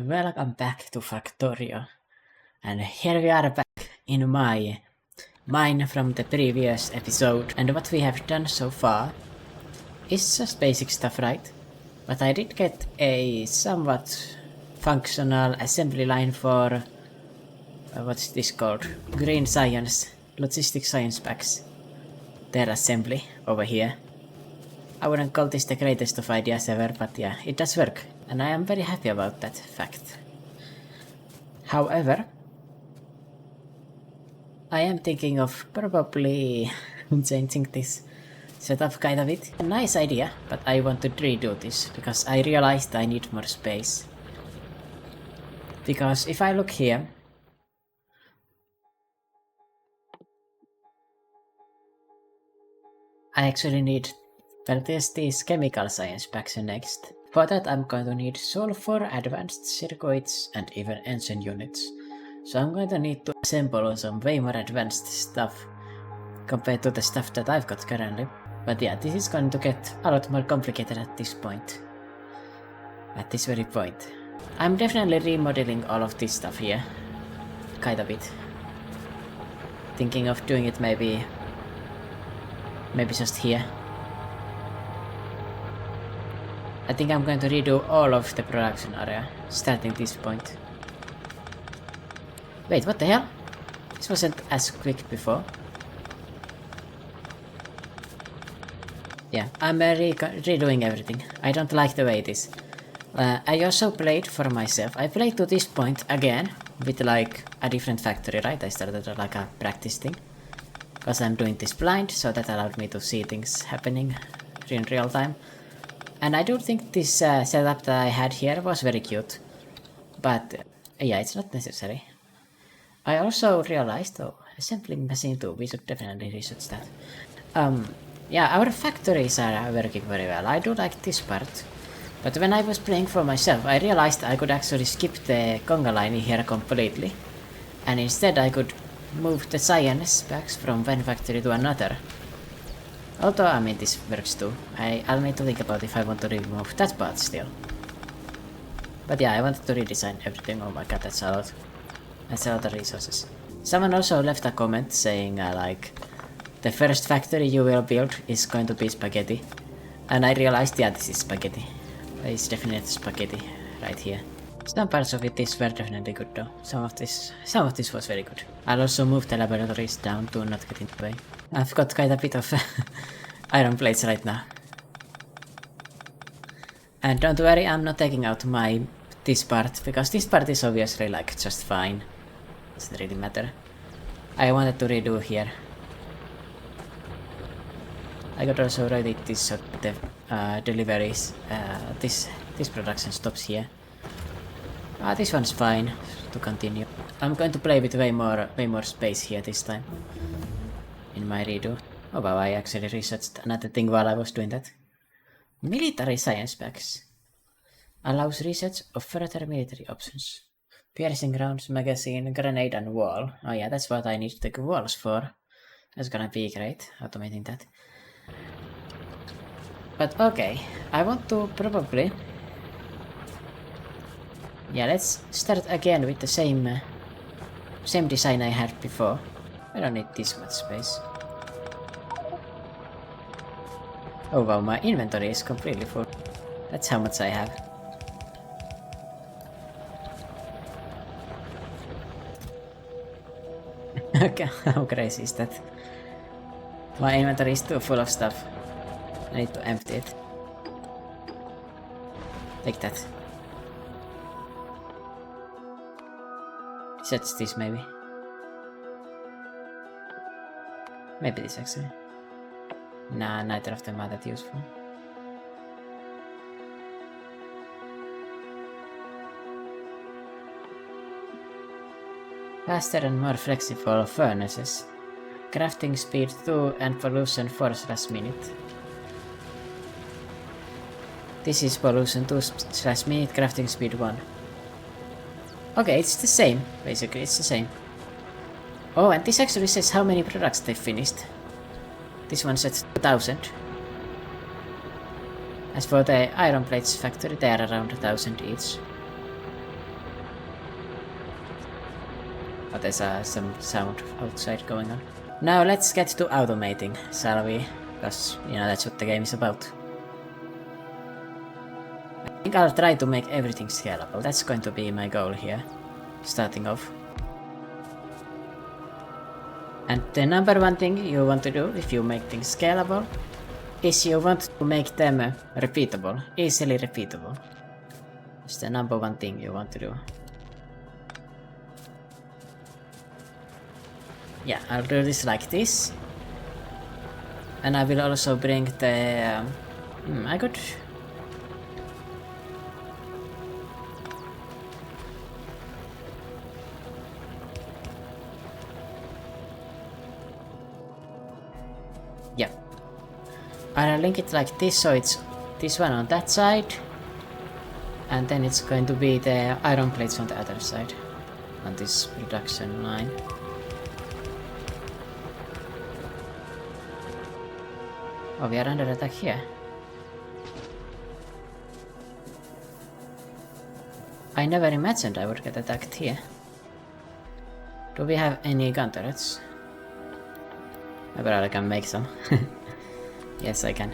welcome back to Factorio. And here we are back in my mine from the previous episode. And what we have done so far is just basic stuff, right? But I did get a somewhat functional assembly line for what's this called? Green Science, Logistic Science Packs. Their assembly over here. I wouldn't call this the greatest of ideas ever, but yeah, it does work. And I am very happy about that fact. However, I am thinking of probably changing this setup kind of it. A nice idea, but I want to redo this because I realized I need more space. Because if I look here, I actually need, well, there's these chemical science packs next. For that I'm going to need sulfur, advanced circuits and even engine units. So I'm going to need to assemble some way more advanced stuff compared to the stuff that I've got currently. But yeah, this is going to get a lot more complicated at this point. At this very point. I'm definitely remodeling all of this stuff here. Kind of it. Thinking of doing it maybe just here. I think I'm going to redo all of the production area, starting this point. Wait, what the hell? This wasn't as quick before. Yeah, I'm redoing everything. I don't like the way it is. I also played for myself. I played to this point again, with like a different factory, right? I started like a practice thing. Because I'm doing this blind, so that allowed me to see things happening in real time. And I do think this setup that I had here was very cute. But yeah, it's not necessary. I also realized, assembling machine 2, we should definitely research that. Yeah, our factories are working very well. I do like this part. But when I was playing for myself, I realized I could actually skip the conga line here completely. And instead I could move the science packs from one factory to another. Although, I mean, this works too. I'll need to think about if I want to remove that part still. But yeah, I wanted to redesign everything. Oh my god, that's a lot. That's a lot of resources. Someone also left a comment saying like, the first factory you will build is going to be spaghetti. And I realized, yeah, this is spaghetti. It's definitely spaghetti right here. Some parts of it were definitely good though. Some of this was very good. I'll also move the laboratories down to not get in the way. I've got quite a bit of iron plates right now. And don't worry, I'm not taking out this part, because this part is obviously like just fine. Doesn't really matter. I wanted to redo here. I could also edit this so the deliveries, this production stops here. This one's fine to continue. I'm going to play with way more space here this time. In my redo. Oh wow, I actually researched another thing while I was doing that. Military science packs. Allows research of further military options. Piercing rounds, magazine, grenade and wall. Oh yeah, that's what I need the walls for. That's gonna be great, automating that. But okay, I want to probably... Yeah, let's start again with the same design I had before. I don't need this much space. Oh wow, my inventory is completely full. That's how much I have. Okay, how crazy is that? My inventory is too full of stuff. I need to empty it. Like that. Search this maybe. Maybe this actually. Nah, neither of them are that useful. Faster and more flexible furnaces. Crafting speed 2 and pollution 4/minute. This is pollution 2/minute, crafting speed 1. Okay, it's the same, basically, it's the same. Oh, and this actually says how many products they finished. This one says 2000. As for the iron plates factory, they are around 1000 each. But there's some sound outside going on. Now let's get to automating, shall we? Because, you know, that's what the game is about. I think I'll try to make everything scalable. That's going to be my goal here, starting off. And the number one thing you want to do if you make things scalable is you want to make them repeatable, easily repeatable. It's the number one thing you want to do. Yeah, I'll do this like this. And I will also bring the... I could... Yeah. I'll link it like this, so it's this one on that side. And then it's going to be the iron plates on the other side. On this production line. Oh, we are under attack here. I never imagined I would get attacked here. Do we have any gun turrets? I bet I can make some. Yes, I can.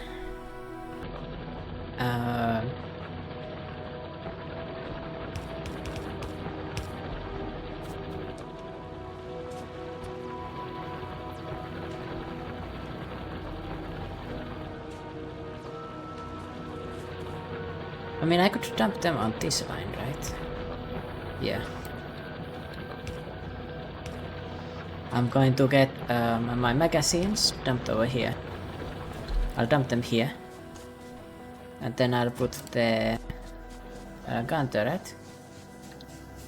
I mean, I could dump them on this line, right? Yeah. I'm going to get my magazines dumped over here. I'll dump them here. And then I'll put the gun turret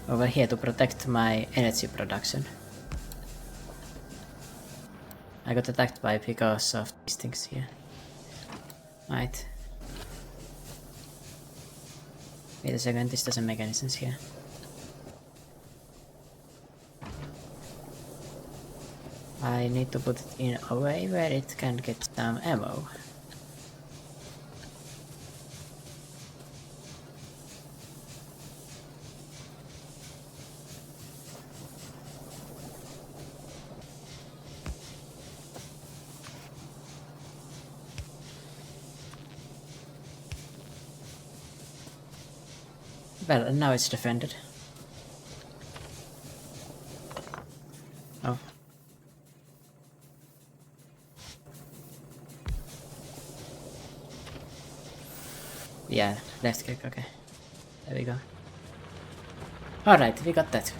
over here to protect my energy production. I got attacked by because of these things here. Right. Wait a second, this doesn't make any sense here. I need to put it in a way where it can get some ammo. Well, now it's defended. Oh. Yeah, left click, okay. There we go. Alright, we got that.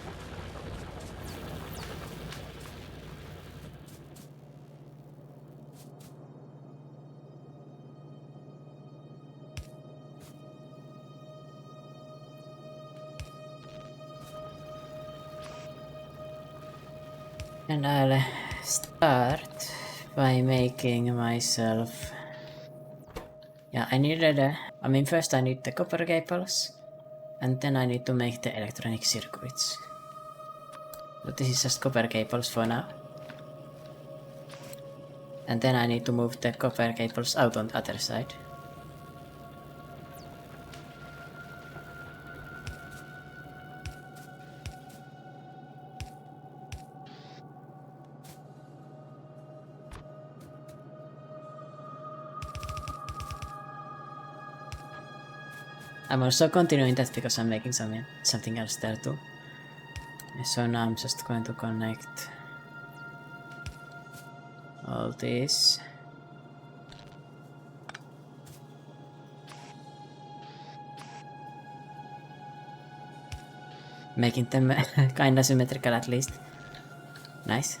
And I'll start by making myself... Yeah, I needed I mean, first I need the copper cables, and then I need to make the electronic circuits. So this is just copper cables for now. And then I need to move the copper cables out on the other side. I'm also continuing that because I'm making something else there too. So now I'm just going to connect all this. Making them kinda symmetrical at least. Nice.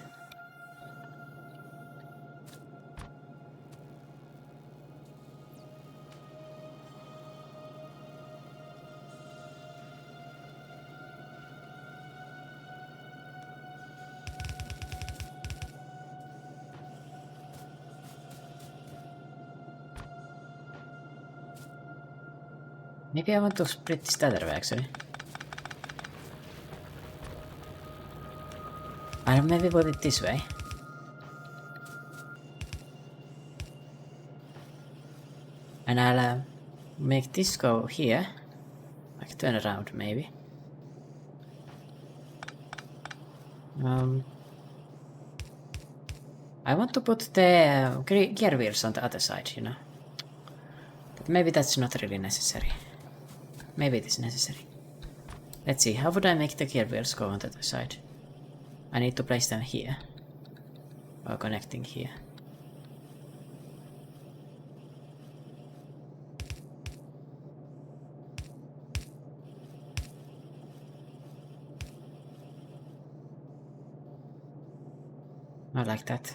Maybe I want to split this the other way actually. I'll maybe put it this way. And I'll make this go here. Like turn around maybe. I want to put the gear wheels on the other side, you know. But maybe that's not really necessary. Maybe it is necessary. Let's see, how would I make the gear wheels go on the other side? I need to place them here. Or connecting here. Not like that.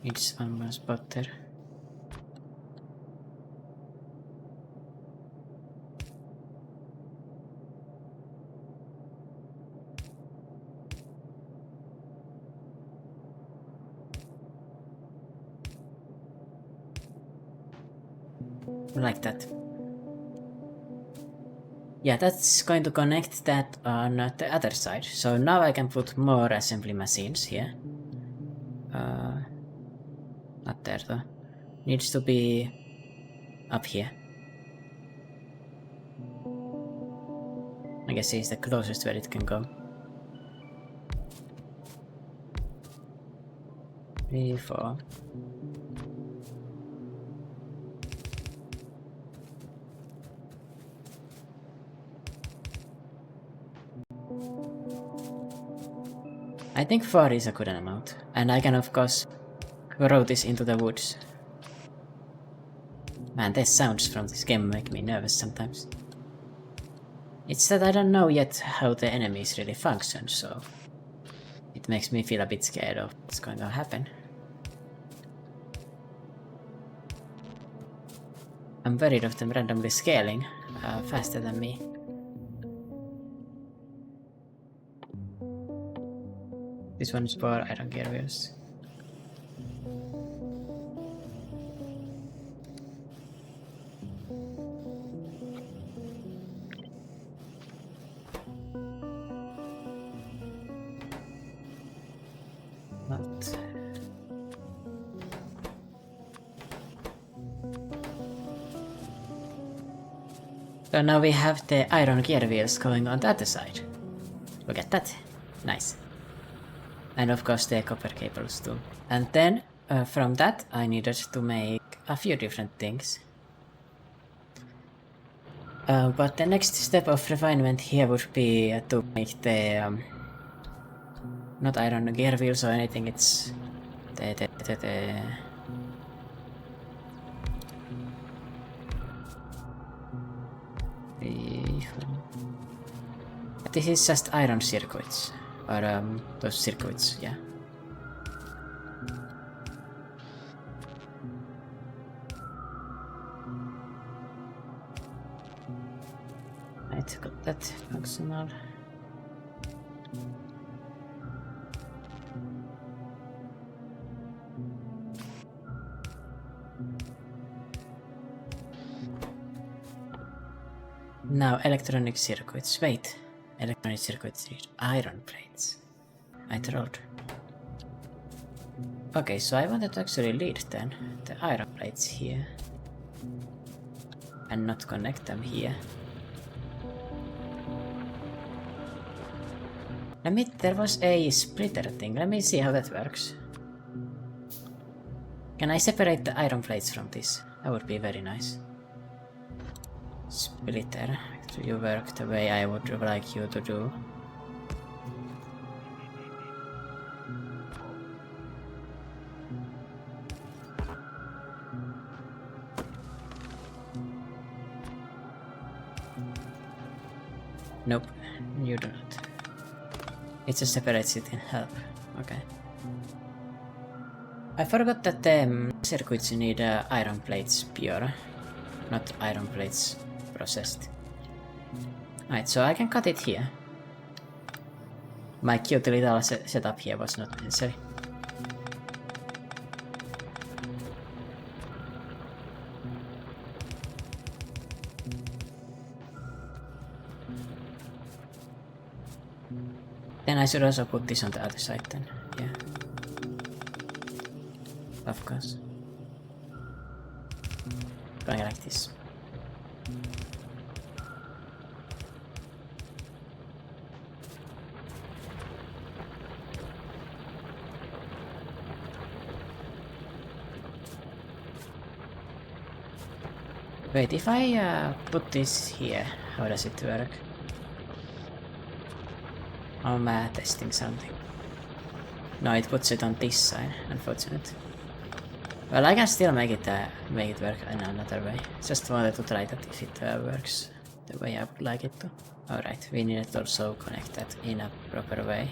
Needs one more spot there. Like that. Yeah, that's going to connect that on the other side. So now I can put more assembly machines here. Not there though. Needs to be up here. I guess it's the closest where it can go. 3, 4. I think 4 is a good amount. And I can of course grow this into the woods. Man, the sounds from this game make me nervous sometimes. It's that I don't know yet how the enemies really function, so it makes me feel a bit scared of what's going to happen. I'm worried of them randomly scaling faster than me. This one is for iron gear wheels. Not. So now we have the iron gear wheels going on the other side. Look at that. Nice. And of course the copper cables too. And then from that I needed to make a few different things. But the next step of refinement here would be to make the not iron gear wheels or anything, it's the this is just iron circuits, or those circuits, yeah. Right, got that functional. Now electronic circuits. Wait, electronic circuits need iron plates. I trolled. Okay, so I wanted to actually lead then the iron plates here and not connect them here. There was a splitter thing. Let me see how that works. Can I separate the iron plates from this? That would be very nice. Splitter, do you work the way I would like you to do? Nope, you do not. It just separates it in help. Okay. I forgot that the circuits need iron plates pure, not iron plates processed. Right, so I can cut it here. My cute little setup here was not necessary. Then I should also put this on the other side then, yeah. Of course. Going like this. Wait, if I put this here, how does it work? I'm testing something. No, it puts it on this side, unfortunate. Well, I can still make it work in another way. Just wanted to try that if it works the way I would like it to. Alright, we need to also connect that in a proper way.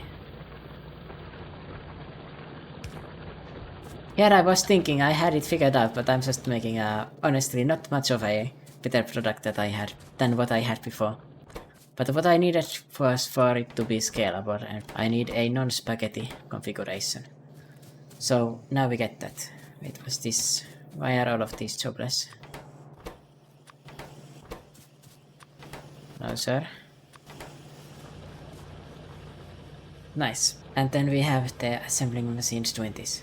Yeah, I was thinking I had it figured out, but I'm just making honestly not much of a better product that I had than what I had before. But what I needed was for it to be scalable, and I need a non-spaghetti configuration. So now we get that. Wait, was this? Why are all of these jobless? No, sir. Nice. And then we have the assembling machines doing this.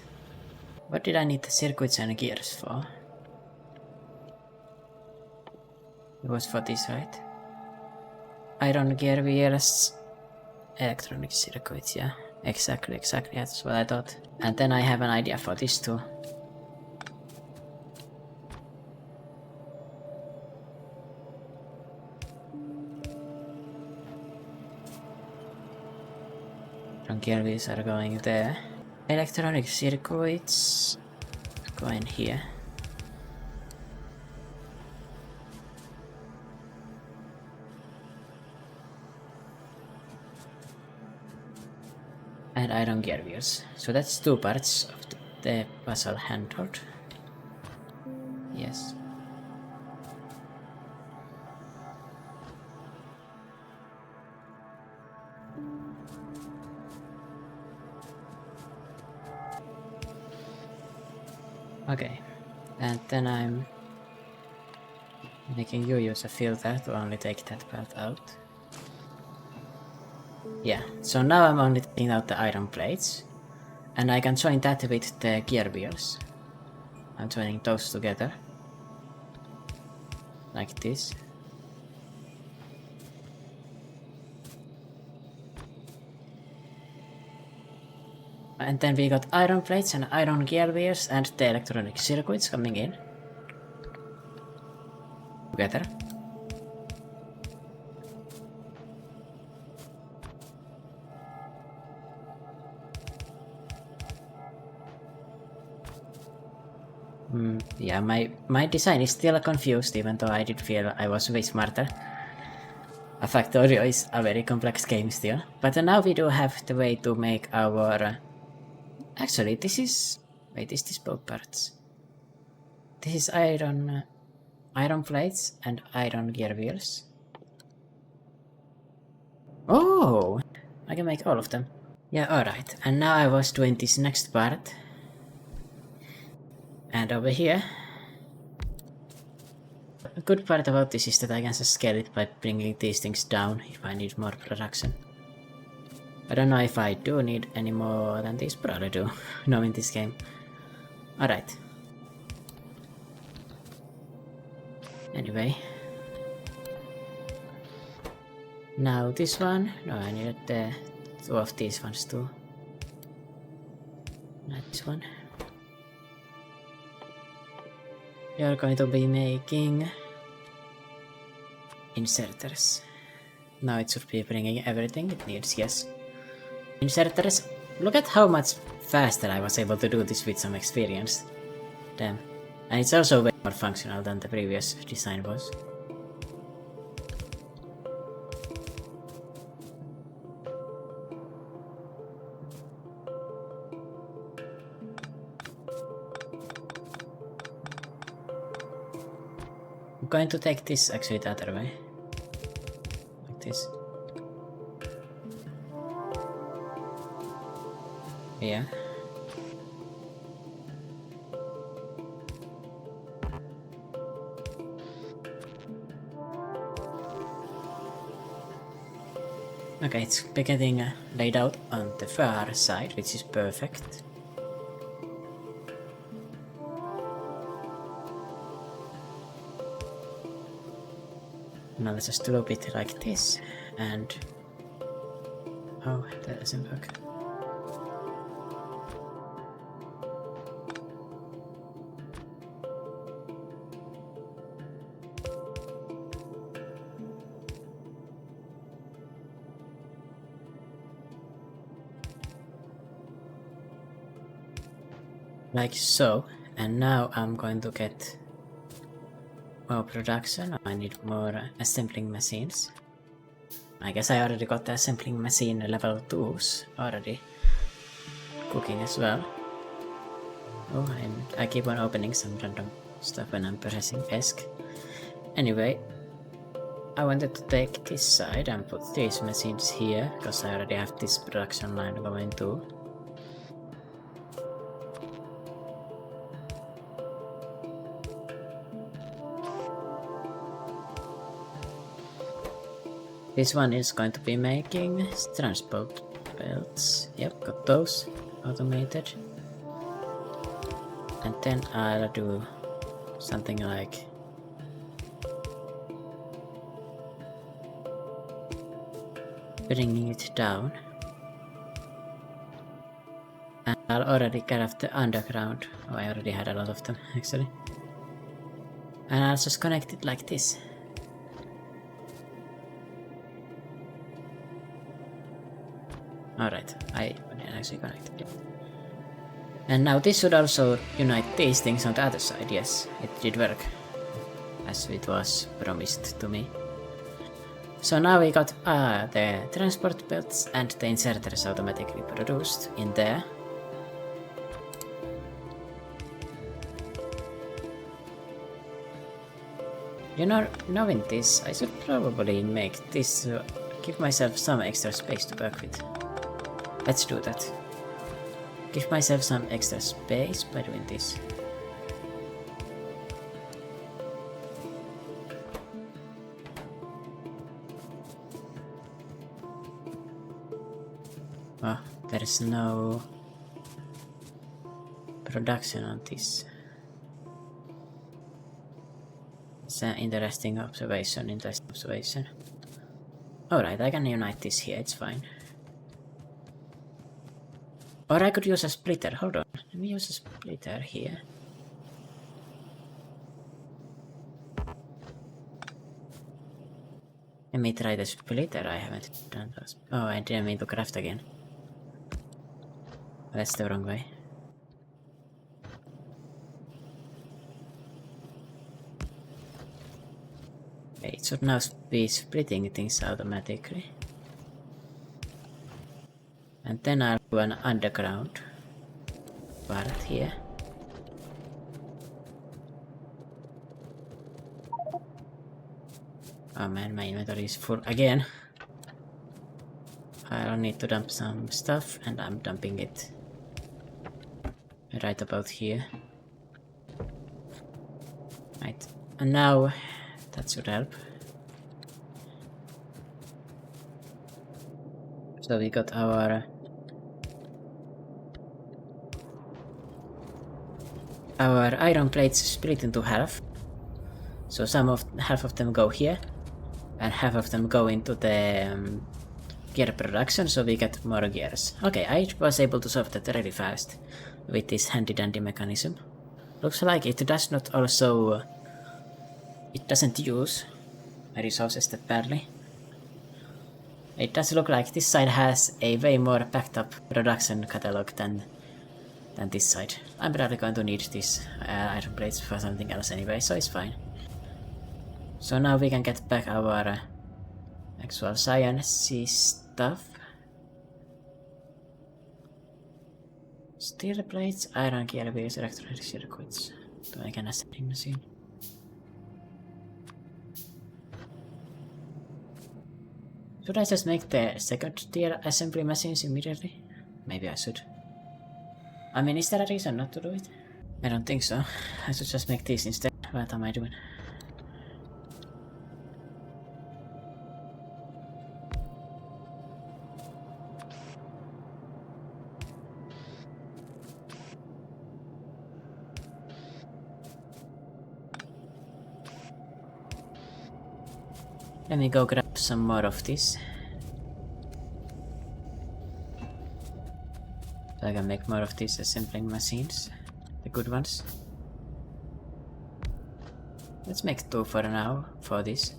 What did I need the circuits and gears for? It was for this, right? Iron gear wheels, electronic circuits, yeah. Exactly, that's what I thought. And then I have an idea for this too. Iron gear wheels are going there. Electronic circuits going here. And iron gear wheels. So that's two parts of the puzzle handled. Yes. Okay. And then I'm making you use a filter to only take that part out. Yeah, so now I'm only taking out the iron plates. And I can join that with the gear wheels. I'm joining those together. Like this. And then we got iron plates and iron gear wheels and the electronic circuits coming in. Together. Yeah, my design is still confused, even though I did feel I was way smarter. A Factorio is a very complex game still. But now we do have the way to make our... Actually, this is... Wait, is this both parts? This is iron... iron plates and iron gear wheels. Oh! I can make all of them. Yeah, alright. And now I was doing this next part. And over here... A good part about this is that I can just scale it by bringing these things down if I need more production. I don't know if I do need any more than these, probably do, knowing this game. Alright. Anyway. Now this one. No, I needed two of these ones too. Not this one. You're going to be making... inserters. Now it should be bringing everything it needs, yes. Inserters. Look at how much faster I was able to do this with some experience. Damn. And it's also way more functional than the previous design was. I'm going to take this actually the other way. Like this. Yeah. Okay, it's getting laid out on the far side, which is perfect. Now let's just loop it like this, and... Oh, that doesn't work. Like so. And now I'm going to get more production. I need more assembling machines. I guess I already got the assembling machine level 2s already cooking as well. Oh, and I keep on opening some random stuff when I'm pressing ESC. Anyway, I wanted to take this side and put these machines here, because I already have this production line going too. This one is going to be making transport belts. Yep, got those automated. And then I'll do something like bringing it down. And I'll already craft the underground. Oh, I already had a lot of them actually. And I'll just connect it like this. Alright, I didn't actually connect it. And now this should also unite these things on the other side. Yes, it did work. As it was promised to me. So now we got the transport belts and the inserters automatically produced in there. You know, knowing this, I should probably make this give myself some extra space to work with. Let's do that. Give myself some extra space by doing this. Oh, there's no production on this. It's an interesting observation, Alright, I can unite this here, it's fine. Or I could use a splitter, hold on. Let me use a splitter here. Let me try the splitter, I haven't done those. Oh, I didn't mean to craft again. That's the wrong way. Okay, it should now be splitting things automatically. And then I'll do an underground part here. Oh man, my inventory is full again. I'll need to dump some stuff, and I'm dumping it right about here. Right, and now that should help. So we got our iron plates split into half. So half of them go here, and half of them go into the gear production, so we get more gears. Okay, I was able to solve that really fast with this handy dandy mechanism. Looks like it does not also... it doesn't use resources that badly. It does look like this side has a way more packed up production catalog than this side. I'm probably going to need these iron plates for something else anyway, so it's fine. So now we can get back our actual science stuff. Steel plates, iron gear wheels, electronic circuits. To make an assembling machine. Should I just make the second tier assembly machines immediately? Maybe I should. I mean, is there a reason not to do it? I don't think so. I should just make these instead. What am I doing? Let me go grab some more of this. So I can make more of these assembling machines. The good ones. Let's make 2 for now, for this.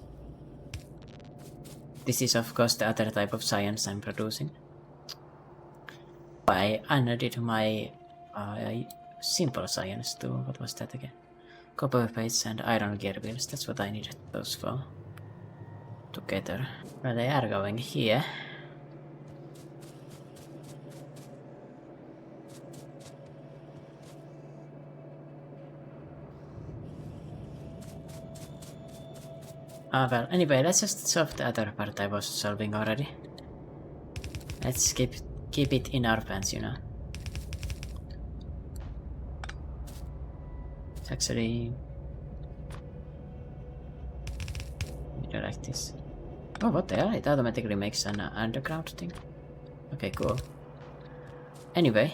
This is of course the other type of science I'm producing. I undid my simple science too. What was that again? Copper plates and iron gear wheels. That's what I needed those for. Together. Well, they are going here. Well, anyway, let's just solve the other part I was solving already. Let's keep it in our pants, you know. It's actually... we do like this. Oh, what the hell? It automatically makes an underground thing. Okay, cool. Anyway,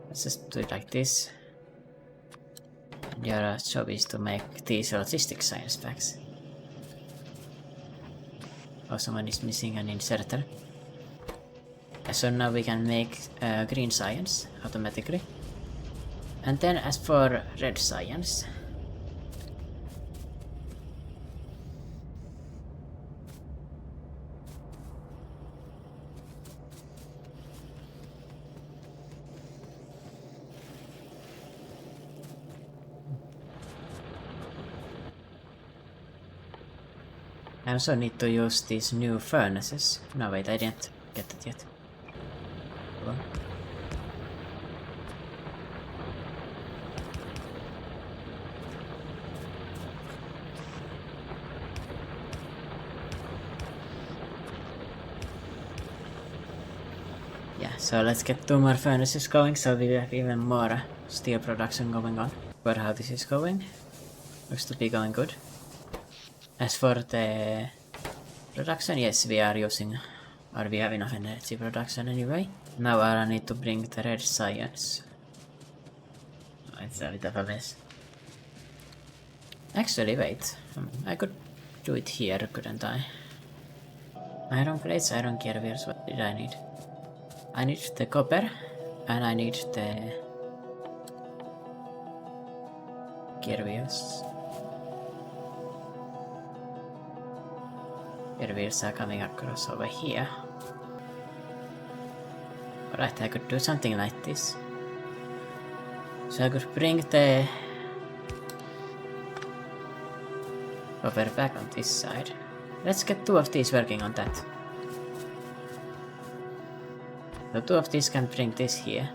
let's just do it like this. And your job is to make these logistic science packs. Oh, someone is missing an inserter. So now we can make green science automatically. And then as for red science... I also need to use these new furnaces. No wait, I didn't get that yet. Cool. Yeah, so let's get 2 more furnaces going so we have even more steel production going on. But how this is going? Looks to be going good. As for the production, yes, we are using, or we have enough energy production anyway. Now I need to bring the red science. Oh, it's a bit of a mess. Actually, wait, I could do it here, couldn't I? Iron plates, iron gear wheels, what did I need? I need the copper, and I need the gear wheels. Gear wheels are coming across over here. Alright, I could do something like this. So I could bring the copper back on this side. Let's get 2 of these working on that. So 2 of these can bring this here.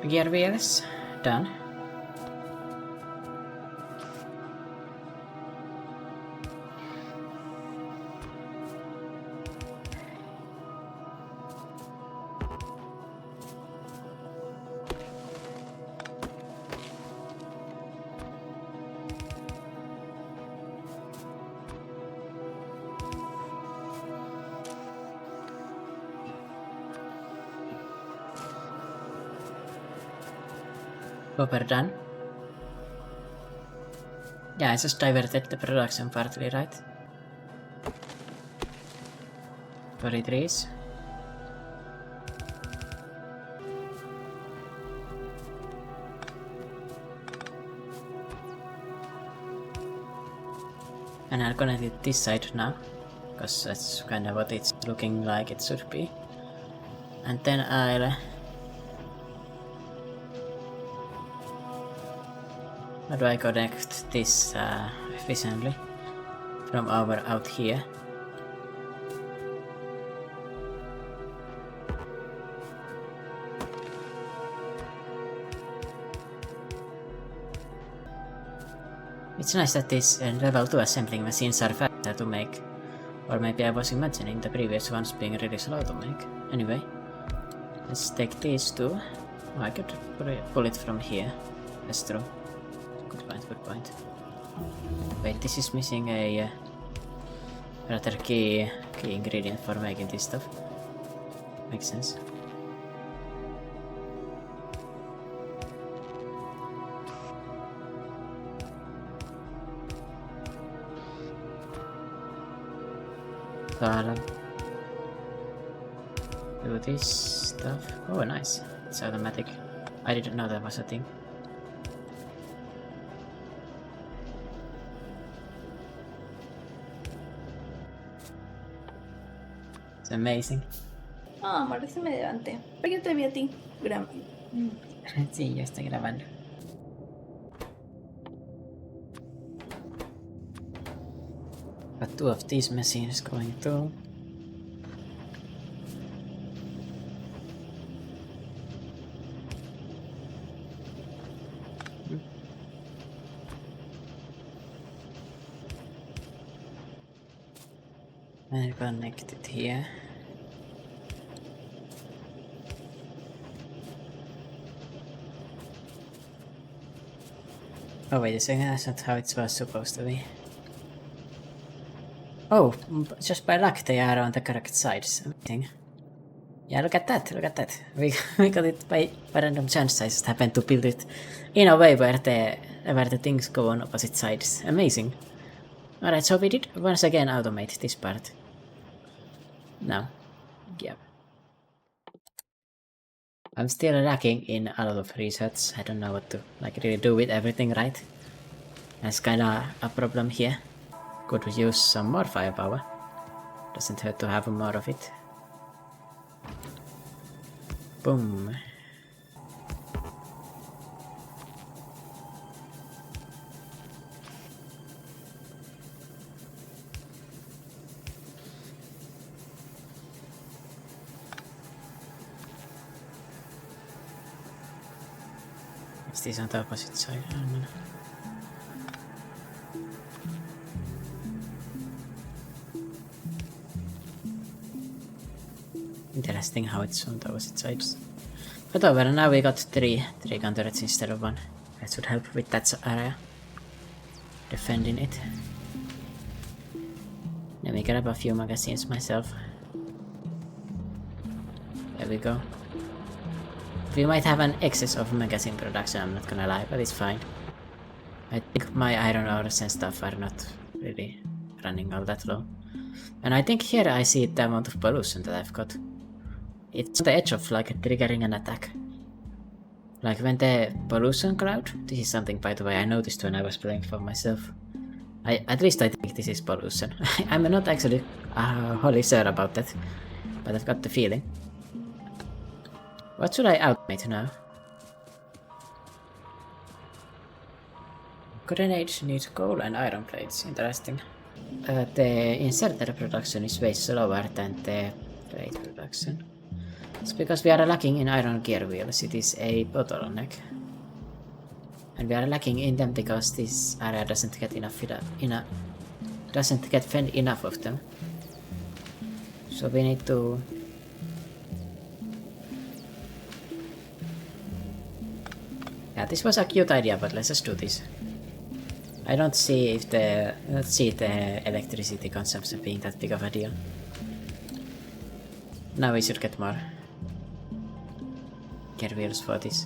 Gear wheels, done. Copper done. Yeah, I just diverted the production partly, right? 43s. And I'll connect it this side now, because that's kind of what it's looking like it should be. And then I'll... how do I connect this efficiently from over out here? It's nice that these level 2 assembling machines are faster to make. Or maybe I was imagining the previous ones being really slow to make. Anyway, let's take these 2. Oh, I could pull it from here. That's true. Good point, good point. Wait, this is missing a rather key ingredient for making this stuff. Makes sense. So I'll do this stuff. Oh, nice. It's automatic. I didn't know that was a thing. It's amazing. Ah, parece me levanté. ¿Por qué te vi a ti grabando? Sí, yo estoy grabando. Got 2 of these machines going through. And connect it here. Oh wait a second, that's not how it was supposed to be. Oh, just by luck they are on the correct sides. Amazing. Yeah, look at that, look at that. We got it by random chance. I just happened to build it in a way where the things go on opposite sides. Amazing. Alright, so we did once again automate this part. Now, yeah. I'm still lacking in a lot of research. I don't know what to like really do with everything, right? That's kinda a problem here. Could use some more firepower. Doesn't hurt to have more of it. Boom. Is this on the opposite side? I don't know. Interesting how it's on the opposite sides. But over now we got three gun turrets instead of one. That should help with that area. Defending it. Let me grab a few magazines myself. There we go. We might have an excess of magazine production, I'm not gonna lie, but it's fine. I think my iron ores and stuff are not really running all that low. And I think here I see the amount of pollution that I've got. It's on the edge of like triggering an attack. Like when the pollution cloud, this is something by the way I noticed when I was playing for myself. At least I think this is pollution. I'm not actually wholly sure about that, but I've got the feeling. What should I automate now? Grenades need coal and iron plates, interesting. The inserter production is way slower than the plate production. It's because we are lacking in iron gear wheels, it is a bottleneck. And we are lacking in them because this area doesn't get doesn't get fed enough of them. So we need to yeah, this was a cute idea, but let's just do this. I don't see the electricity consumption being that big of a deal. Now we should get more gear wheels for this.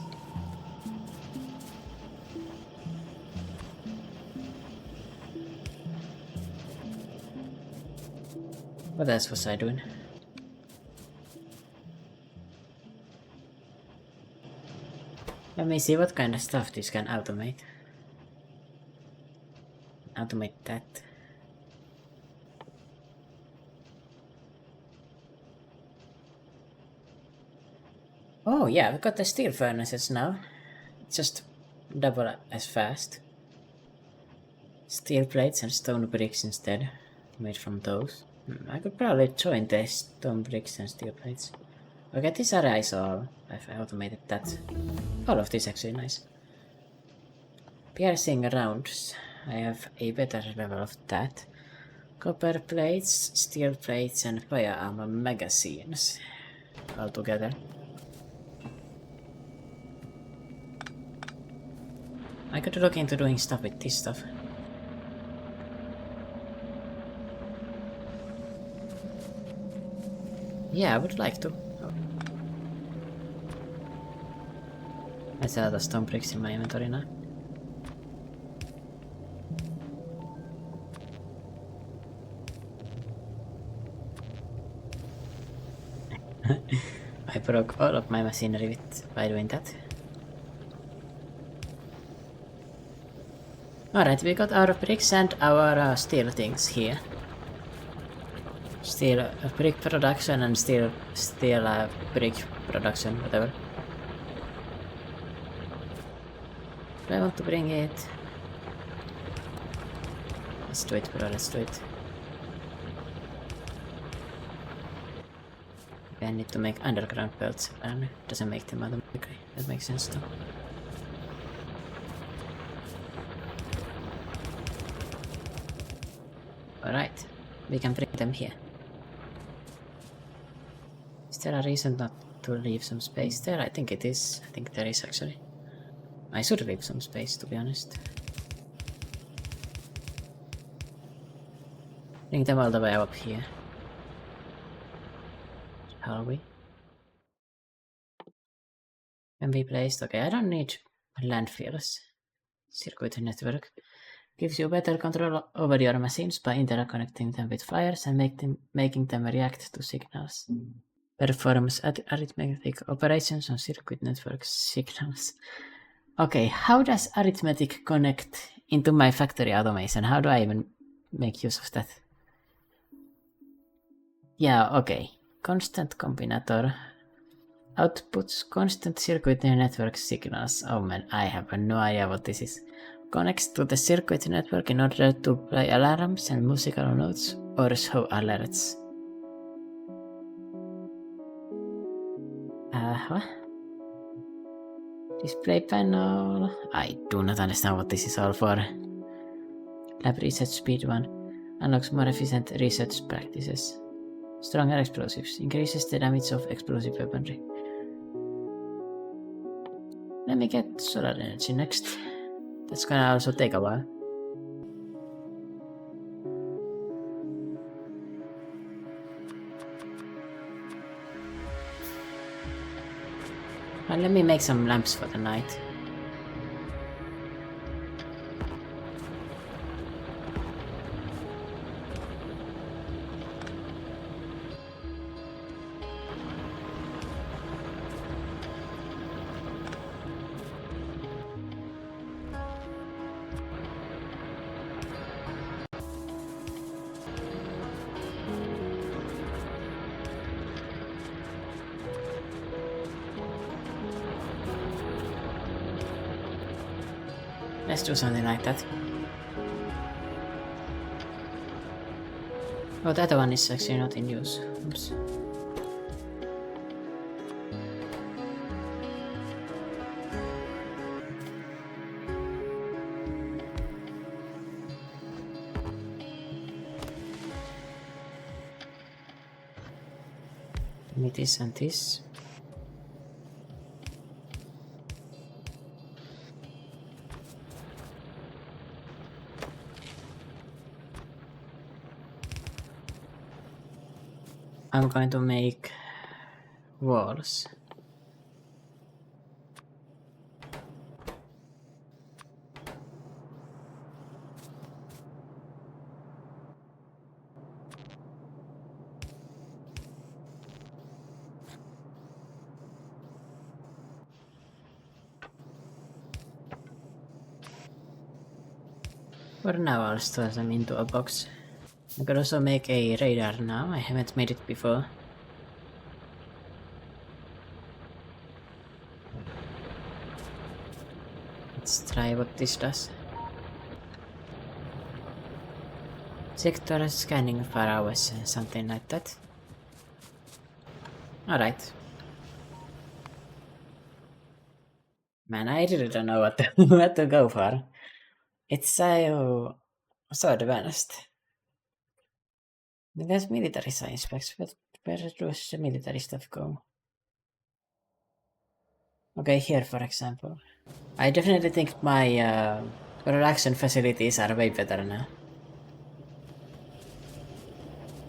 What else was I doing? Let me see what kind of stuff this can automate. Automate that. Oh yeah, we got the steel furnaces now. Just double as fast. Steel plates and stone bricks instead. Made from those. I could probably join the stone bricks and steel plates. Okay, this area is all. I've automated that. All of this actually nice. Piercing rounds. I have a better level of that. Copper plates, steel plates, and firearmor magazines. All together. I could look into doing stuff with this stuff. Yeah, I would like to. Oh. I sell the stone bricks in my inventory now. I broke all of my machinery by doing that. Alright, we got our bricks and our steel things here. Steel brick production and steel brick production, whatever. Do I want to bring it? Let's do it, bro, let's do it. Okay, I need to make underground belts, and it doesn't make them automatically. That makes sense though. Alright, we can bring them here. Is there a reason not to leave some space there? I think it is. I think there is actually. I should leave some space, to be honest. Bring them all the way up here. Shall we? Can be placed. Okay, I don't need landfills. Circuit network gives you better control over your machines by interconnecting them with fires and making them react to signals. Performs arithmetic operations on circuit network signals. Okay, how does arithmetic connect into my factory automation? How do I even make use of that? Yeah, okay. Constant combinator outputs constant circuit network signals. Oh man, I have no idea what this is. Connects to the circuit network in order to play alarms and musical notes or show alerts. What? Display panel. I do not understand what this is all for. Lab research speed 1. Unlocks more efficient research practices. Stronger explosives. Increases the damage of explosive weaponry. Let me get solar energy next. That's gonna also take a while. And let me make some lamps for the night. Let's do something like that. Oh, that one is actually not in use. Oops. Give me this and this. I'm going to make walls. For now I'll store them into a box. I could also make a radar now, I haven't made it before. Let's try what this does. Sector scanning for hours, something like that. Alright. Man, I really don't know what to go for. It's so advanced. There's military science specs, but where does the military stuff go? Okay, here for example. I definitely think my production facilities are way better now.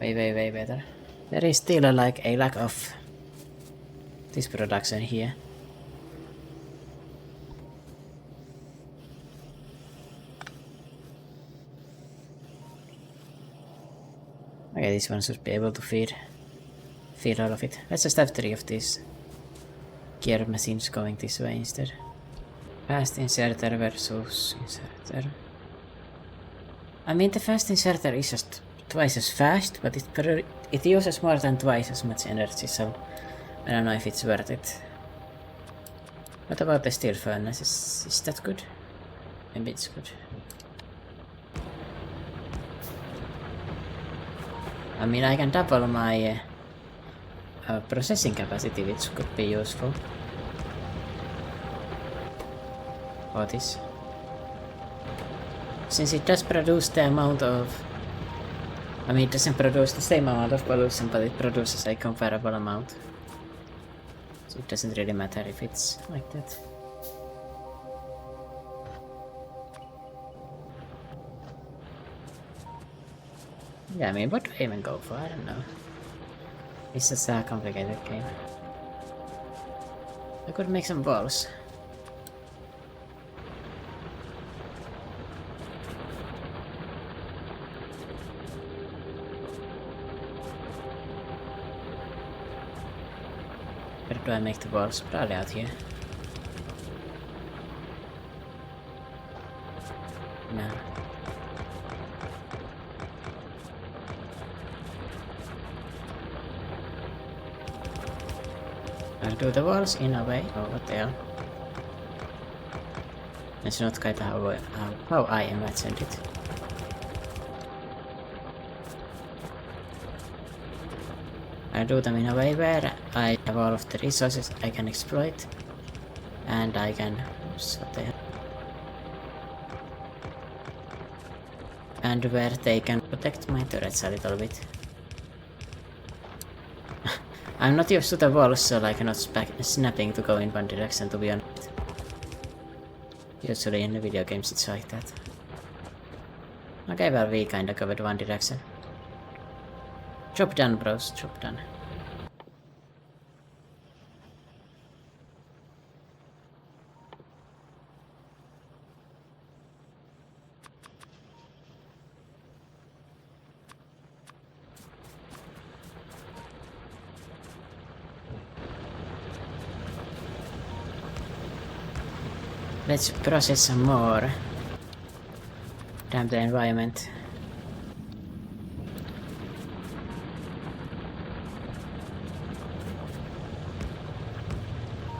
Way better. There is still like a lack of this production here. Okay, this one should be able to feed all of it. Let's just have 3 of these gear machines going this way instead. Fast inserter versus inserter. I mean, the fast inserter is just twice as fast, but it uses more than twice as much energy, so I don't know if it's worth it. What about the steel furnace? Is that good? Maybe it's good. I mean, I can double my processing capacity, which could be useful. For this. Since it does produce the amount of... I mean, it doesn't produce the same amount of pollution, but it produces a comparable amount. So it doesn't really matter if it's like that. Yeah, I mean, what do I even go for? I don't know. It's just a complicated game. I could make some balls. Where do I make the balls? Probably out here. No. I'll do the walls in a way. Oh, what the hell? That's not quite how I imagined it. I do them in a way where I have all of the resources I can exploit, and I can... Oops, what the hell? And where they can protect my turrets a little bit. I'm not used to the walls, so I cannot snapping to go in one direction, to be honest. Usually in the video games it's like that. Okay, well, we kinda covered one direction. Job done, bros, job done. Let's process some more. Damn the environment.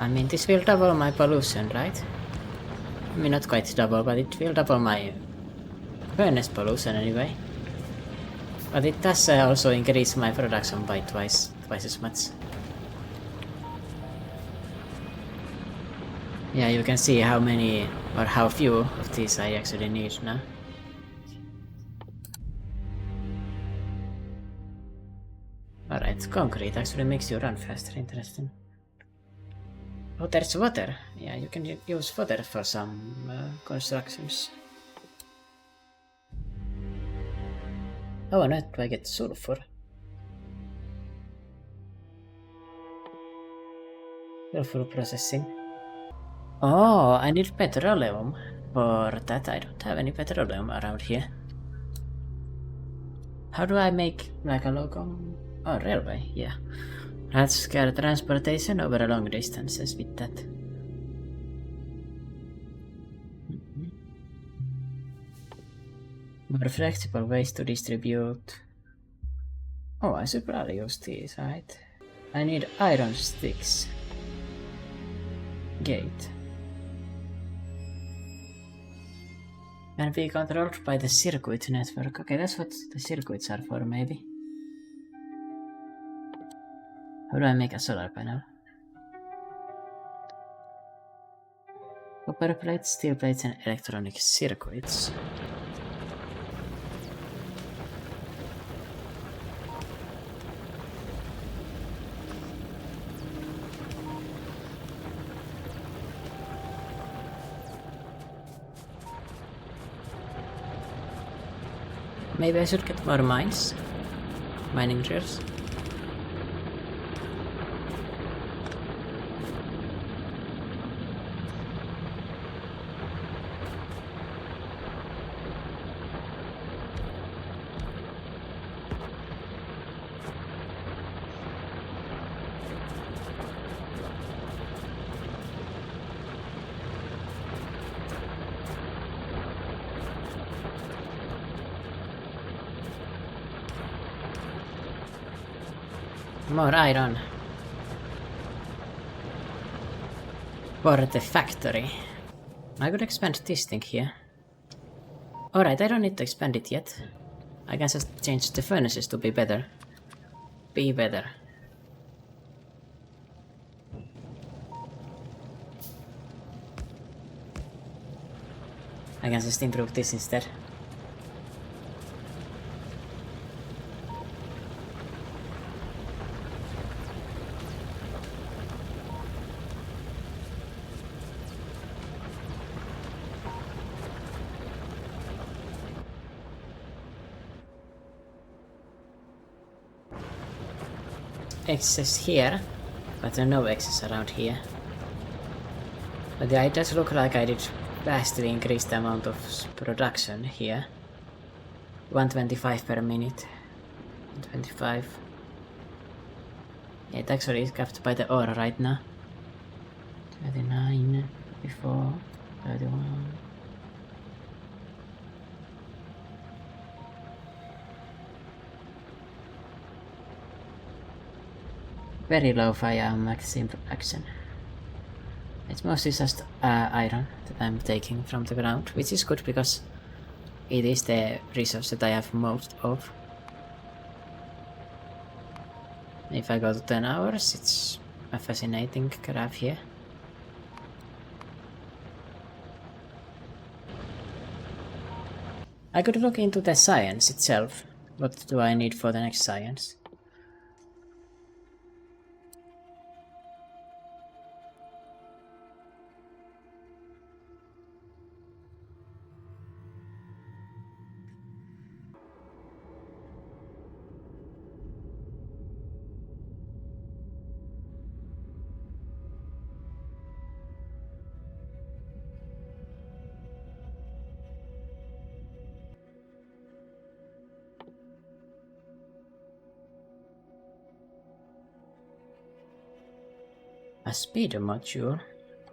I mean, this will double my pollution, right? I mean, not quite double, but it will double my furnace pollution anyway. But it does also increase my production by twice as much. Yeah, you can see how many or how few of these I actually need now. Alright, concrete actually makes you run faster, interesting. Oh, there's water. Yeah, you can use water for some constructions. Oh, and do I get sulfur? Sulfur processing. Oh, I need petroleum for that. I don't have any petroleum around here. How do I make like a oh, railway, yeah. Let's get transportation over long distances with that. More flexible ways to distribute. Oh, I should probably use these, right? I need iron sticks. Gate. Can be controlled by the circuit network. Okay, that's what the circuits are for, maybe. How do I make a solar panel? Copper plates, steel plates, and electronic circuits. Maybe I should get more mines. Mining drills. More iron. For the factory. I could expand this thing here. Alright, I don't need to expand it yet. I can just change the furnaces to be better. Be better. I can just improve this instead. Excess here, but there are no excess around here. But yeah, it does look like I did vastly increase the amount of production here. 125 per minute. 125. Yeah, it actually is capped by the ore right now. 39, 34, 31. Very low fire maximum production. It's mostly just iron that I'm taking from the ground, which is good because it is the resource that I have most of. If I go to 10 hours, it's a fascinating graph here. I could look into the science itself. What do I need for the next science? A speed module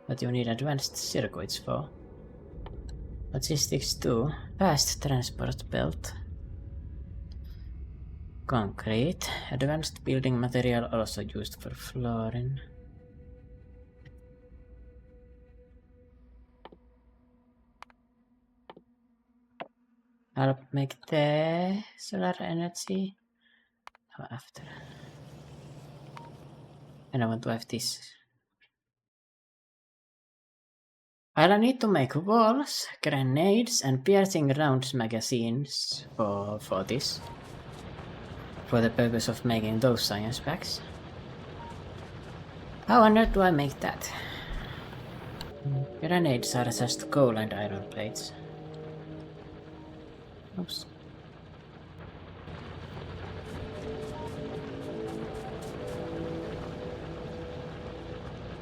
that you need advanced circuits for. Logistics 2. Fast transport belt. Concrete. Advanced building material also used for flooring. I'll make the solar energy after. And I want to have this. I'll need to make walls, grenades, and piercing rounds magazines for this. For the purpose of making those science packs. How on earth do I make that? Grenades are just coal and iron plates. Oops.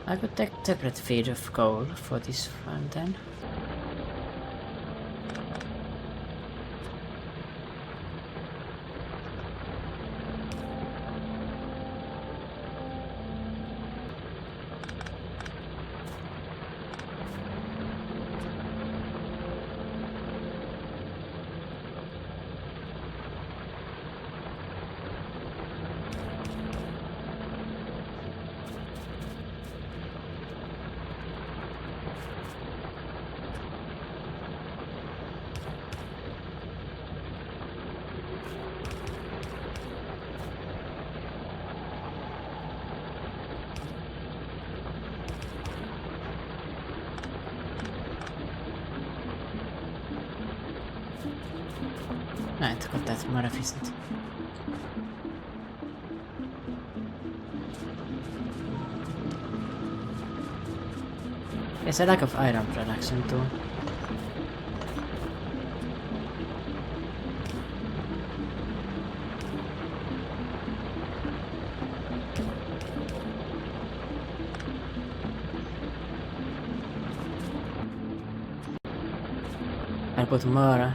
I could take separate feed of coal for this one then. Right, got that more efficient. There's a lack of iron production too. I'll put more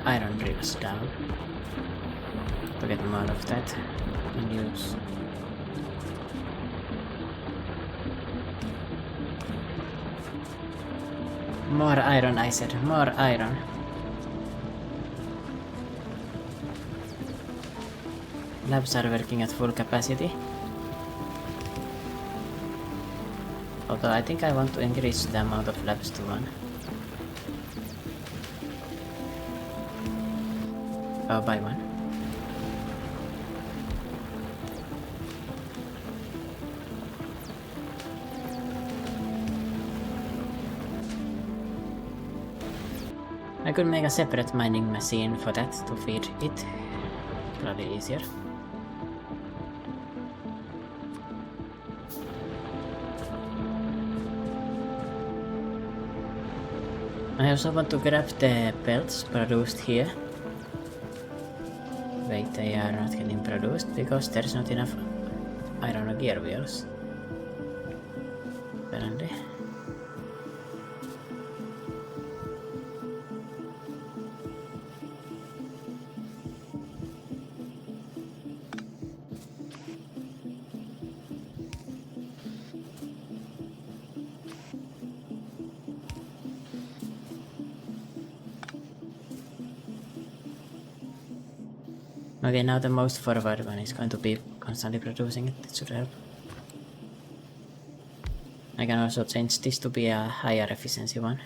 iron drills down to get more of that in use. More iron, I said, more iron. labs are working at full capacity. Although I think I want to increase the amount of labs to 1. Oh, by 1. I could make a separate mining machine for that to feed it. Probably easier. I also want to grab the pelts produced here. Wait, they are not getting produced because there's not enough iron gear wheels. Apparently. Okay, now the most forward one is going to be constantly producing it. It should help. I can also change this to be a higher efficiency one.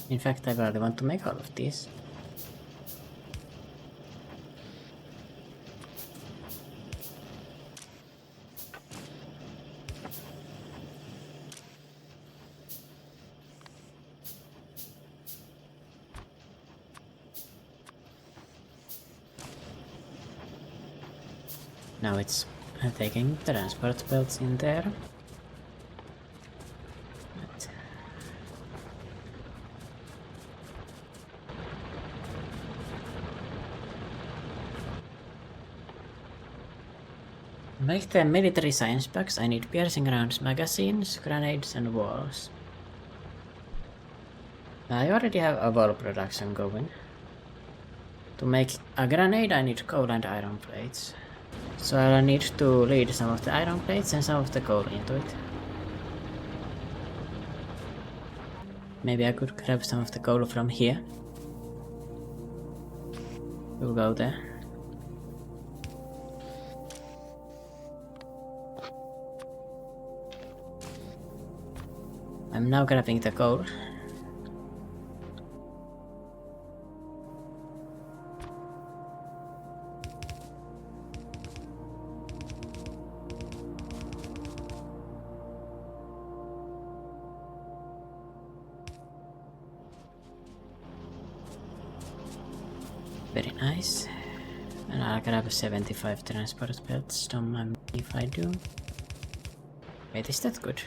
In fact, I really want to make all of these. Now it's taking transport belts in there. Right. Make the military science packs, I need piercing rounds, magazines, grenades and walls. I already have a wall production going. To make a grenade I need coal and iron plates. So I'll need to lead some of the iron plates and some of the coal into it. Maybe I could grab some of the coal from here. We'll go there. I'm now grabbing the coal. Very nice. And I'll grab 75 transport belts, don't mind me if I do. Wait, is that good?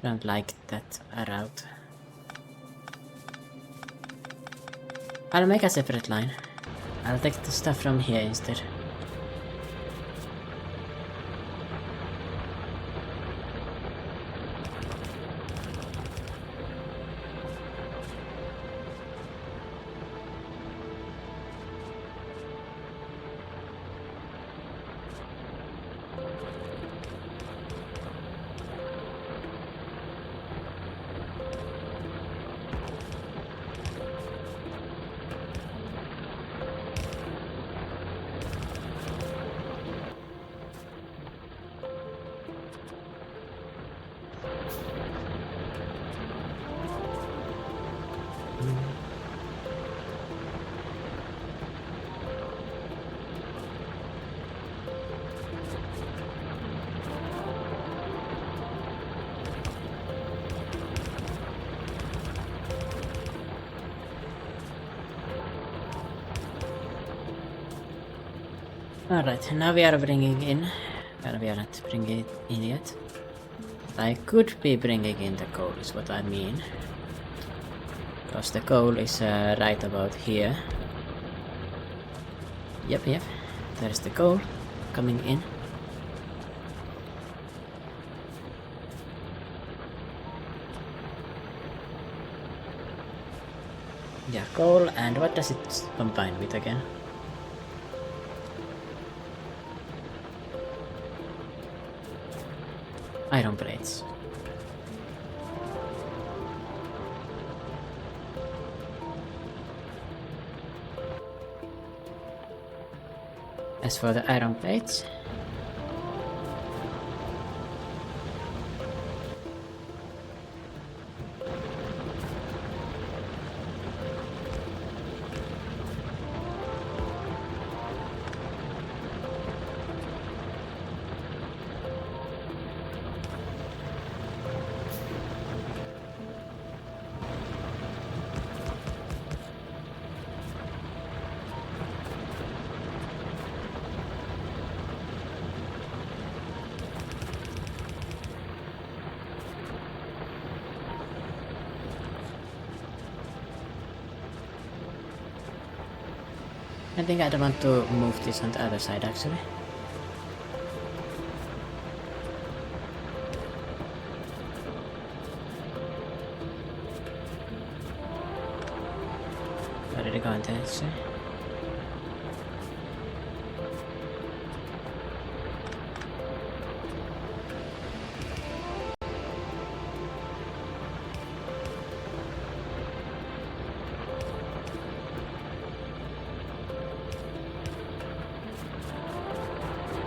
Don't like that route. I'll make a separate line. I'll take the stuff from here instead. Alright, now we are bringing in... Well, we are not bringing it in yet. I could be bringing in the coal, is what I mean. Because the coal is right about here. Yep, there's the coal coming in. Yeah, coal, and what does it combine with again? iron plates. As for the iron plates, I think I don't want to move this on the other side actually. Where did it go into actually?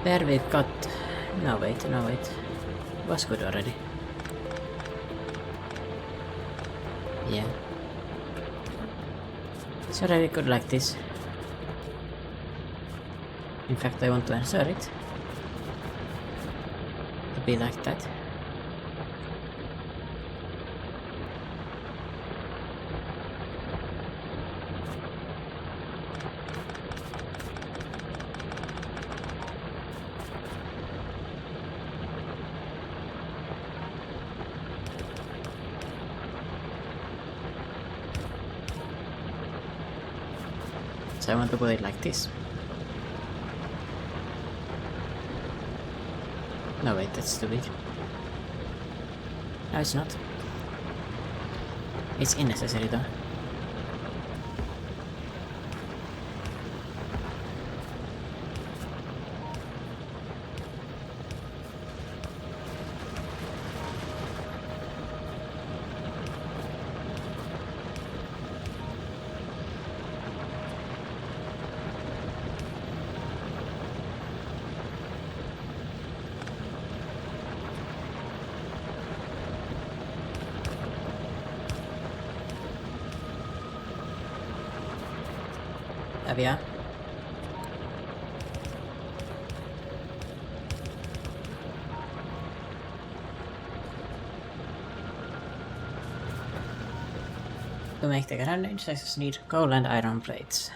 There we got... No wait. It was good already. Yeah. It's already good like this. In fact, I want to insert it to be like that. So I want to put it like this. No wait, that's too big. No, it's not. It's unnecessary though. There we are. To make the grenades, I just need coal and iron plates.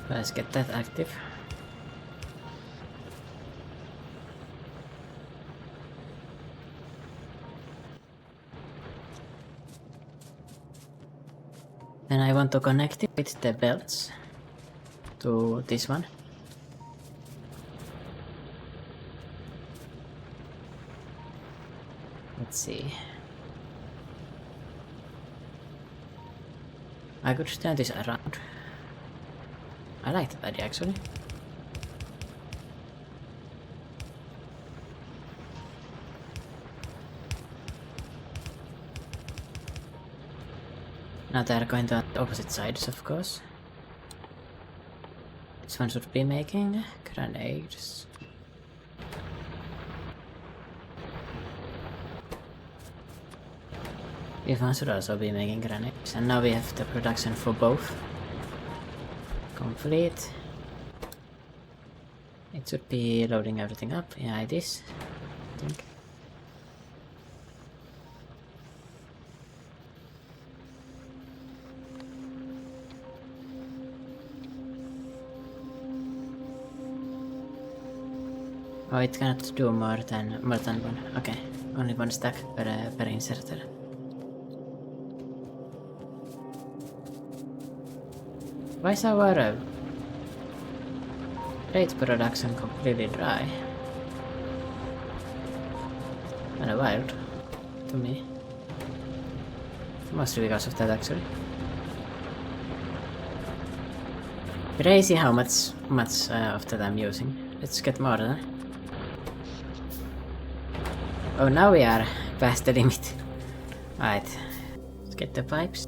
Let's get that active. Then I want to connect it with the belts to this one. Let's see. I could turn this around. I like that idea actually. Now they're going to the opposite sides, of course. This one should be making grenades. This one should also be making grenades. And now we have the production for both complete. It should be loading everything up. Yeah, it is, I think. Oh, it cannot do more than one. Okay, only one stack per inserter. Why is our plate production completely dry? Kinda wild to me. Mostly because of that actually. Crazy how much of that I'm using. Let's get more then. Oh, now we are past the limit. Right. Let's get the pipes.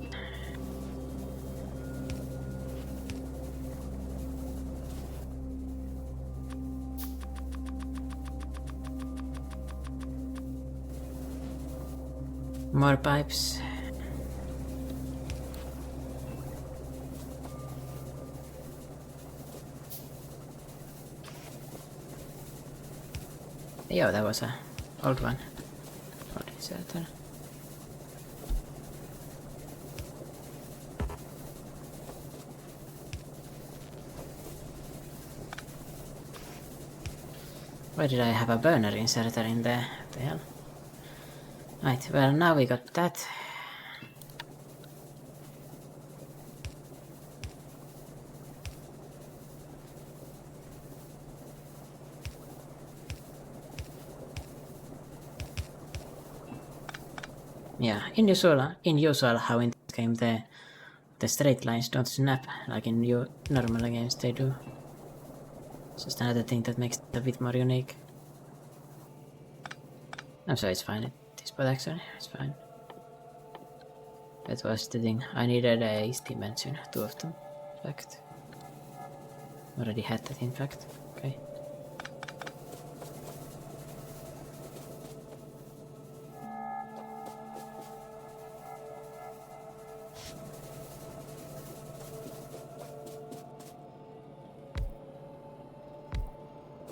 More pipes. Yo, that was a old one. Old inserter. Why did I have a burner inserter in there? What the hell? Right, well now we got that. Yeah, unusual how in this game the straight lines don't snap like in normal games they do. It's just another thing that makes it a bit more unique. I'm sorry, it's fine. This spot actually, it's fine. That was the thing. I needed a steam engine, 2 of them. In fact. Already had that in fact. Okay.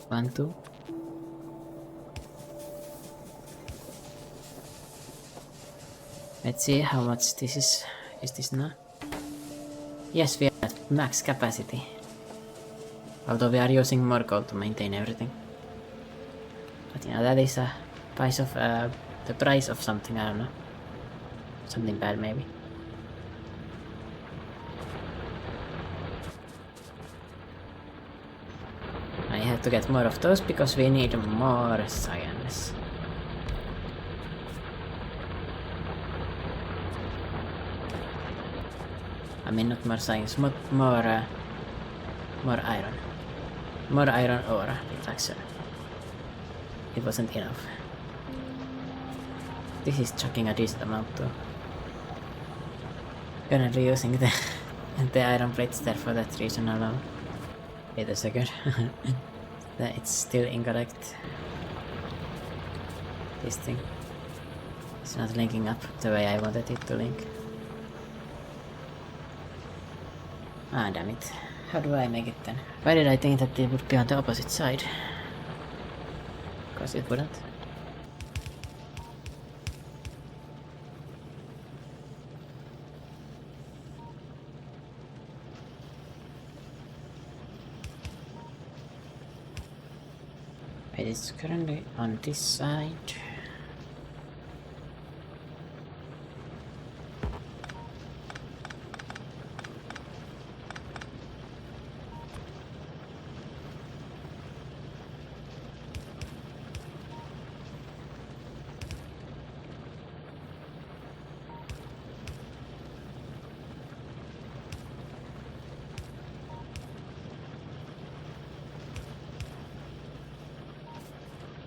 One, two. Let's see how much this is. Is this now? Yes, we are at max capacity. Although we are using more gold to maintain everything. But you know, that is a price of the price of something, I don't know. Something bad maybe. I have to get more of those because we need more science. I mean, not more science, more iron. More iron ore reduction. It wasn't enough. This is chucking a decent amount too. Currently using the iron plates there for that reason alone. Wait a second. It's still incorrect. This thing. It's not linking up the way I wanted it to link. Ah, damn it. How do I make it then? Why did I think that it would be on the opposite side? Because it wouldn't. It is currently on this side.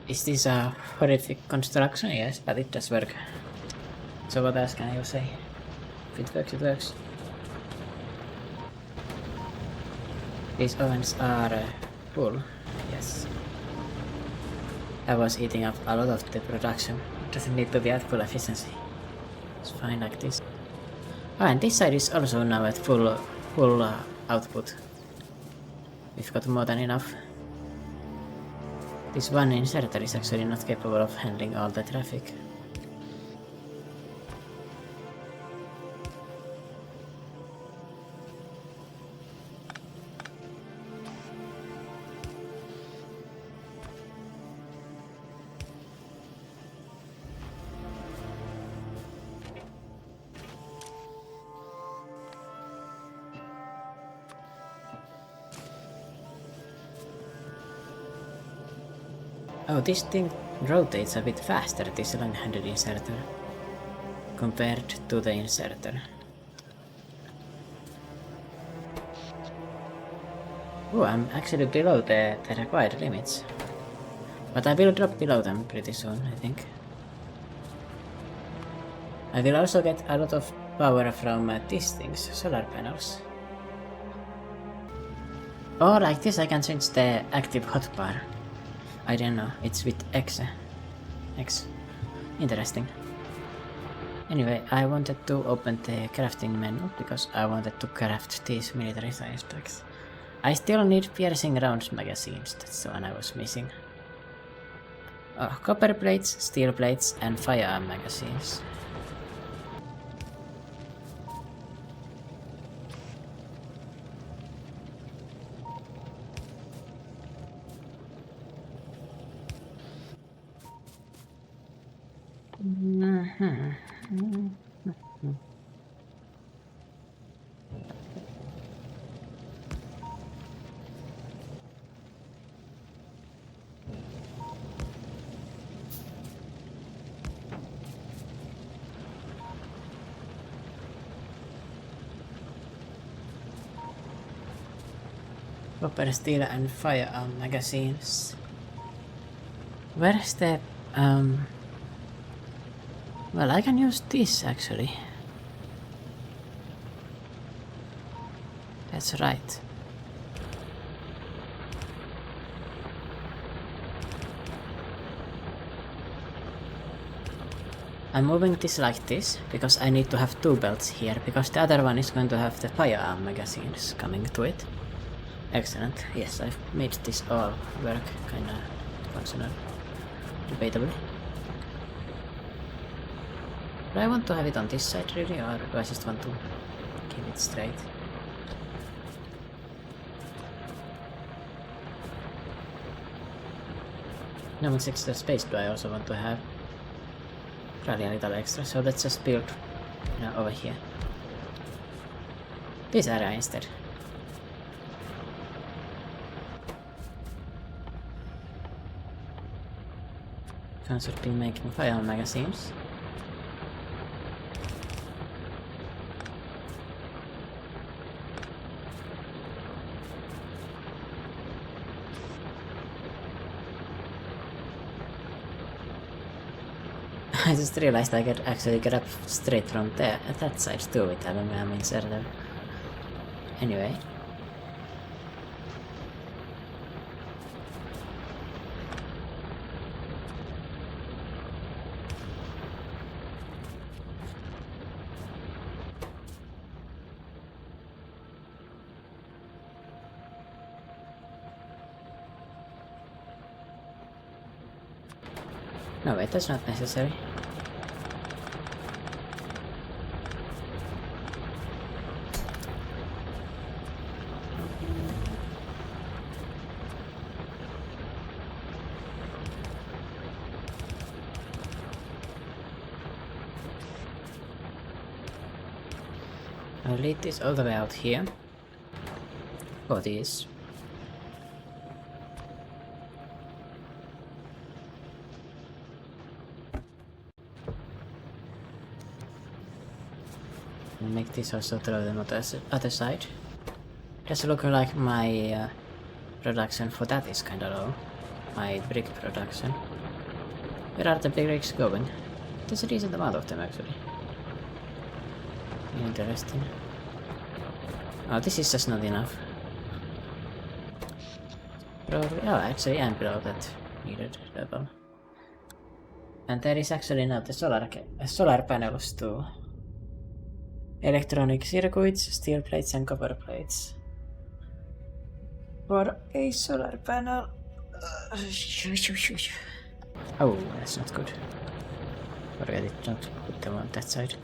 Is this a horrific construction? Yes, but it does work. So what else can you say? If it works, it works. These ovens are full. Yes. I was eating up a lot of the production. It doesn't need to be at full efficiency. It's fine like this. Oh, and this side is also now at full output. We've got more than enough. This one inserter is actually not capable of handling all the traffic. Oh, this thing rotates a bit faster, this long-handed inserter, compared to the inserter. Oh, I'm actually below the required limits. But I will drop below them pretty soon, I think. I will also get a lot of power from these things, solar panels. Oh, like this I can change the active hotbar. I don't know, it's with X. Interesting. Anyway, I wanted to open the crafting menu because I wanted to craft these military science packs. I still need piercing rounds magazines, that's the one I was missing. Oh, copper plates, steel plates, and firearm magazines. Copper, steel, and firearm magazines. Where's the... Well, I can use this actually. That's right. I'm moving this like this, because I need to have two belts here, because the other one is going to have the firearm magazines coming to it. Excellent. Yes, I've made this all work kinda functional. Debatably. Do I want to have it on this side really, or do I just want to keep it straight? How much extra space do I also want to have? Probably a little extra, so let's just build, you know, over here. This area instead. I should be making firearm magazines. I just realized I could actually get up straight from there, that side too, with having an inserter. Anyway. No, wait, that's not necessary. I'll lead this all the way out here. For these. And make this also throw them on the other side. Does look like my production for that is kinda low. My brick production. Where are the bricks going? There's a decent amount of them actually. Interesting. Oh, this is just not enough. Probably, oh, actually I'm below that needed level. And there is actually now the solar panels too. Electronic circuits, steel plates and copper plates. For a solar panel. Oh, that's not good. Forget it, don't put them on that side.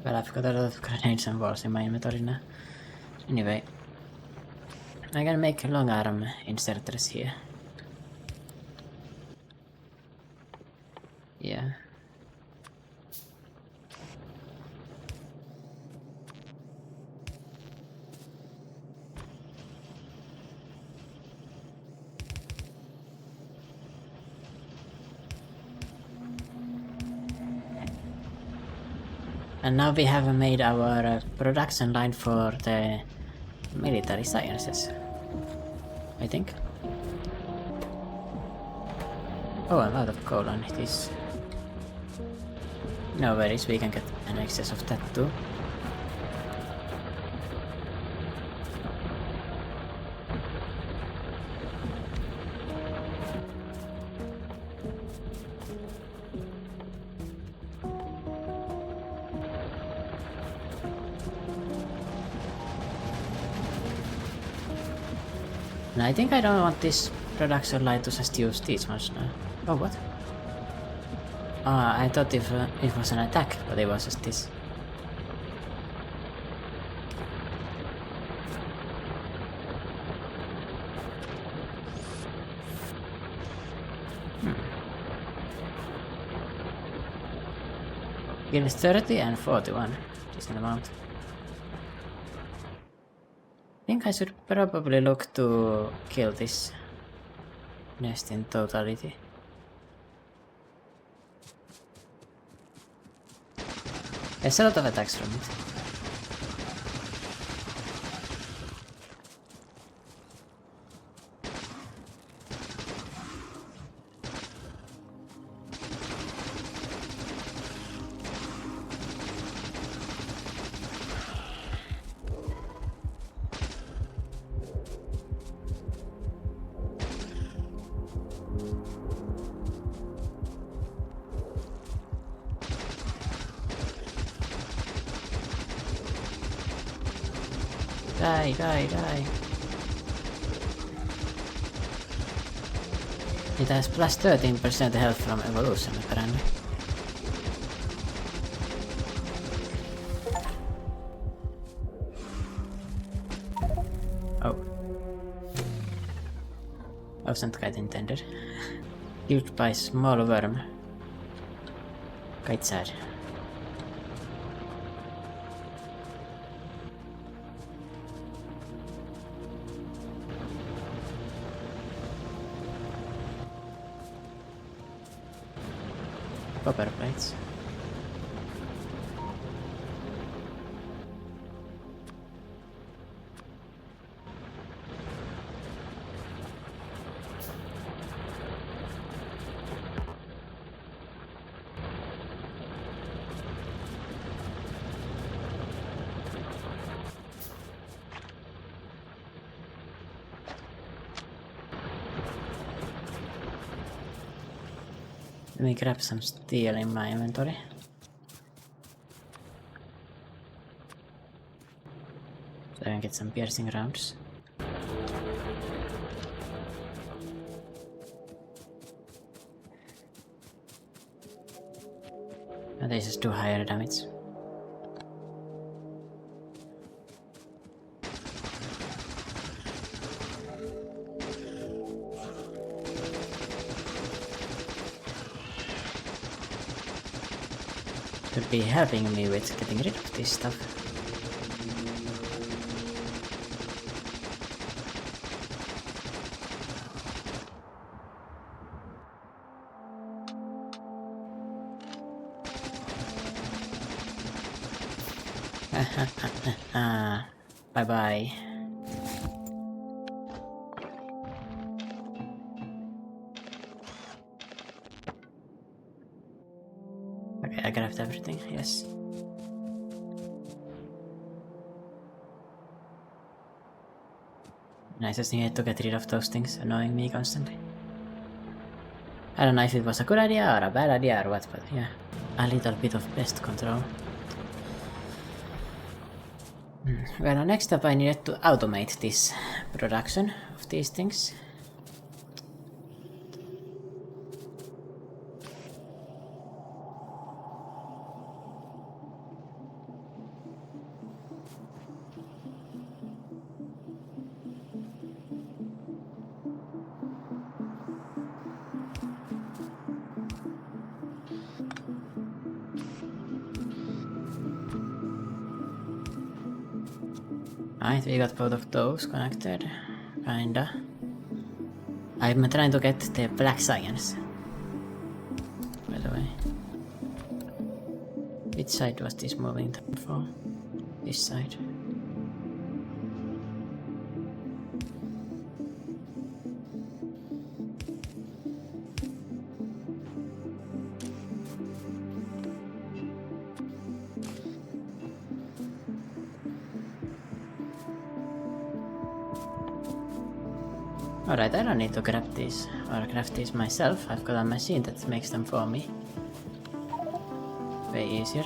But I've got a lot of grenades and walls in my inventory now. Anyway, I can make long arm inserters here. Yeah. And now we have made our production line for the military sciences, I think. Oh, I'm out of coal on this. No worries, we can get an excess of that too. And I think I don't want this production line to just use these ones now. Oh, what? Ah, I thought if it was an attack, but it was just this. It is 30 and 41. Decent amount. I think I should probably look to kill this nest in totality. There's a lot of attacks from it. Die, die, die. It has plus 13% health from evolution apparently. Oh. Wasn't quite intended. Killed by small worm. Quite sad. Copper plates. Let me grab some steel in my inventory. So I can get some piercing rounds. And they just do higher damage. Could be helping me with getting rid of this stuff. Bye bye. Okay, I grabbed everything, yes. And I just needed to get rid of those things annoying me constantly. I don't know if it was a good idea or a bad idea or what, but yeah. A little bit of pest control. Well, next up I needed to automate this production of these things. Right, we got both of those connected. Kinda. I'm trying to get the black science. By the way. Which side was this moving for? This side. Alright, I don't need to grab these or craft these myself. I've got a machine that makes them for me. Way easier.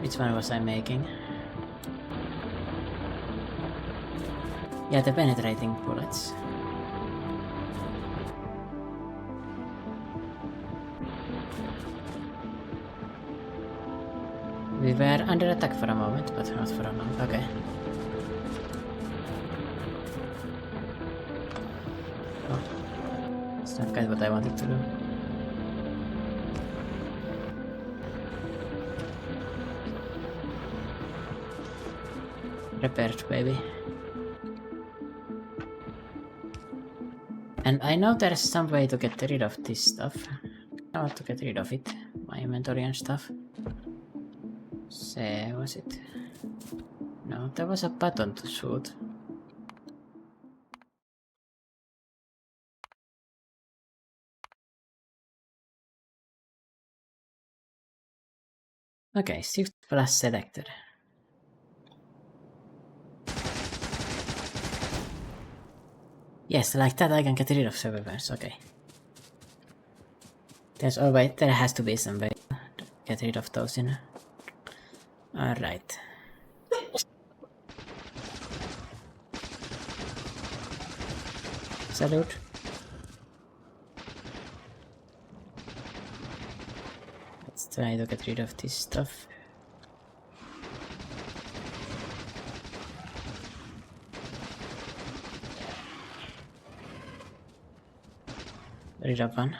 Which one was I making? Yeah, the penetrating bullets. We were under attack for a moment, but not for a long. Okay. Oh. It's not quite what I wanted to do. Repaired, baby. And I know there's some way to get rid of this stuff. I want to get rid of it. My inventory and stuff. Say, was it? No, there was a button to shoot. Okay, shift plus selected. Yes, like that I can get rid of survivors, okay. There's always, there has to be some way to get rid of those in. Alright. Salute. Let's try to get rid of this stuff. Rid of one.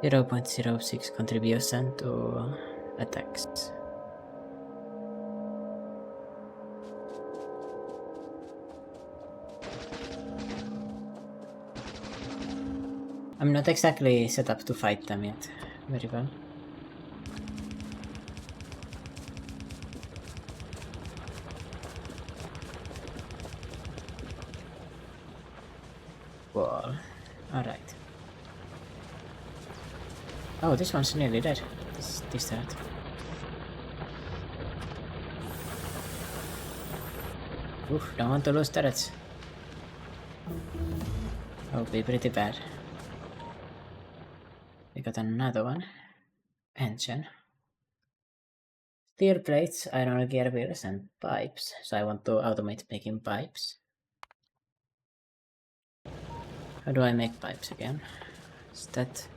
.06 contribution to attacks. I'm not exactly set up to fight them yet. Very well. Wall. Alright. Oh, this one's nearly dead. This turret. Oof, don't want to lose turrets. That would be pretty bad. We got another one. Engine. Steel plates, iron gear wheels, and pipes. So I want to automate making pipes. How do I make pipes again? Is that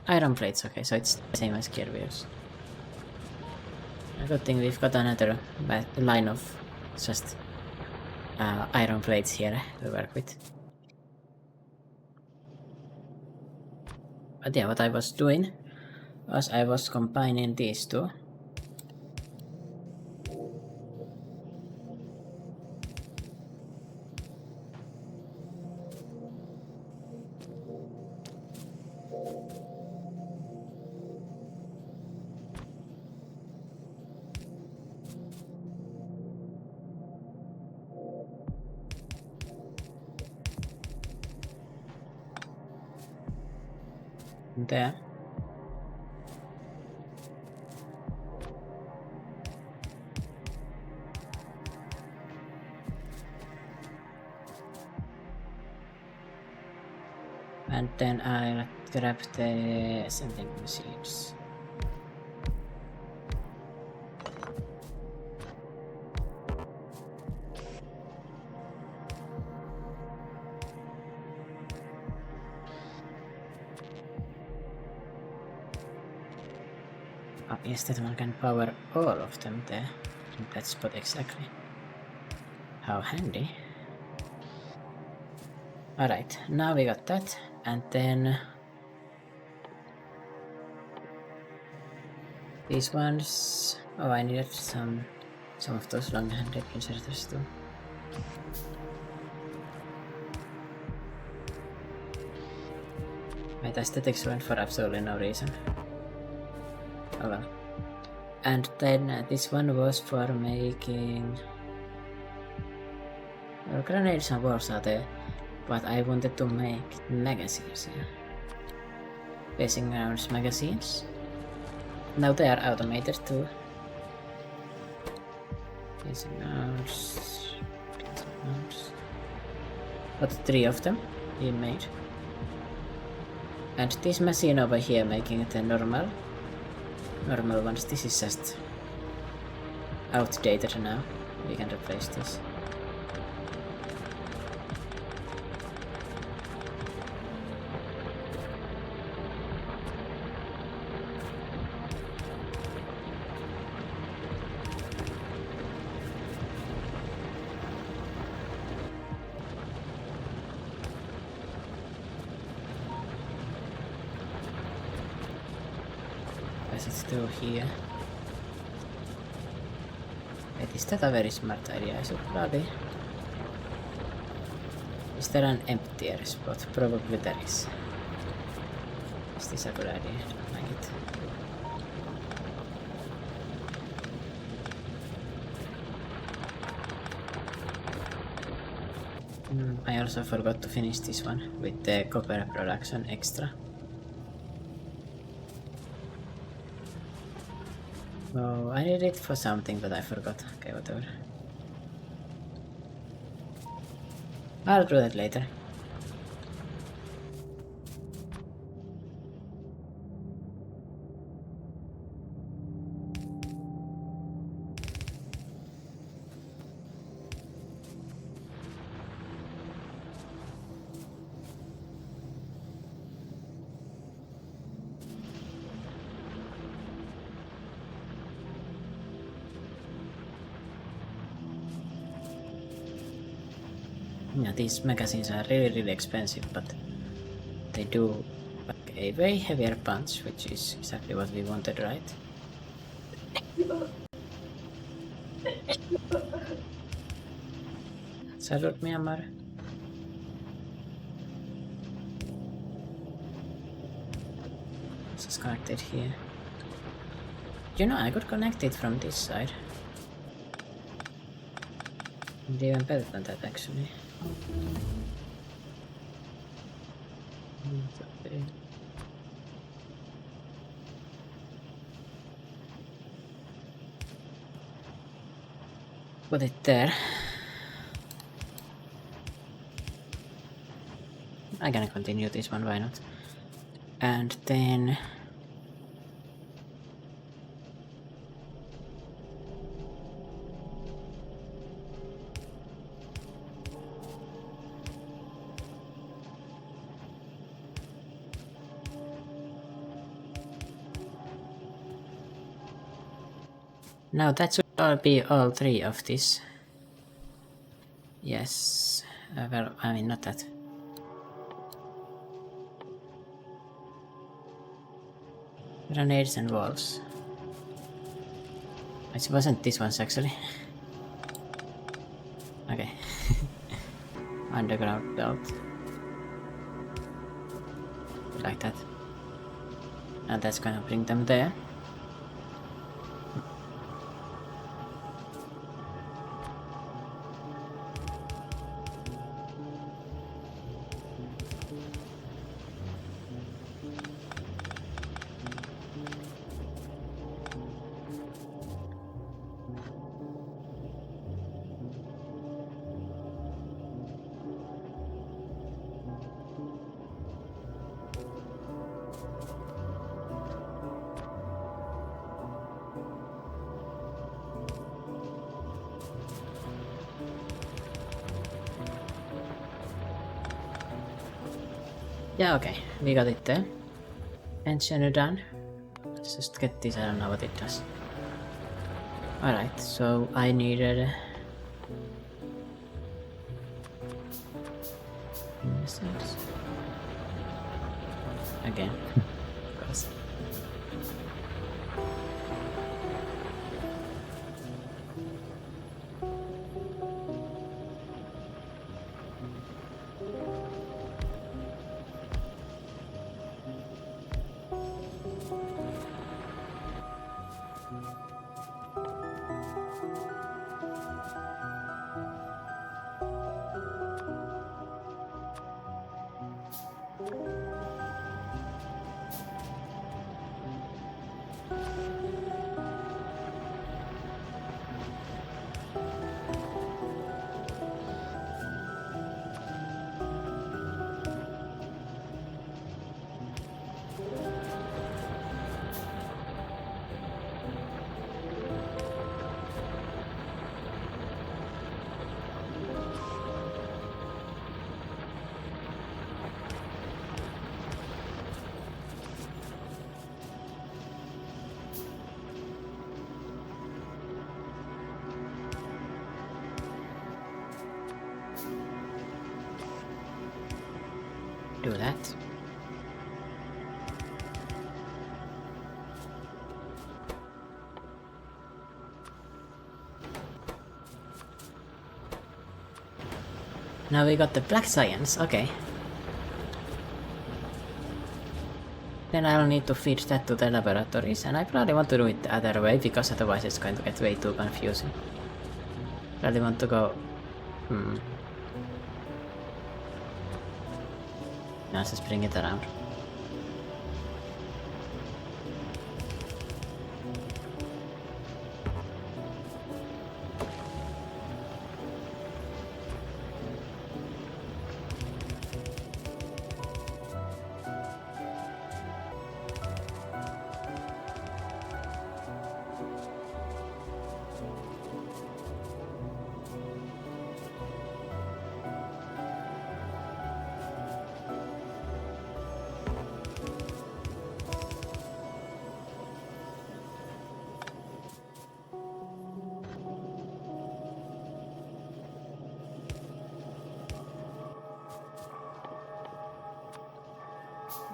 iron plates? Okay, so it's the same as gear wheels. A good thing we've got another line of just iron plates here to work with. But yeah, what I was doing was I was combining these two. There. And then I'll grab the assembling machines. Oh, yes, that one can power all of them there. In that spot exactly. How handy. Alright, now we got that, and then these ones. Oh, I needed some of those long-handed inserters too. My aesthetics went for absolutely no reason. Oh well. And then this one was for making... Well, grenades and walls are there, but I wanted to make magazines here. Facing rounds magazines. Now they are automated too. Facing rounds... But 3 of them we made. And this machine over here making it a normal ones, this is just outdated now. We can replace this. As it's still here. Wait, is that a very smart idea? I should probably... Is there an emptier spot? Probably there is. Is this a good idea? I don't like it. I also forgot to finish this one with the copper production extra. Oh, I need it for something, but I forgot. Okay, whatever. I'll do that later. Yeah, these magazines are really expensive, but they do like a very heavier punch, which is exactly what we wanted, right? Salute Myanmar. This is connected here. You know, I could connect it from this side. And even better than that, actually. Put it there. I'm gonna continue this one, why not? And then... Now that should be all 3 of this. Yes. Well, I mean, not that. Grenades and walls. It wasn't this one's actually. Okay. Underground belt. Like that. And that's gonna bring them there. Yeah, okay, we got it there. Tensioner done. Let's just get this, I don't know what it does. Alright, so I needed... missiles. Again. Of course. Do that. Now we got the black science, okay. Then I'll need to feed that to the laboratories, and I probably want to do it the other way, because otherwise it's going to get way too confusing. Probably want to go... Now let's just bring it around.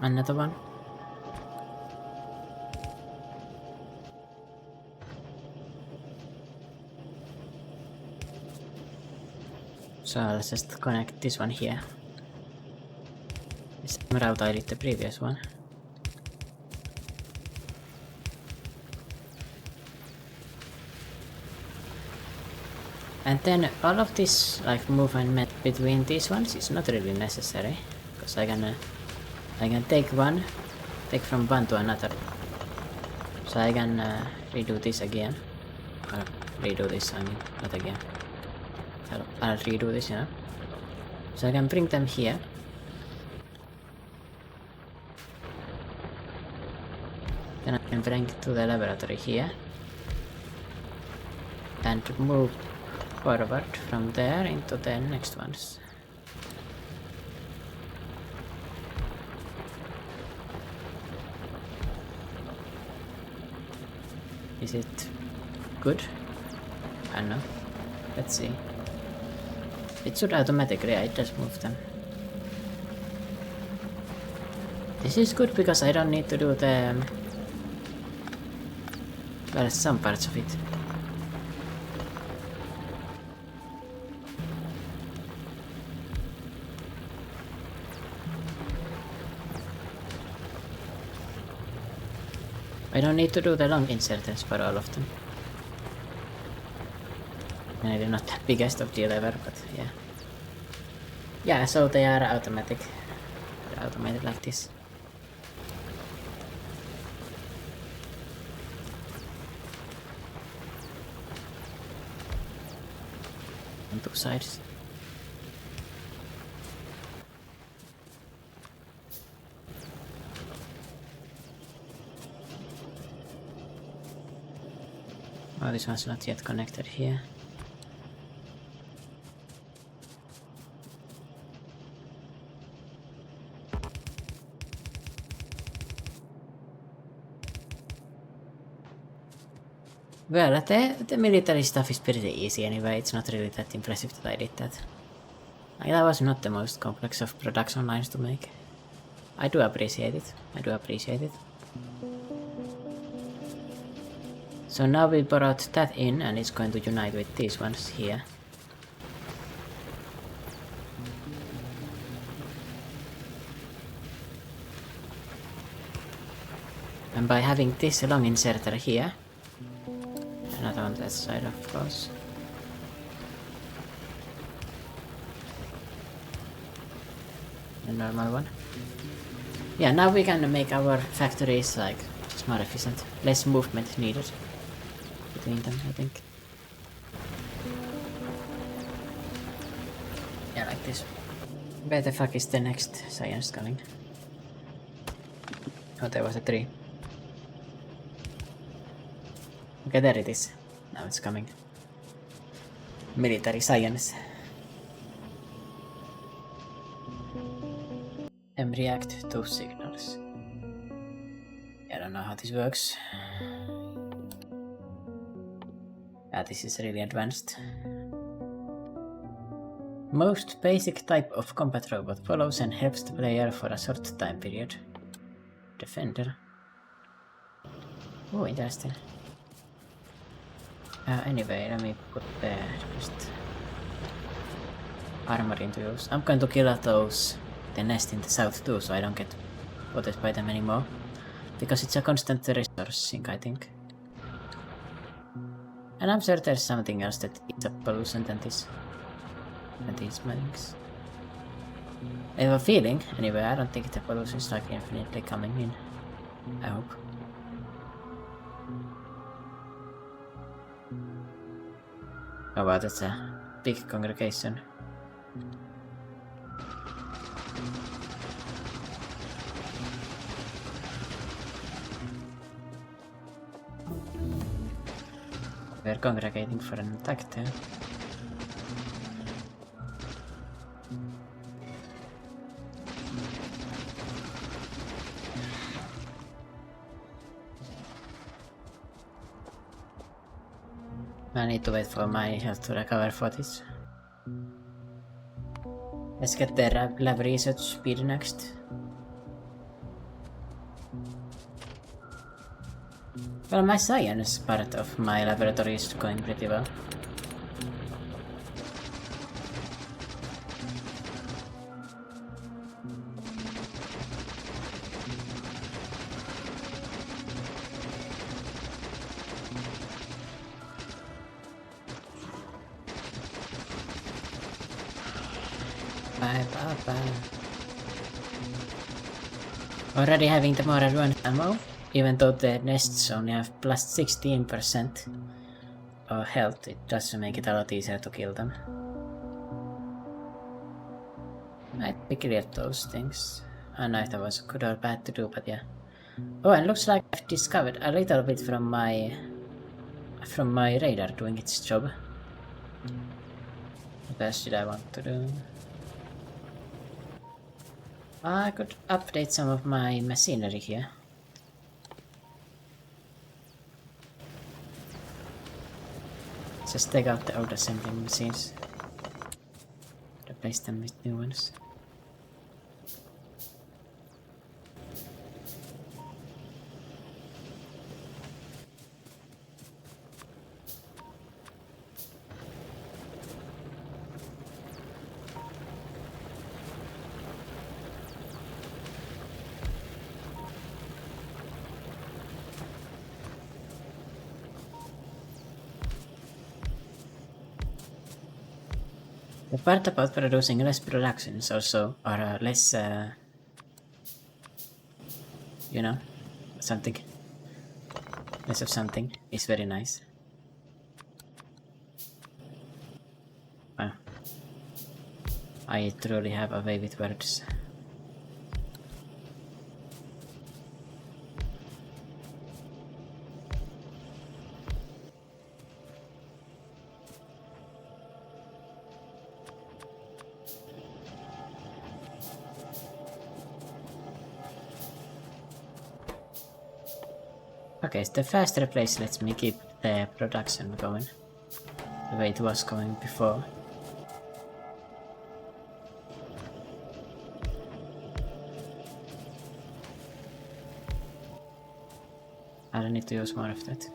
Another one. So let's just connect this one here. The same route I did the previous one. And then all of this like movement between these ones is not really necessary, because I can take from one to another. So I can redo this again. Or redo this, I mean, not again. I'll redo this, you know. So I can bring them here. Then I can bring it to the laboratory here. And move forward from there into the next ones. Is it good? I don't know. Let's see. It should automatically, I just move them. This is good because I don't need to do the... well, some parts of it. I don't need to do the long insertions for all of them. Maybe not the biggest of deal ever, but yeah. Yeah, so they are automatic. They're automated like this. On two sides. Oh, this one's not yet connected here. Well, the military stuff is pretty easy anyway. It's not really that impressive that I did that. Like, that was not the most complex of production lines to make. I do appreciate it. I do appreciate it. So now we brought that in and it's going to unite with these ones here. And by having this long inserter here, another on that side of course. The normal one. Yeah, now we can make our factories like just more efficient. Less movement needed between them, I think. Yeah, like this. Where the fuck is the next science coming? Oh, there was a tree. Okay, there it is. Now it's coming. Military science. React to signals. I don't know how this works. Yeah, this is really advanced. Most basic type of combat robot follows and helps the player for a short time period. Defender. Oh, interesting. Anyway, let me put the just armor into use. I'm going to kill the nest in the south too, so I don't get bothered by them anymore. Because it's a constant resource sink, I think. And I'm sure there's something else that is a pollution than this. And these things. I have a feeling, anyway, I don't think the pollution is like infinitely coming in. I hope. Oh wow, that's a big congregation. We're congregating for an attack there. I need to wait for my health to recover for this. Let's get the lab research speed next. Well, my science part of my laboratory is going pretty well. Bye. Already having the more advanced ammo, even though the nests only have plus 16% health, it does make it a lot easier to kill them. Might be cleared those things. I don't know if that was good or bad to do, but yeah. Oh, and looks like I've discovered a little bit from my radar doing its job. What else did I want to do? I could update some of my machinery here. Just take out the old assembly machines. Replace them with new ones. The part about producing less productions also, or less, you know, something, less of something, is very nice. Wow. I truly have a way with words. Okay, so the faster place lets me keep the production going the way it was going before. I don't need to use more of that.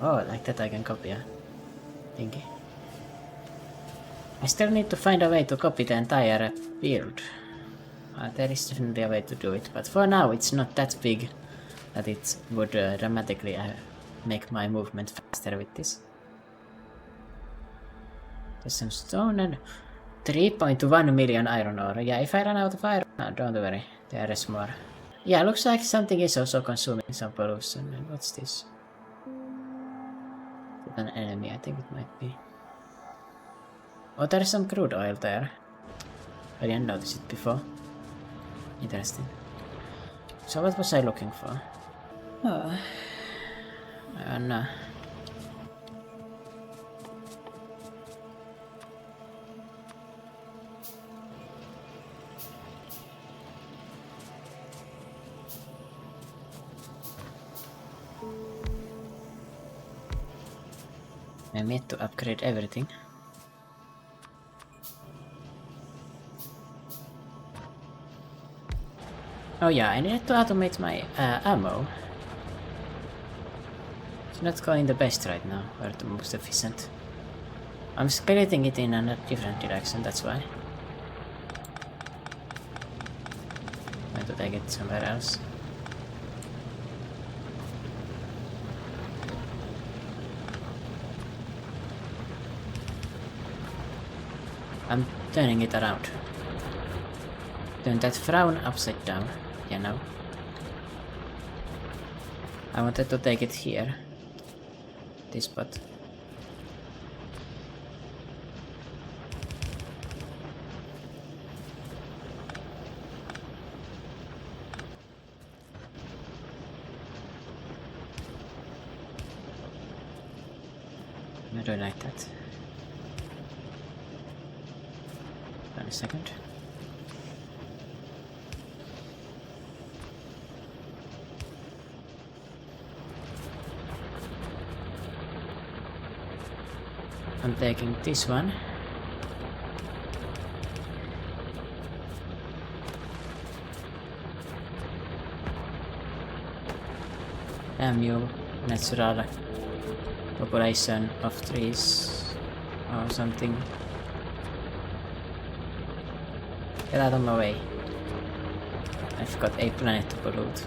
Oh, like that I can copy a thingy. I still need to find a way to copy the entire build. There is definitely a way to do it, but for now it's not that big that it would dramatically make my movement faster with this. There's some stone and 3.1 million iron ore. Yeah, if I run out of iron, no, don't worry, there is more. Yeah, looks like something is also consuming some pollution. And what's this? Is it an enemy? I think it might be. Oh, there's some crude oil there. I didn't notice it before. Interesting. So what was I looking for? Oh. I don't know. I need to upgrade everything. Oh yeah, I needed to automate my ammo. It's not going the best right now, or the most efficient. I'm splitting it in a different direction, that's why. I'm going to take it somewhere else. I'm turning it around. Turn that frown upside down, you know. I wanted to take it here. This spot. I don't like that. Wait a second. I'm taking this one. Damn you, natural population of trees or something. Get out of my way. I've got a planet to pollute.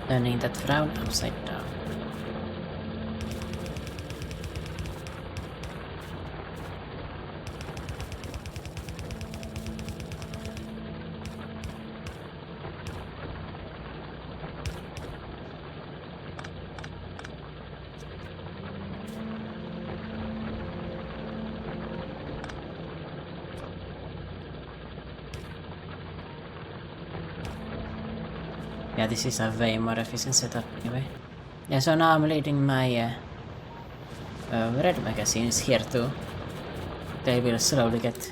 Turning that frown upside down. Yeah, this is a way more efficient setup anyway. Yeah, so now I'm leading my red magazines here too. They will slowly get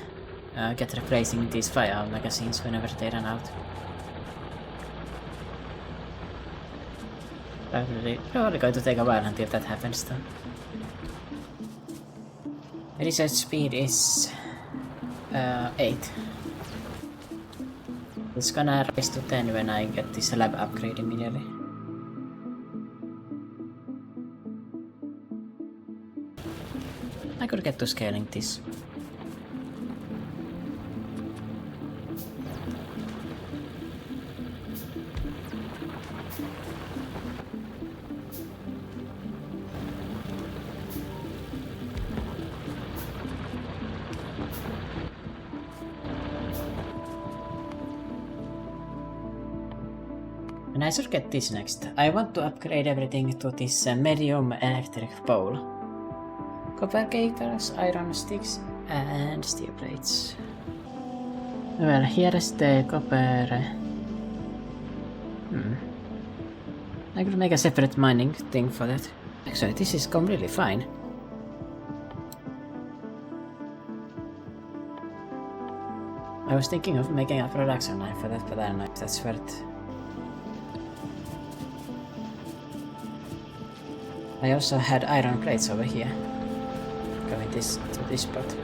replacing these fire magazines whenever they run out. Probably going to take a while until that happens though. Research speed is 8. It's gonna rise to 10 when I get this lab upgrade immediately. I could get to scaling this. And I should get this next. I want to upgrade everything to this medium electric pole. Copper cables, iron sticks, and steel plates. Well, here is the copper... I could make a separate mining thing for that. Actually, this is completely fine. I was thinking of making a production line for that, but I don't know if that's worth. I also had iron plates over here. Going to this spot.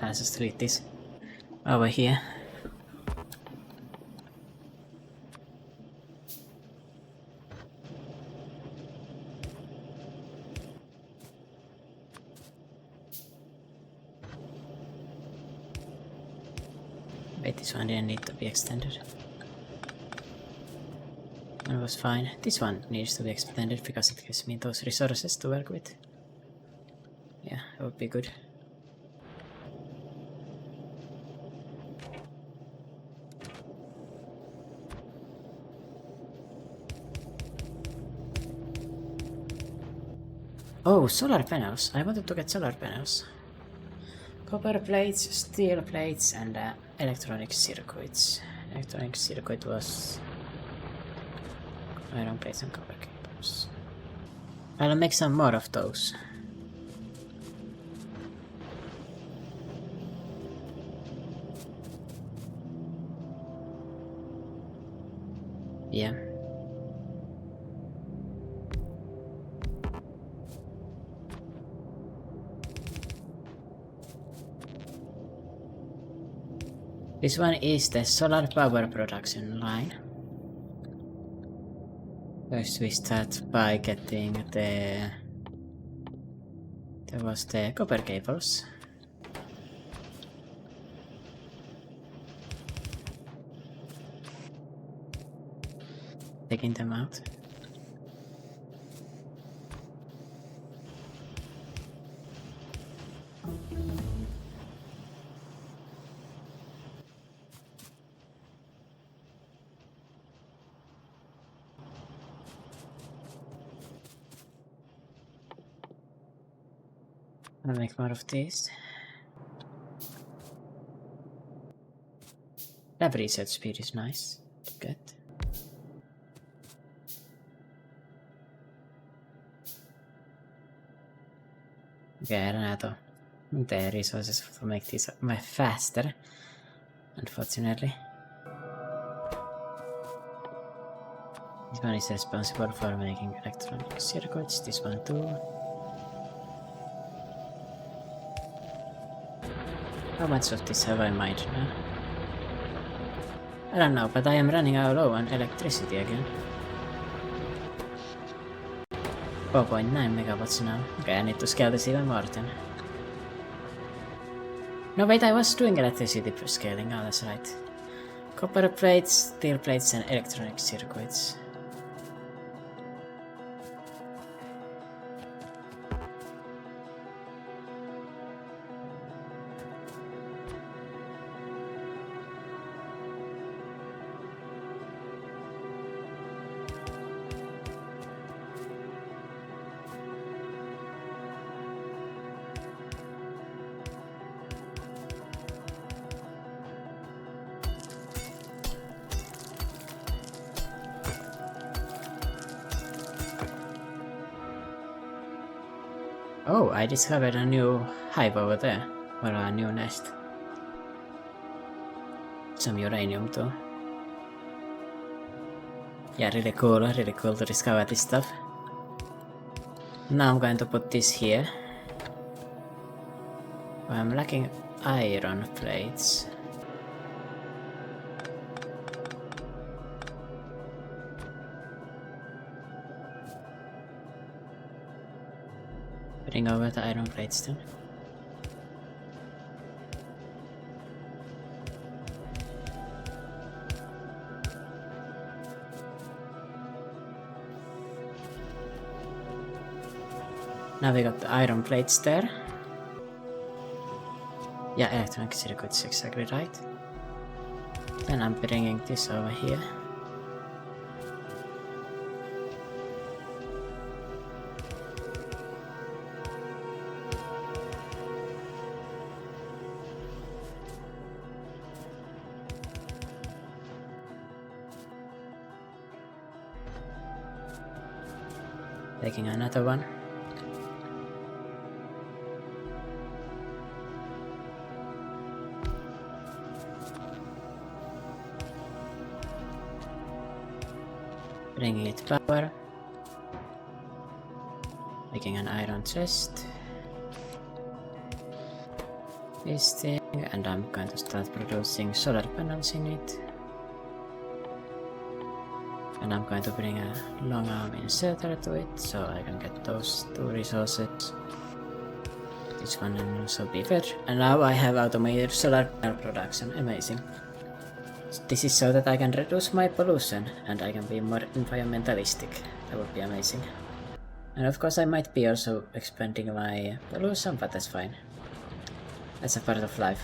I'll just leave this over here. Wait, this one didn't need to be extended. That was fine. This one needs to be extended because it gives me those resources to work with. Yeah, that would be good. Oh, solar panels. I wanted to get solar panels. Copper plates, steel plates, and electronic circuits. Electronic circuit was iron plates and copper cables. I'll make some more of those. Yeah. This one is the solar power production line. First we start by getting the... There was the copper cables. Taking them out. I'll make more of these. Lab research speed is nice to get. Okay, I don't have the resources to make this faster, unfortunately. This one is responsible for making electronic circuits, this one too. How much of this have I mined now? I don't know, but I am running out low on electricity again. 4.9 megawatts now. Okay, I need to scale this even more then. No wait, I was doing electricity scaling, oh that's right. Copper plates, steel plates and electronic circuits. Oh, I discovered a new hive over there, or a new nest. Some uranium too. Yeah, really cool to discover this stuff. Now I'm going to put this here. I'm lacking iron plates. Bring over the iron plates then. Now we got the iron plates there. Yeah, electronic circuits, exactly right. Then I'm bringing this over here. Taking another one. Bringing it power. Making an iron chest. This thing, and I'm going to start producing solar panels in it. And I'm going to bring a long arm inserter to it, so I can get those two resources. This one will also be fed. And now I have automated solar panel production, amazing. This is so that I can reduce my pollution and I can be more environmentalistic. That would be amazing. And of course I might be also expanding my pollution, but that's fine. That's a part of life.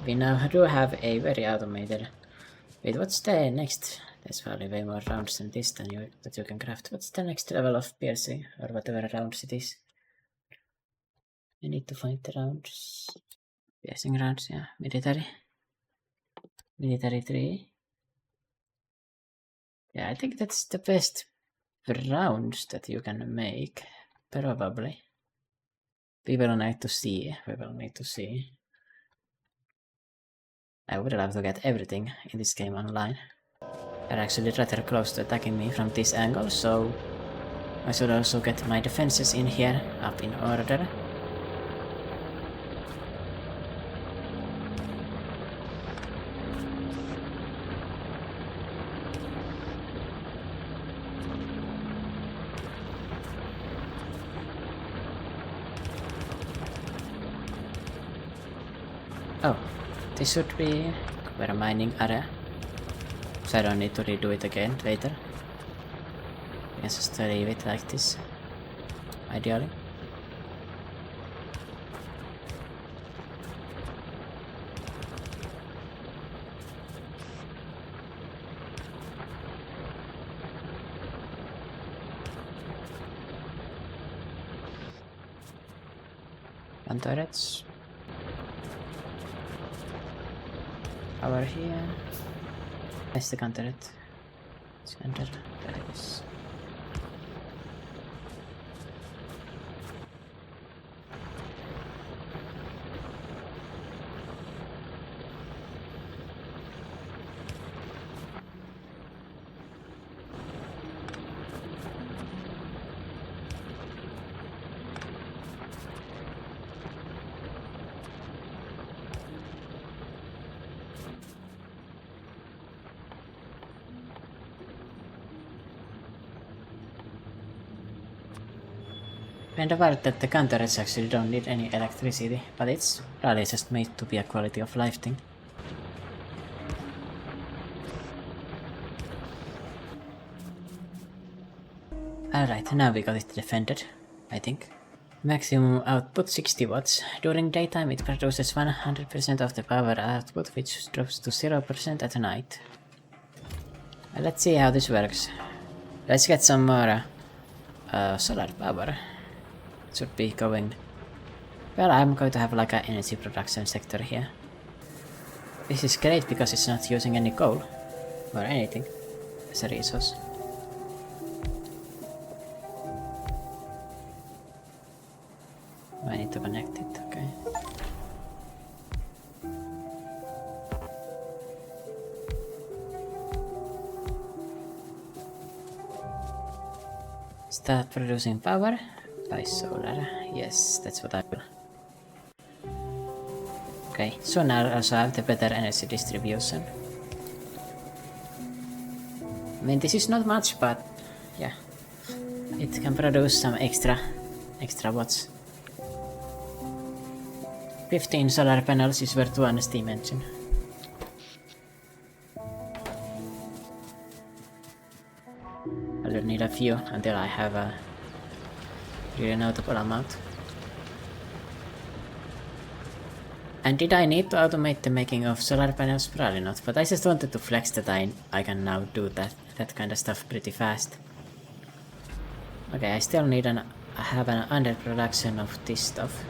We now do have a very automated... Wait, what's the next? There's probably way more rounds than this that you can craft. What's the next level of piercing? Or whatever rounds it is. I need to find the rounds. Piercing rounds, yeah. Military. Military 3. Yeah, I think that's the best rounds that you can make. Probably. We will need to see. We will need to see. I would love to get everything in this game online. They're actually rather close to attacking me from this angle, so I should also get my defenses in here up in order. Oh, this should be where a mining area, so I don't need to redo it again later. I can just leave it like this, ideally. One turrets. Power here. Where's the gun turret? Center. There it is. Kind of weird that the gun turrets actually don't need any electricity, but it's probably just made to be a quality of life thing. Alright, now we got it defended, I think. Maximum output 60 watts. During daytime it produces 100% of the power output, which drops to 0% at night. Let's see how this works. Let's get some more solar power. Should be going... Well, I'm going to have like an energy production sector here. This is great because it's not using any coal or anything as a resource. I need to connect it, okay. Start producing power. By solar. Yes, that's what I will. Okay, so now I also have the better energy distribution. I mean, this is not much, but yeah, it can produce some extra watts. 15 solar panels is worth 1 steam engine. I will need a few until I have a really notable amount. And did I need to automate the making of solar panels? Probably not, but I just wanted to flex that I can now do that kind of stuff pretty fast. Okay, I still need I have an underproduction of this stuff.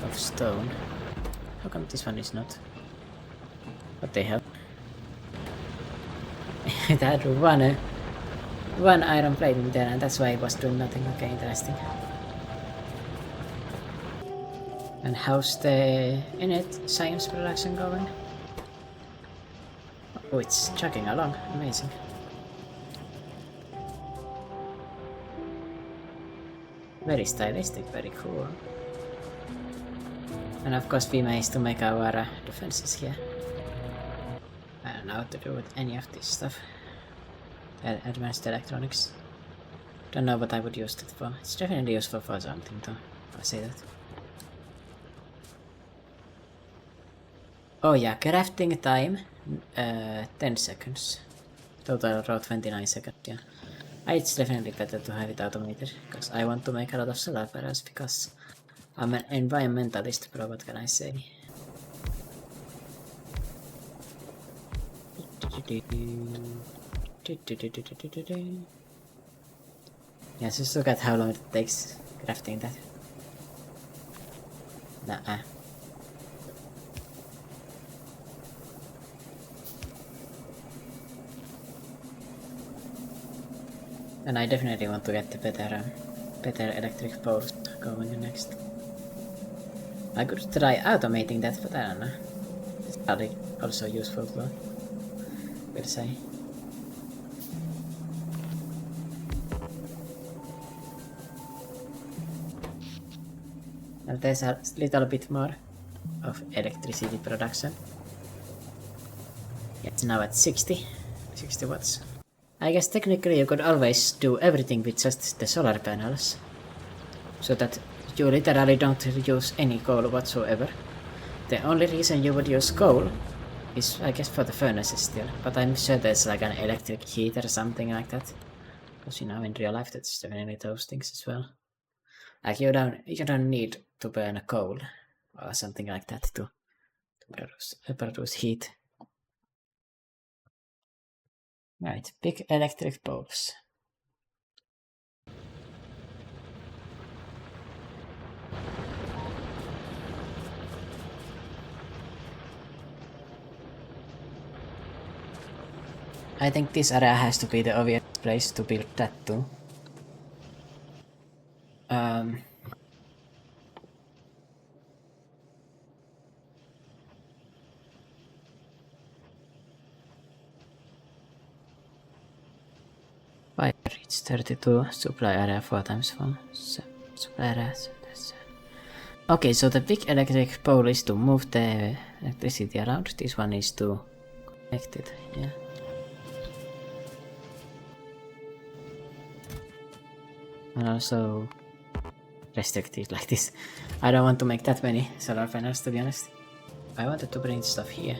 Of stone. How come this one is not? What the hell? It had one iron plate in there and that's why it was doing nothing. Okay, interesting. And how's the init science production going? Oh, it's chugging along. Amazing. Very stylistic, very cool. And of course we managed to make our defenses here. I don't know what to do with any of this stuff. Advanced electronics. Don't know what I would use it for. It's definitely useful for something though, if I say that. Oh yeah, crafting time 10 seconds. Total row 29 seconds, yeah. It's definitely better to have it automated, because I want to make a lot of solar panels, because I'm an environmentalist, bro, what can I say? Yeah, just look at how long it takes crafting that. Nah. And I definitely want to get the better electric poles going next. I could try automating that, but I don't know. It's probably also useful though, we'll say. And there's a little bit more of electricity production. It's now at 60 watts. I guess technically you could always do everything with just the solar panels, so that you literally don't use any coal whatsoever. The only reason you would use coal is, I guess, for the furnaces still, but I'm sure there's like an electric heat or something like that. Because you know, in real life that's definitely those things as well. Like you don't need to burn coal or something like that to produce heat. Right, big electric bulbs. I think this area has to be the obvious place to build that too. Fire reach 32, supply area 4 times 4, supply area. Okay, so the big electric pole is to move the electricity around, this one is to connect it, yeah. And also restrict it like this. I don't want to make that many solar panels, to be honest. I wanted to bring stuff here.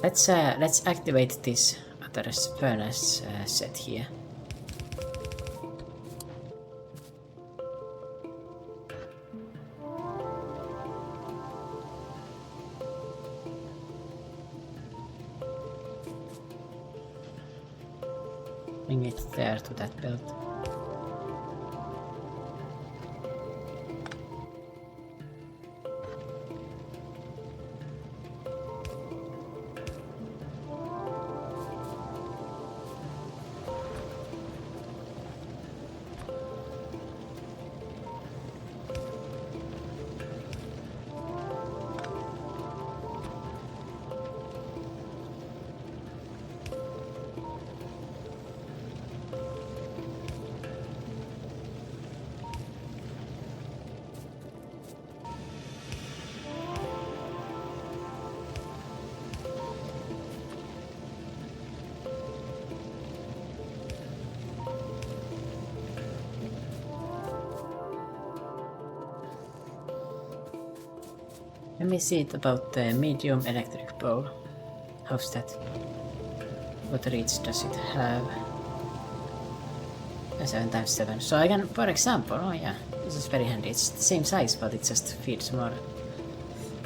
Let's activate this other furnace set here. Bring it there to that belt. Let me see it about the medium electric bowl. How's that? What reach does it have? 7 times 7. So I can, for example, oh yeah, this is very handy. It's the same size, but it just feeds more.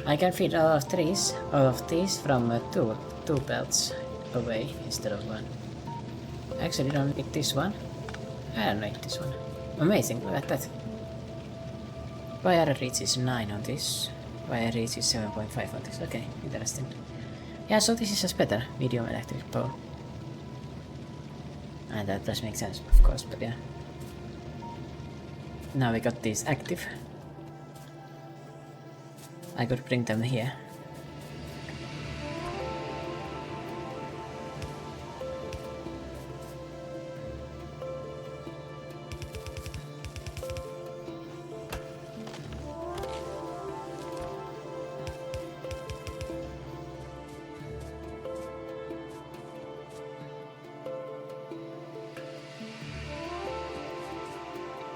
I can feed all of these from two belts away instead of one. Actually, don't need this one. I don't need this one. Amazing, look at that. Wire reach is 9 on this. Wire reach is 7.5 on this. Okay, interesting. Yeah, so this is just better. Medium electric bowl. And that does make sense, of course, but yeah. Now we got these active. I could bring them here.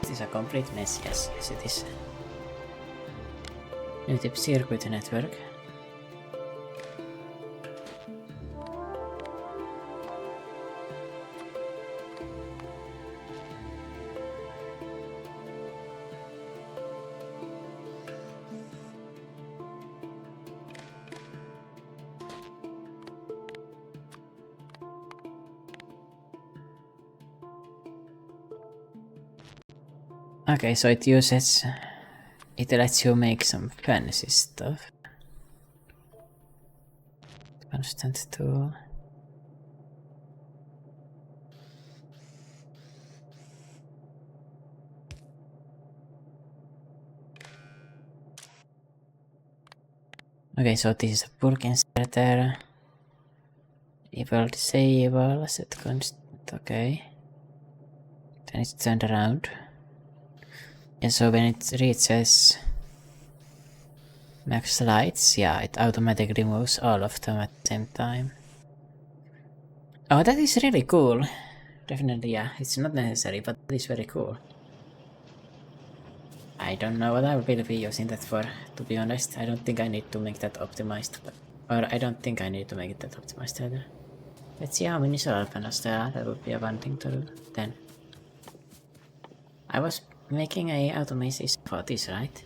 This is a complete mess, yes it is. New tip circuit network. Okay, so it lets you make some fancy stuff. Constant tool. Okay, so this is a bulk inserter. Evil disable, set constant, okay. Then it's turned around. And so when it reaches max lights, yeah, it automatically removes all of them at the same time. Oh, that is really cool. Definitely, yeah, it's not necessary, but it is very cool. I don't know what I will be using that for, to be honest. I don't think I need to make that optimized. Or I don't think I need to make it that optimized either. Let's see how many solar panels there are. That would be a one thing to do then. I was making a automation for this, right?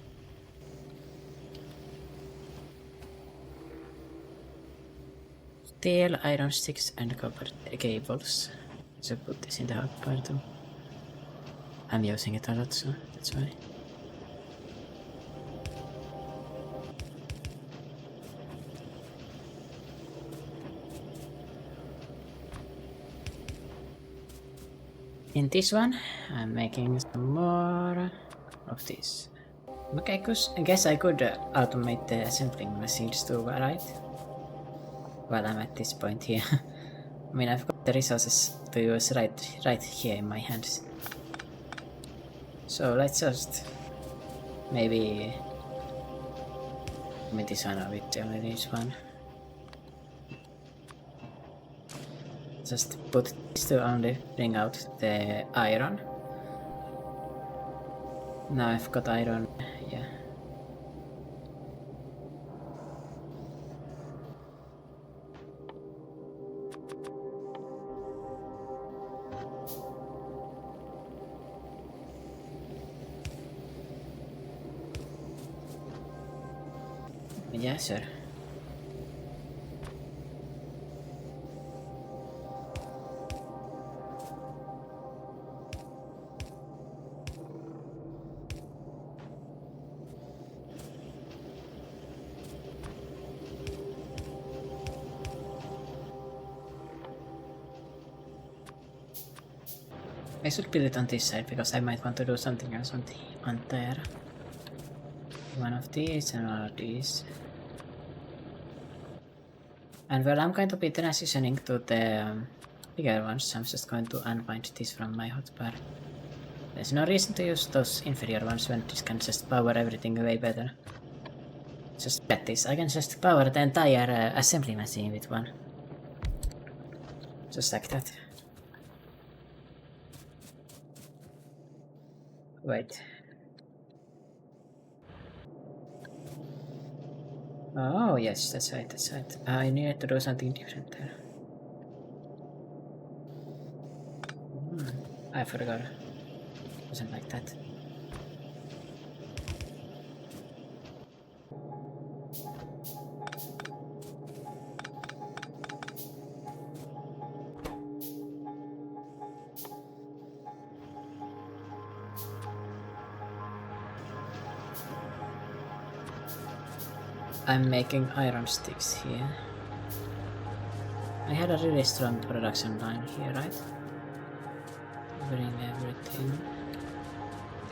Steel, iron sticks, and copper cables. So put this in the hot part too. I'm using it a lot, so that's why. In this one, I'm making some more of this. Okay, I guess I could automate the assembling machines too, right? While I'm at this point here. I mean, I've got the resources to use right here in my hands. So let's just maybe this one or with only this one. Just put this to only bring out the iron. Now I've got iron, yeah. Yeah, sure. I should build it on this side because I might want to do something else on there. One of these and one of these. And well, I'm going to be transitioning to the bigger ones. I'm just going to unwind this from my hotbar. There's no reason to use those inferior ones when this can just power everything way better. Just get this. I can just power the entire assembly machine with one. Just like that. Wait. Oh, yes, that's right, that's right. I needed to do something different there. I forgot. It wasn't like that. I'm making iron sticks here. I had a really strong production line here, right? Bring everything.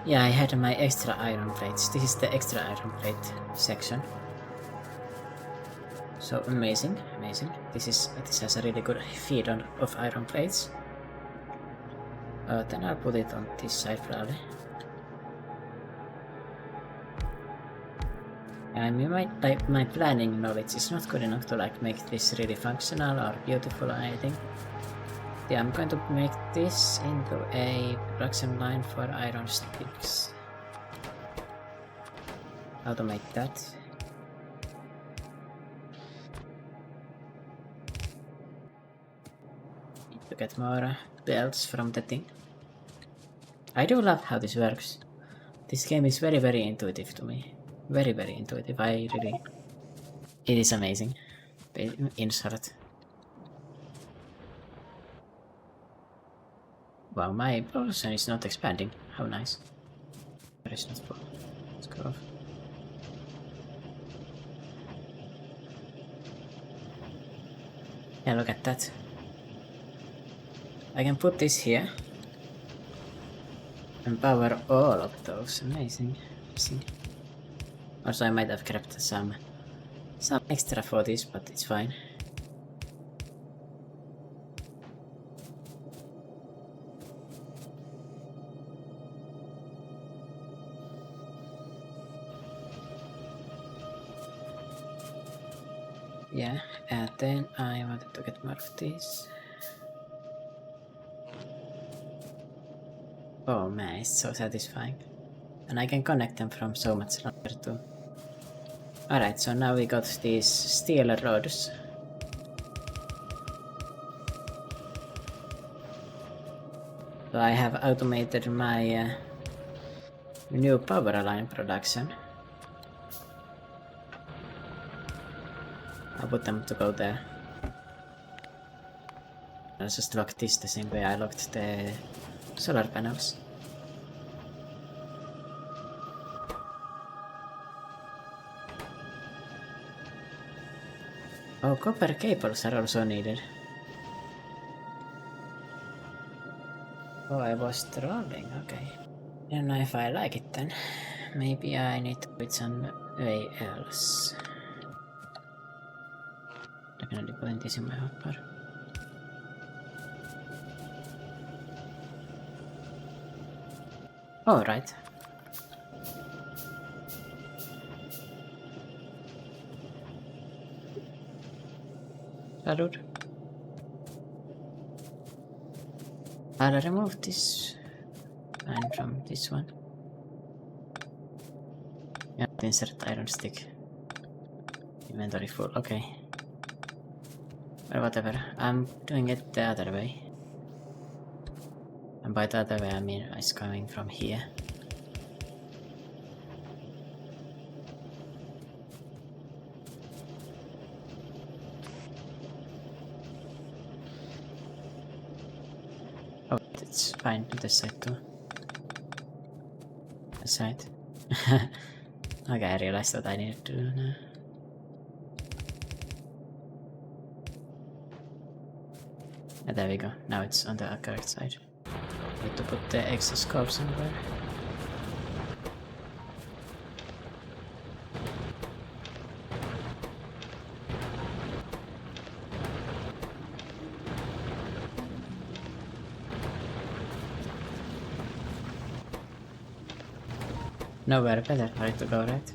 Yeah, I had my extra iron plates. This is the extra iron plate section. So amazing, amazing. This has a really good feed of iron plates. Then I'll put it on this side probably. I mean, my planning knowledge is not good enough to like make this really functional or beautiful or anything. Yeah, I'm going to make this into a production line for iron sticks. Automate that. Need to get more belts from the thing. I do love how this works. This game is very, very intuitive to me. Very, very intuitive. It is amazing. In short. Wow, my production is not expanding. How nice. There is not full. Let's go off. Yeah, look at that. I can put this here. And power all of those. Amazing. Amazing. Also, I might have kept some extra for this, but it's fine. Yeah, and then I wanted to get more of this. Oh man, it's so satisfying. And I can connect them from so much longer too. Alright, so now we got these steel rods. So I have automated my new power line production. I'll put them to go there. I'll just lock this the same way I locked the solar panels. Oh, copper cables are also needed. Oh, I was trolling, okay. I don't know if I like it then. Maybe I need to put some way else. Definitely putting this in my hotbar. Alright. Salud. I'll remove this line from this one. Yeah, insert iron stick. Inventory full, okay. Or whatever, I'm doing it the other way. And by the other way I mean it's coming from here. Oh, it's fine on this side too. This side. Okay, I realized what I needed to do now. And there we go, now it's on the correct side. Need to put the exoscope somewhere. Nowhere better for it to go, right?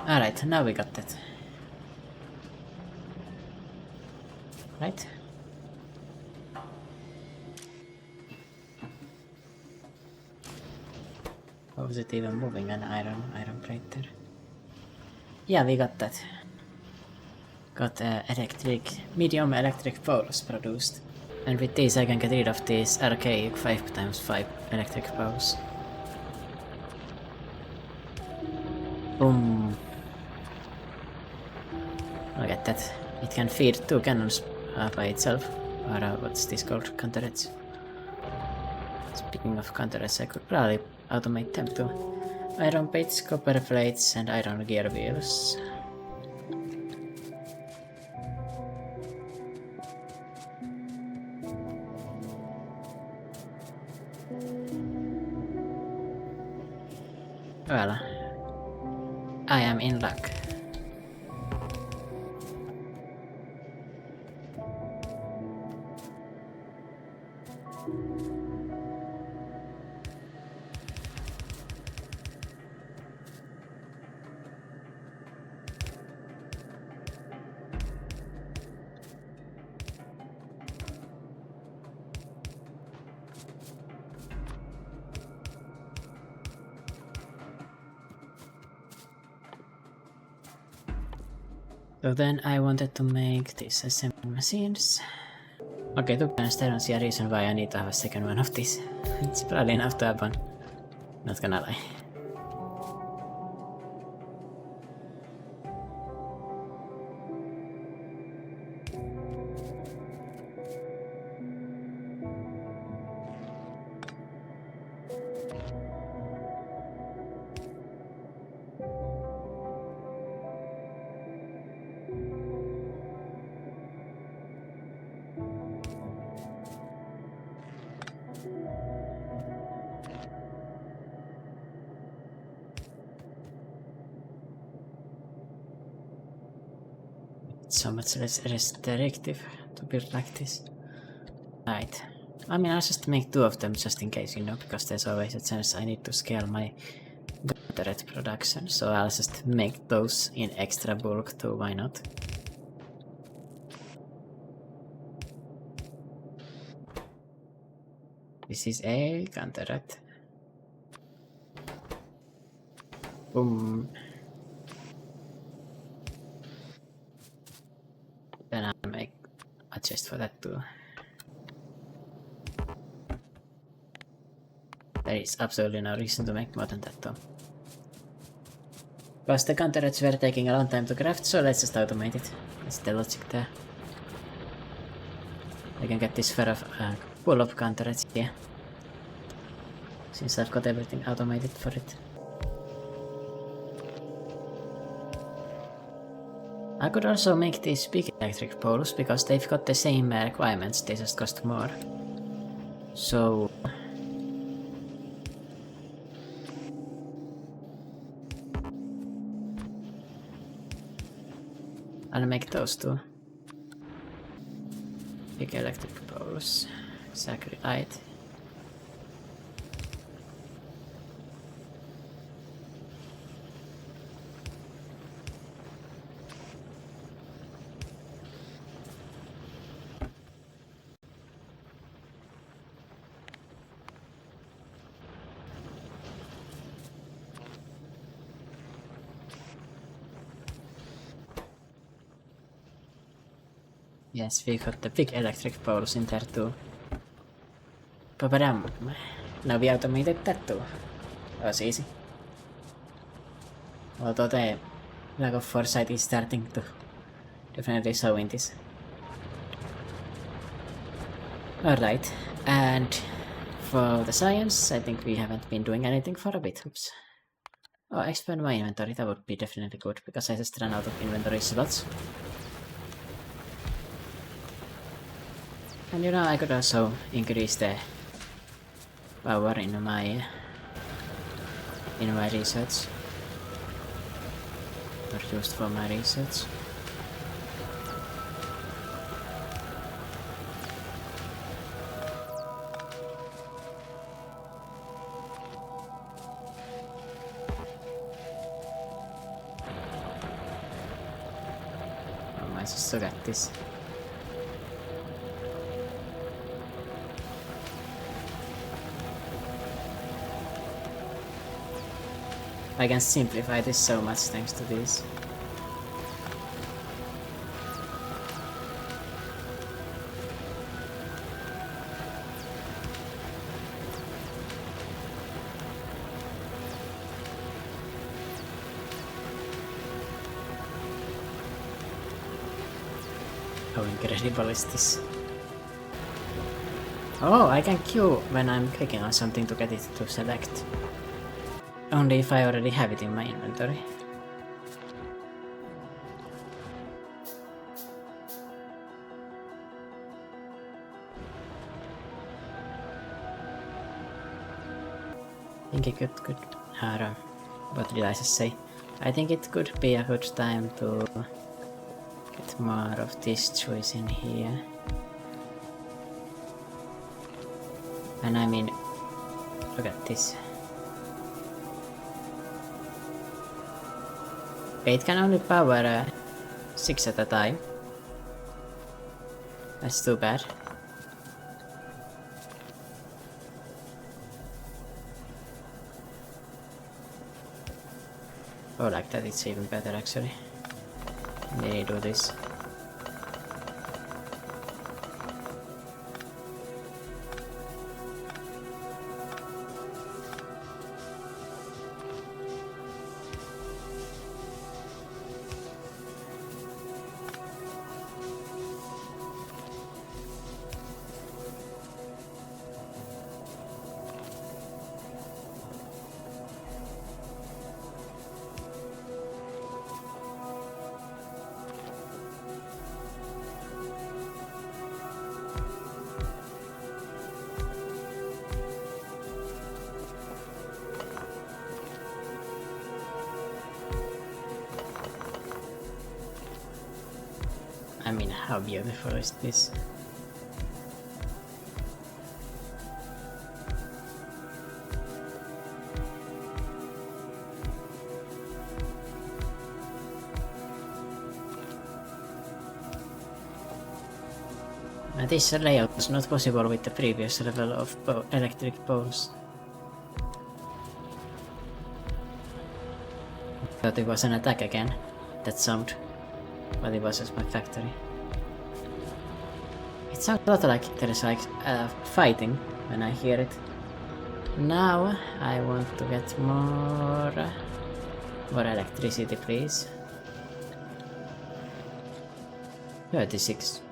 Alright, now we got that. Right? How was it even moving an iron plate there? Yeah, we got that. Got medium electric poles produced. And with these I can get rid of these archaic 5x5 electric poles. Boom. Look at that. It can feed 2 cannons by itself. Or what's this called? Counterage. Speaking of counterage, I could probably automate them too. Iron plates, copper plates, and iron gear wheels. Well, I am in luck. So then I wanted to make these assembly machines. Okay, to be honest, I don't see a reason why I need to have a second one of these. It's probably enough to have one. Not gonna lie. So much less restrictive to build like this. Right. I mean, I'll just make 2 of them just in case, you know, because there's always a chance I need to scale my turret production. So I'll just make those in extra bulk too, why not? This is a gun turret. Boom. Then I'll make a chest for that too. There is absolutely no reason to make more than that though. Because the gun turrets were taking a long time to craft, so let's just automate it. That's the logic there. I can get this full of gun turrets here. Since I've got everything automated for it. I could also make these big electric poles because they've got the same requirements, they just cost more. So... I'll make those too. Big electric poles. Exactly right. Yes, we got the big electric poles in there too. Ba-ba-dum. Now we automated that too. That was easy. Although the lack of foresight is starting to definitely show in this. Alright, and For the science, I think we haven't been doing anything for a bit. Oops. Oh, expand my inventory, that would be definitely good, because I just ran out of inventory slots. And you know, I could also increase the power in my research. Or used for my research. I just forgot this. I can simplify this so much thanks to this. How incredible is this? Oh, I can queue when I'm clicking on something to get it to select. Only if I already have it in my inventory. I think it could what did I just say? I think it could be a good time to get more of this choice in here. And I mean, look at this. It can only power 6 at a time. That's too bad. Oh, like that, it's even better actually. Let me do this. I mean, how beautiful is this? This layout was not possible with the previous level of electric poles. Thought it was an attack again, that sound, but it was just my factory. It sounds a lot like there's like fighting when I hear it. Now I want to get more electricity, please. 36.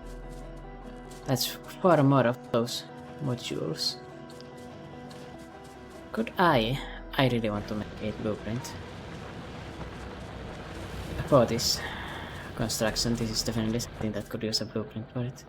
That's 4 more of those modules. Could I really want to make a blueprint for this construction. This is definitely something that could use a blueprint for it.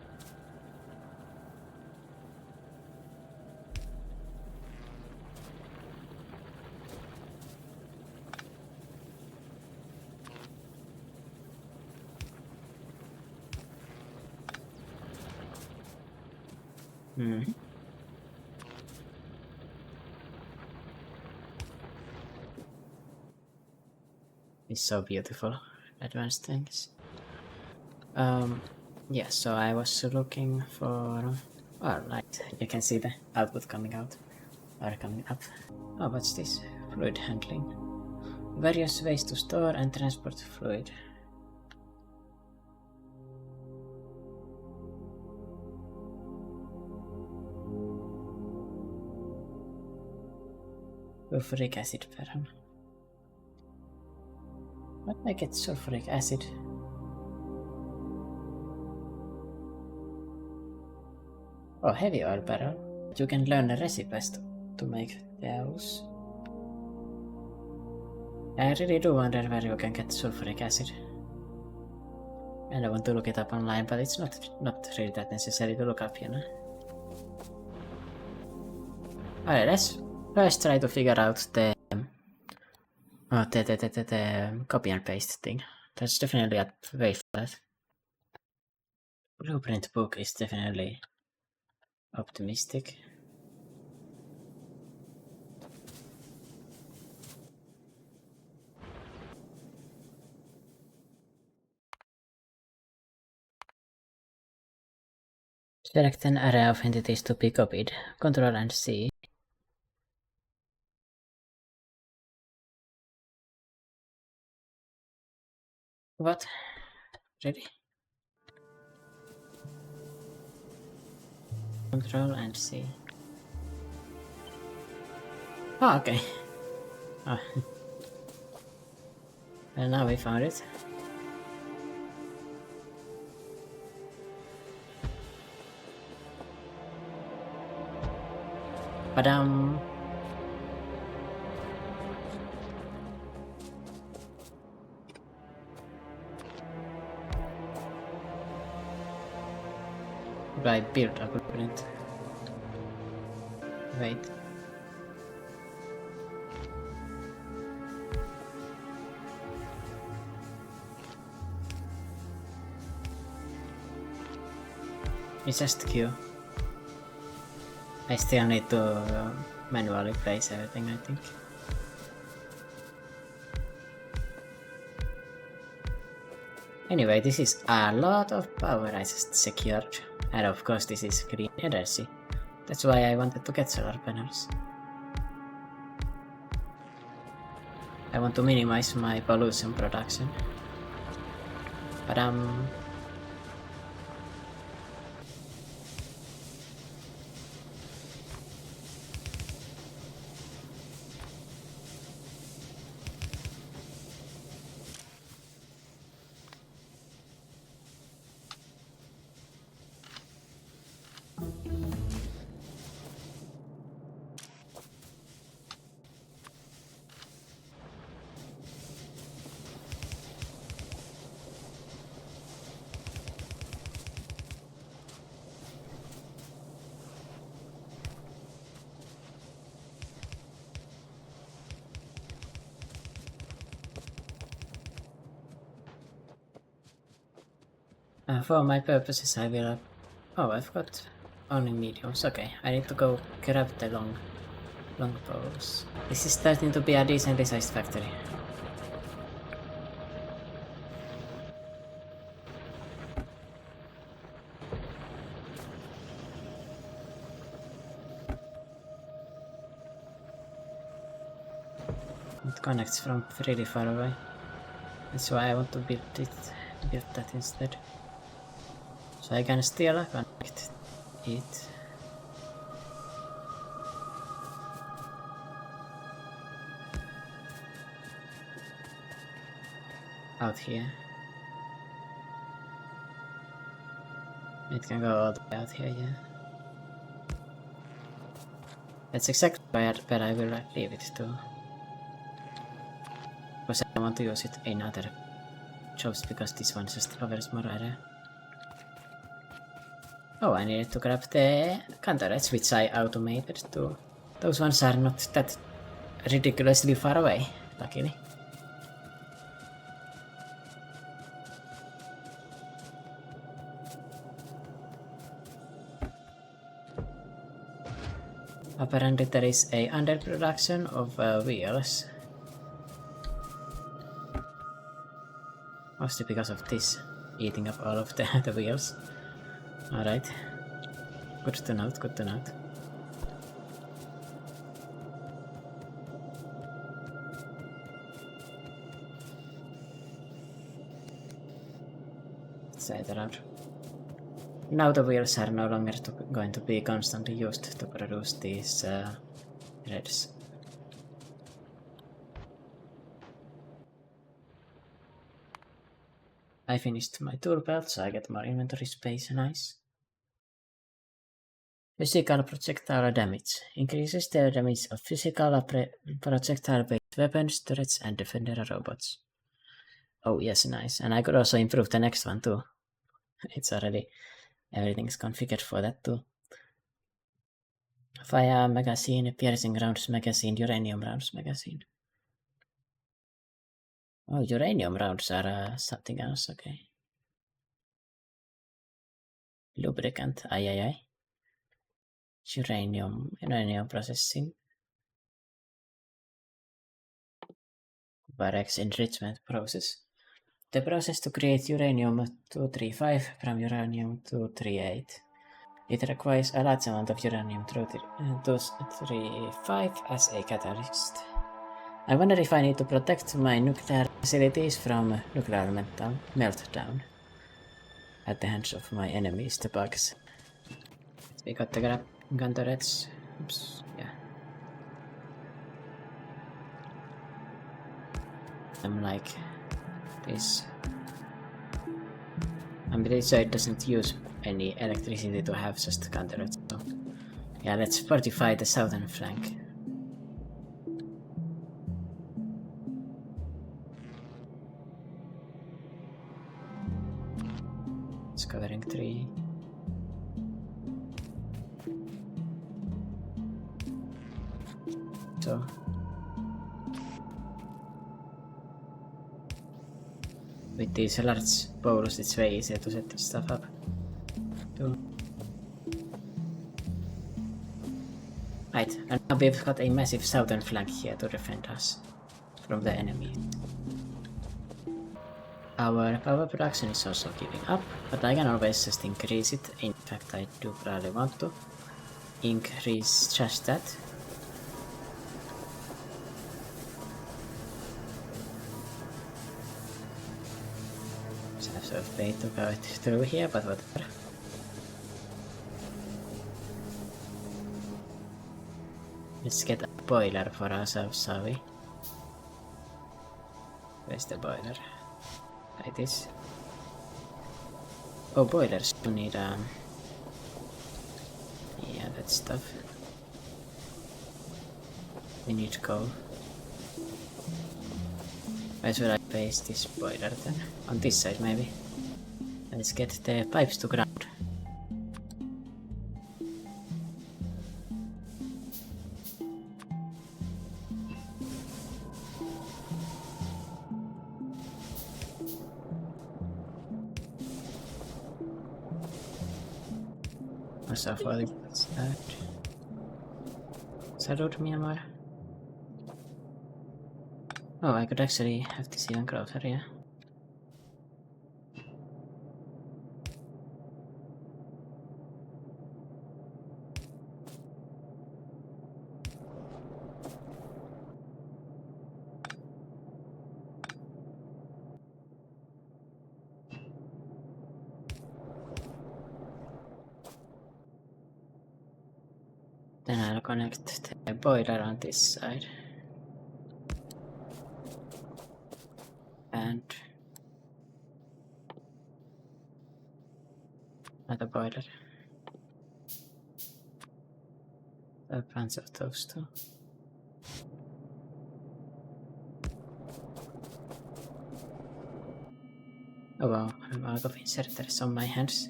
It's so beautiful, advanced things. Yeah, so I was looking for... Oh, like, you can see the output coming out, or coming up. Oh, what's this? Fluid handling. Various ways to store and transport fluid. Sulfuric acid ferrum. What I get sulfuric acid? Oh, heavy oil barrel. You can learn the recipes to make those. I really do wonder where you can get sulfuric acid. And I want to look it up online, but it's not really that necessary to look up, you know. Alright, let's first try to figure out the copy and paste thing. That's definitely a way for that. Blueprint book is definitely optimistic. Select an array of entities to be copied. Control and C. What? Ready? Control and C. Oh, okay. Oh. Well, now we found it. Badam. I built a blueprint. Wait. It's just Q. I still need to manually place everything, I think. Anyway, this is a lot of power I just secured. And of course this is green energy. That's why I wanted to get solar panels. I want to minimize my pollution production. But for my purposes I will... Oh, I've got only mediums. Okay, I need to go grab the long poles. This is starting to be a decently sized factory. It connects from really far away. That's why I want to build that instead. So I can still connect it. Out here. It can go all the way out here, yeah. That's exactly where I will leave it to. Because I want to use it in other jobs, because this one just covers more area. Oh, I needed to grab the counterage, which I automated too. Those ones are not that ridiculously far away, luckily. Apparently there is a underproduction of wheels. Mostly because of this eating up all of the wheels. Alright. Good to note, good to note. Let's say that out. Now the wheels are no longer going to be constantly used to produce these threads. I finished my tool belt, so I get more inventory space, nice. Physical projectile damage. Increases the damage of physical projectile-based weapons, turrets, and defender robots. Oh yes, nice. And I could also improve the next one too. It's already... everything's configured for that too. Fire magazine, piercing rounds magazine, uranium rounds magazine. Oh, uranium rounds are something else, okay. Lubricant, aye. Uranium processing. Barracks enrichment process. The process to create uranium-235 from uranium-238. It requires a large amount of uranium-235 as a catalyst. I wonder if I need to protect my nuclear facilities from nuclear meltdown at the hands of my enemies, the bugs. We got the gun turrets. Oops, yeah. I'm like this. I'm pretty sure it doesn't use any electricity to have just gun turrets. So yeah, let's fortify the southern flank. It's covering 3. So with these large poles, it's way easier to set this stuff up. Right, and now we've got a massive southern flank here to defend us from the enemy. Our power production is also giving up, but I can always just increase it. In fact, I do probably want to increase just that. So I have sort of paid to go it through here, but whatever. Let's get a boiler for ourselves, shall we? Where's the boiler? Like this. Oh, boilers do need yeah, that stuff. We need coal. Where should I place this boiler then? On this side maybe. Let's get the pipes to ground. Also for the start. Salute Myanmar. Oh, I could actually have this even closer, yeah. Then I'll connect the boiler on this side. And another boiler. A bunch of those too. Oh wow, I'm out of inserters on my hands.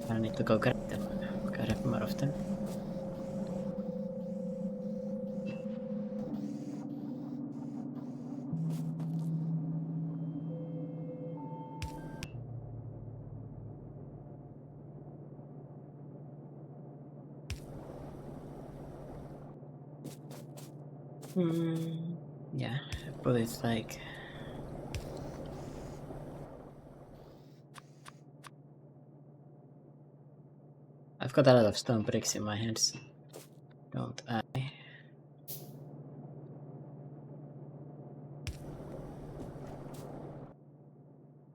I need to go grab them. Grab more of them. Yeah, put it like... I've got a lot of stone bricks in my hands. Don't I?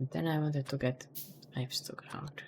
But then I wanted to get pipes to ground.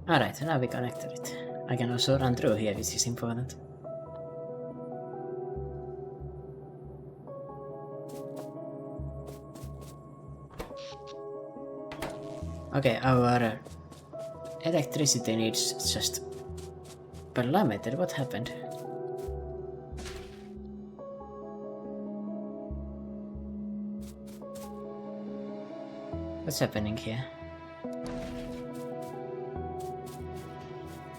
Alright, now we connected it. I can also run through here, which is important. Okay, our electricity needs just plummeted. What happened? What's happening here?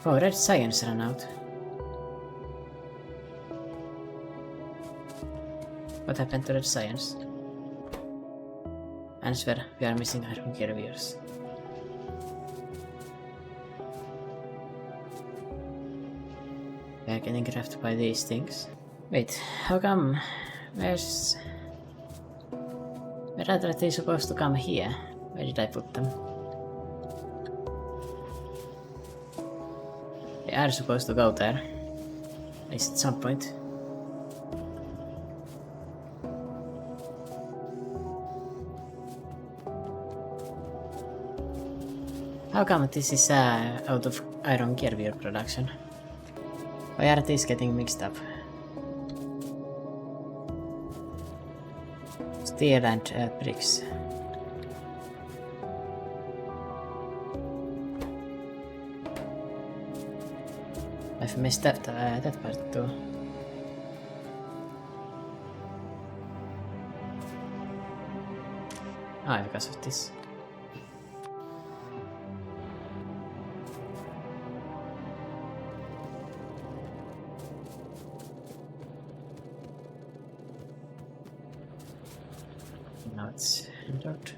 Oh, red science ran out. What happened to red science? Answer, we are missing iron gears. We are getting grabbed by these things. Wait, how come? Where are they supposed to come here? Where did I put them? They are supposed to go there. At least at some point. How come this is out of iron gear production? Why are these getting mixed up? Steel and bricks. I've messed up that part too. Ah, because of this. Now it's hindered.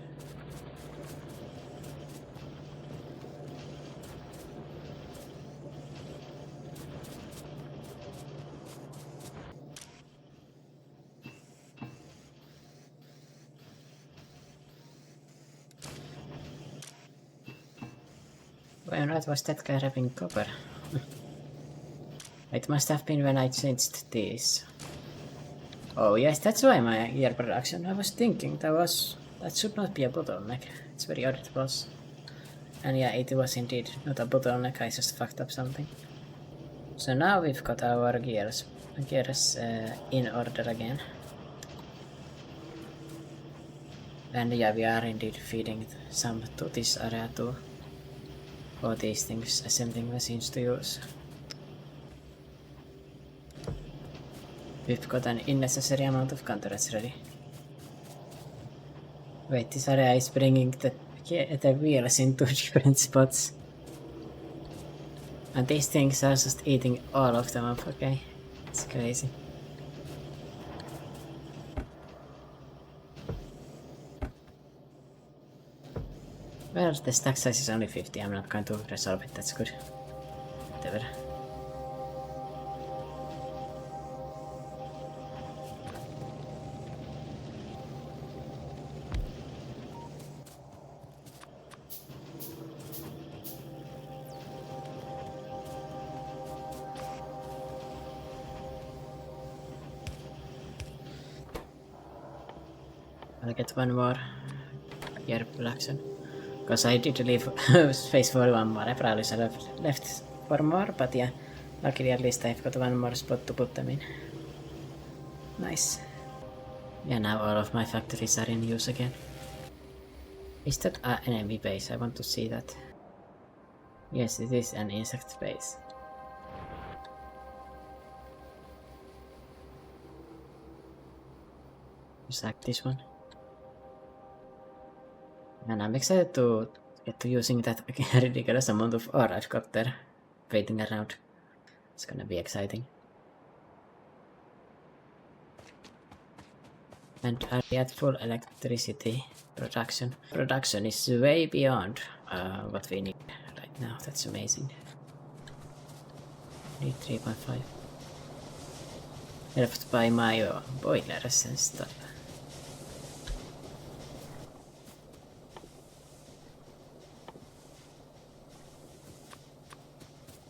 When was that guy having copper? It must have been when I changed these. Oh yes, that's why my gear production. I was thinking that should not be a bottleneck. It's very odd it was. And yeah, it was indeed not a bottleneck, I just fucked up something. So now we've got our gears in order again. And yeah, we are indeed feeding some to this area too. For these things, assembling machines to use. We've got an unnecessary amount of counterage ready. Wait, this area is bringing the wheels into different spots. And these things are just eating all of them up, okay? It's crazy. Well, the stack size is only 50, I'm not going to resolve it, that's good. Whatever. I'll get one more gear production. Because I did leave space for one more. I probably should have left for more, but yeah, luckily at least I've got one more spot to put them in. Nice. Yeah, now all of my factories are in use again. Is that an enemy base? I want to see that. Yes, it is an insect base. Select this one. And I'm excited to get to using that ridiculous amount of ore I've got there waiting around. It's gonna be exciting. And are we at full electricity production? Production is way beyond what we need right now. That's amazing. Need 3.5. Helped by my boilers and stuff.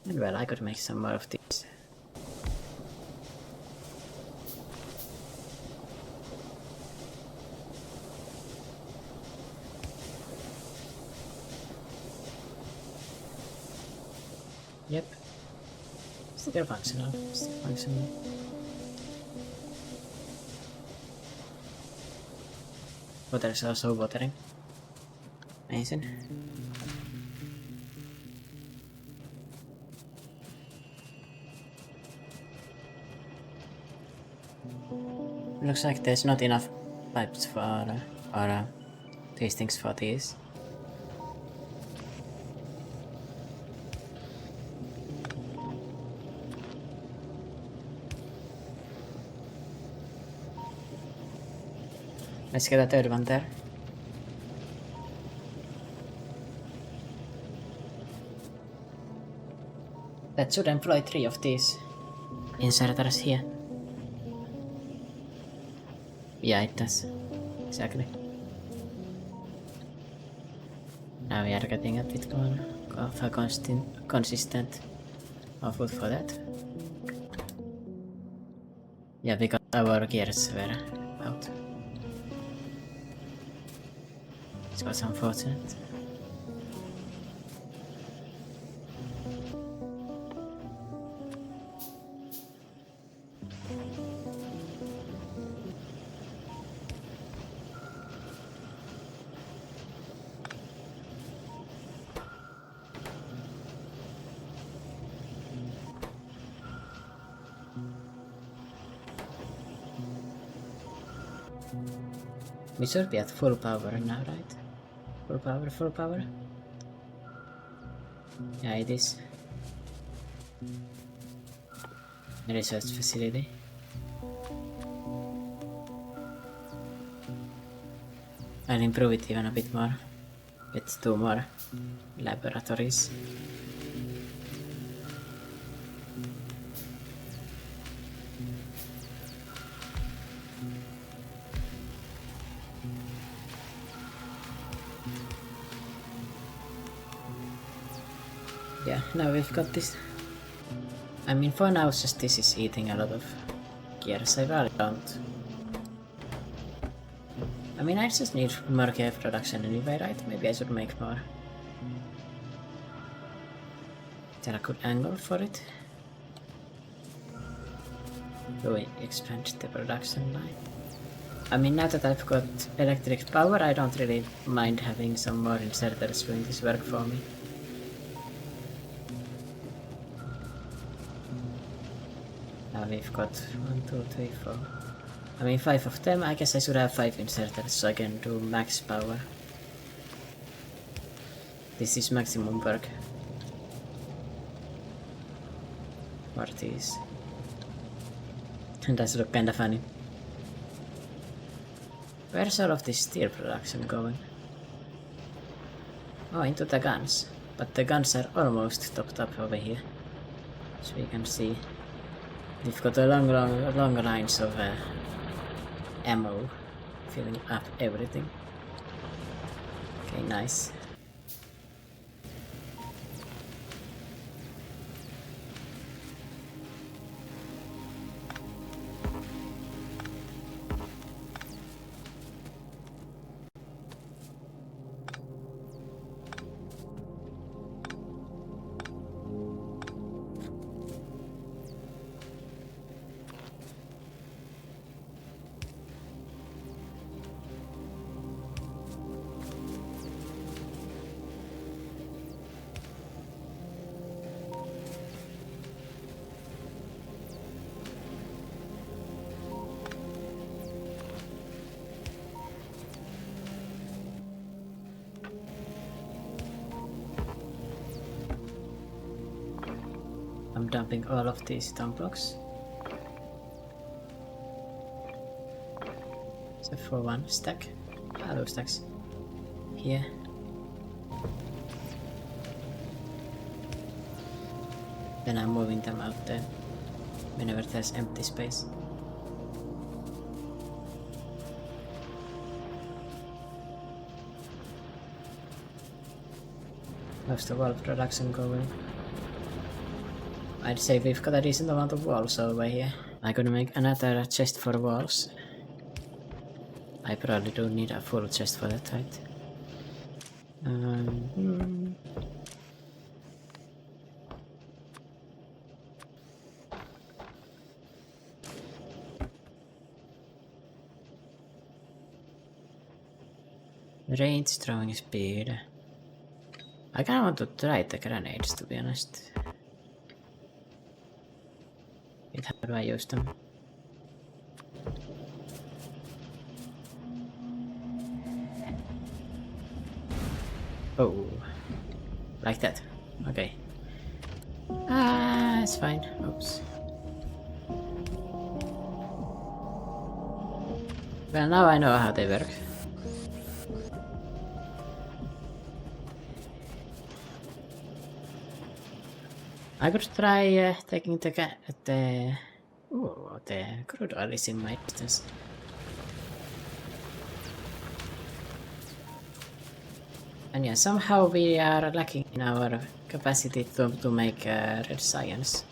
And well, I could make some more of these. Yep. Still functional. Still functional. Water's also watering. Amazing. Looks like there's not enough pipes for or these things for these. Let's get a third one there. That should employ 3 of these inserters here. Yeah, it does. Exactly. Now we are getting a bit of a consistent output for that. Yeah, because our gears were out. It was unfortunate. We should be at full power now, right? Full power, full power? Yeah, it is. Research facility. I'll improve it even a bit more. With 2 more laboratories. Yeah, now we've got this. I mean, for now, just this is eating a lot of gears. I really don't. I mean, I just need more gear production anyway, right? Maybe I should make more. Is there a good angle for it? Do we expand the production line? I mean, now that I've got electric power, I don't really mind having some more inserters doing this work for me. Now we've got 1, 2, 3, 4. I mean, 5 of them. I guess I should have 5 inserters so I can do max power. This is maximum work. For these. Does look kinda funny. Where's all of this steel production going? Oh, into the guns. But the guns are almost topped up over here. As we can see. We've got a long lines of ammo filling up everything. Okay, nice. I'm dumping all of these stone blocks. Except for 1 stack. Hello stacks. Here. Then I'm moving them out there whenever there's empty space. How's the wall production going? I'd say we've got a decent amount of walls over here. I'm gonna make another chest for walls. I probably don't need a full chest for that, right? Range, throwing speed. I kinda want to try the grenades, to be honest. Wait, how do I use them? Oh. Like that. Okay. Ah, it's fine. Oops. Well, now I know how they work. I could try taking the crude oil is in my distance. And yeah, somehow we are lacking in our capacity to make red science.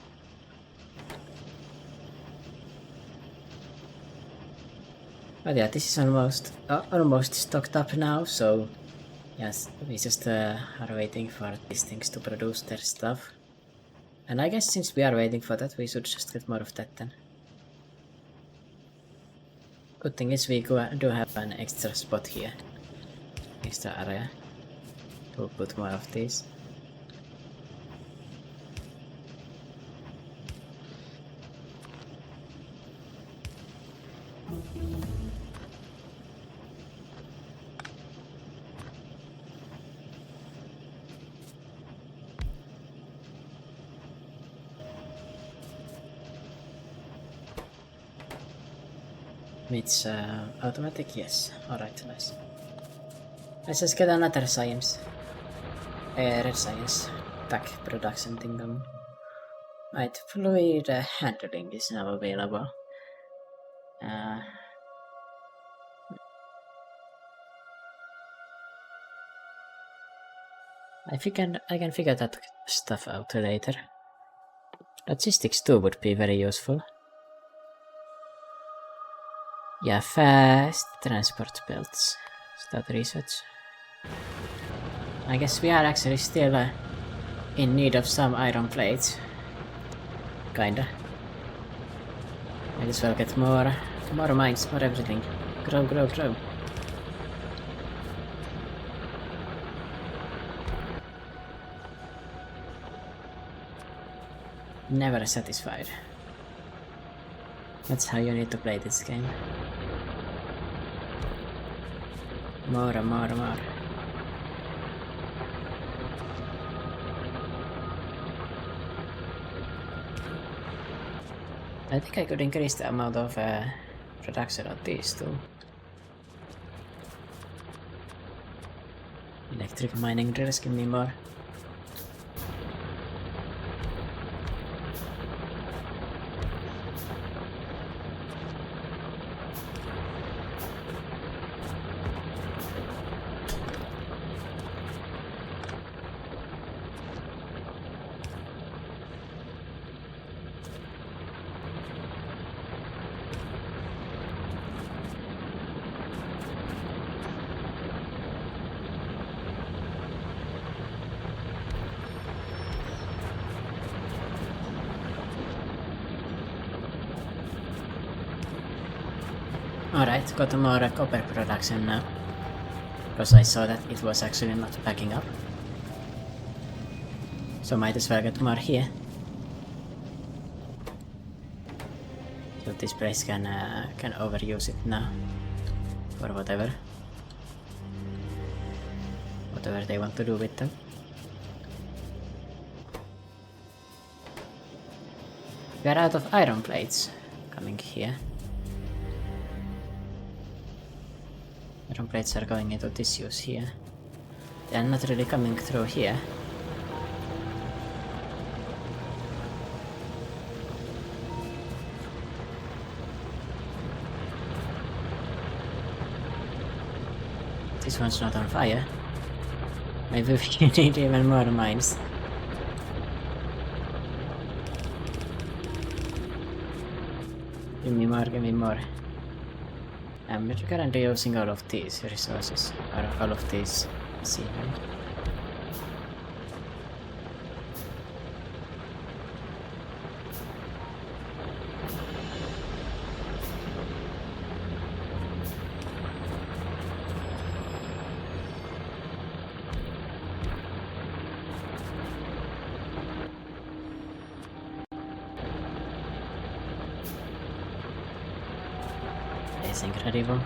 But yeah, this is almost stocked up now, so yes, we just are waiting for these things to produce their stuff. And I guess since we are waiting for that, we should just get more of that then. Good thing is we do have an extra spot here. Extra area. To put more of these. It's automatic, yes. Alright, nice. Let's just get another science. Red science pack production thing going. Right, fluid handling is now available. I can figure that stuff out later. Logistics too would be very useful. Yeah, fast transport belts. Start research. I guess we are actually still in need of some iron plates. Kinda. Might as well get more mines, more everything. Grow, grow, grow. Never satisfied. That's how you need to play this game. More. I think I could increase the amount of production of these too. Electric mining drills give me more. Alright, got more copper production now. Because I saw that it was actually not packing up. So might as well get more here. So this place can overuse it now. For whatever. Whatever they want to do with them. We are out of iron plates coming here. Iron plates are going into tissues here. They are not really coming through here. This one's not on fire. Maybe we need even more mines. Give me more. I'm currently using all of these resources, or all of these scenery. It's incredible.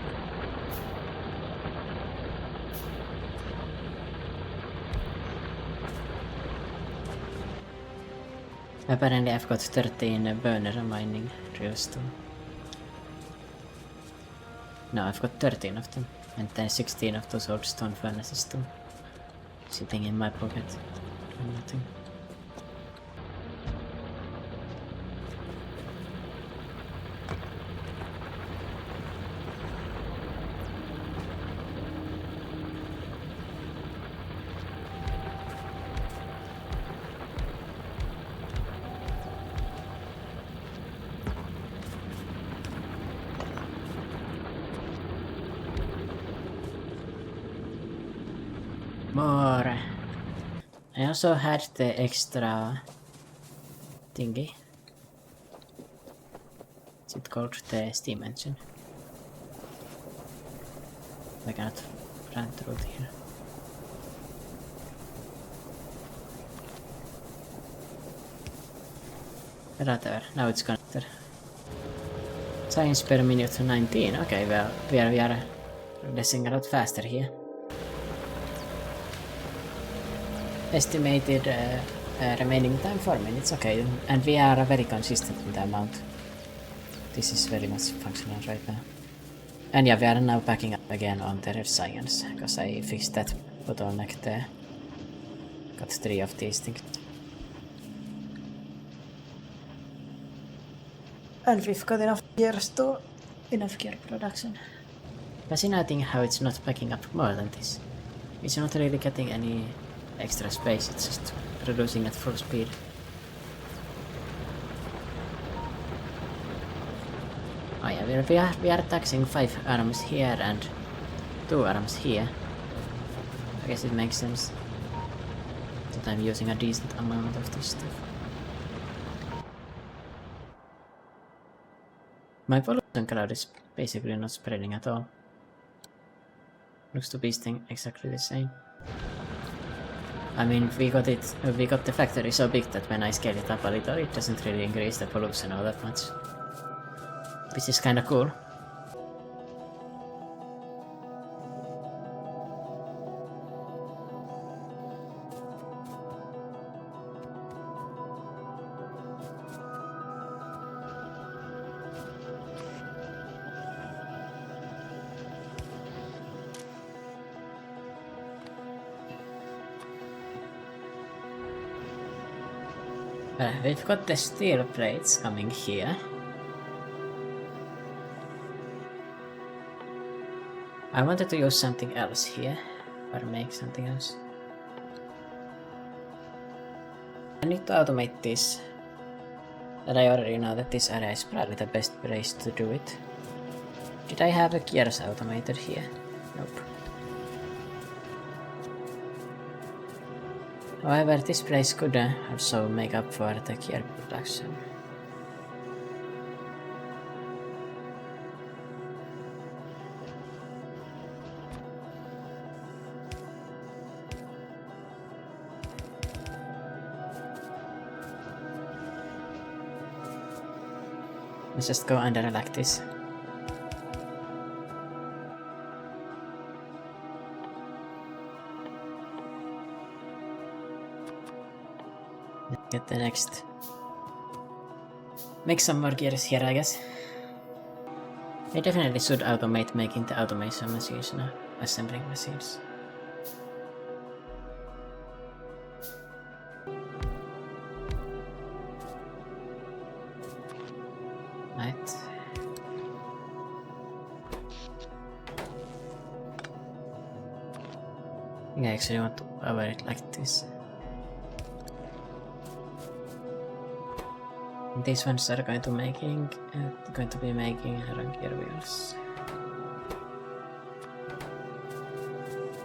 Apparently I've got 13 burner mining drills too. No, I've got 13 of them, and then 16 of those old stone furnaces too. Sitting in my pocket, doing nothing. More! I also had the extra thingy. Is it called the steam engine? I cannot run through here. Whatever, now it's connected. Science per minute 19. Okay, well, we are progressing a lot faster here. Estimated remaining time 4 minutes, okay, and we are very consistent in the amount. This is very much functional right now. And yeah, we are now packing up again on the red science, because I fixed that bottleneck there. Got 3 of these things. And we've got enough gears to enough gear production. Fascinating how it's not packing up more than this. It's not really getting any extra space, it's just producing at full speed. Oh yeah, we are taxing 5 arms here and 2 arms here. I guess it makes sense that I'm using a decent amount of this stuff. My pollution cloud is basically not spreading at all. Looks to be staying exactly the same. I mean, we got the factory so big that when I scale it up a little, it doesn't really increase the pollution all that much. Which is kinda cool. We've got the steel plates coming here. I wanted to use something else here, or make something else. I need to automate this, but I already know that this area is probably the best place to do it. Did I have the gears automated here? Nope. However, this place could also make up for the gear production. Let's just go under like this. Get the next. Make some more gears here, I guess. I definitely should automate making the automation machines now, assembling machines. Right. I think I actually want to power it like this. These ones are going to be making gear wheels.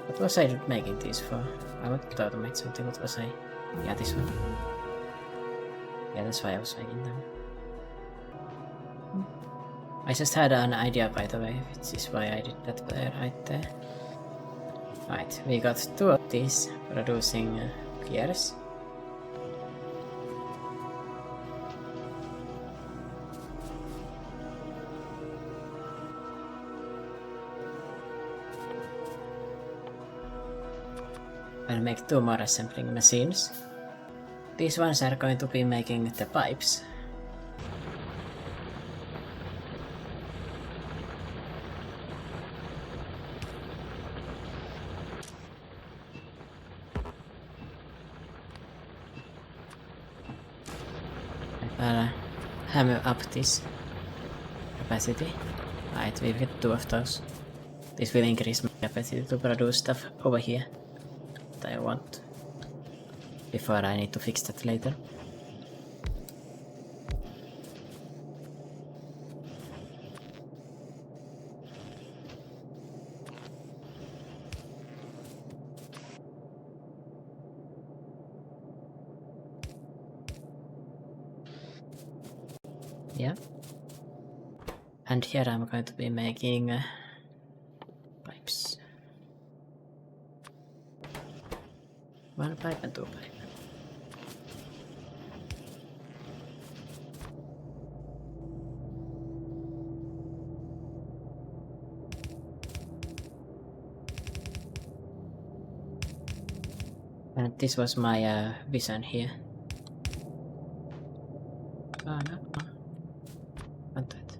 What was I making these for? I wanted to automate something. What was I? Yeah, this one. Yeah, that's why I was making them. I just had an idea, by the way, which is why I did that there, right there. Right, we got 2 of these producing gears. and make 2 more assembling machines. These ones are going to be making the pipes. I'll hammer up this capacity. Right, we've got 2 of those. This will increase my capacity to produce stuff over here that I want. Before I need to fix that later. Yeah. And here I'm going to be making pipes. 1 pipe and 2 pipe. And this was my vision here. Oh no. Not that.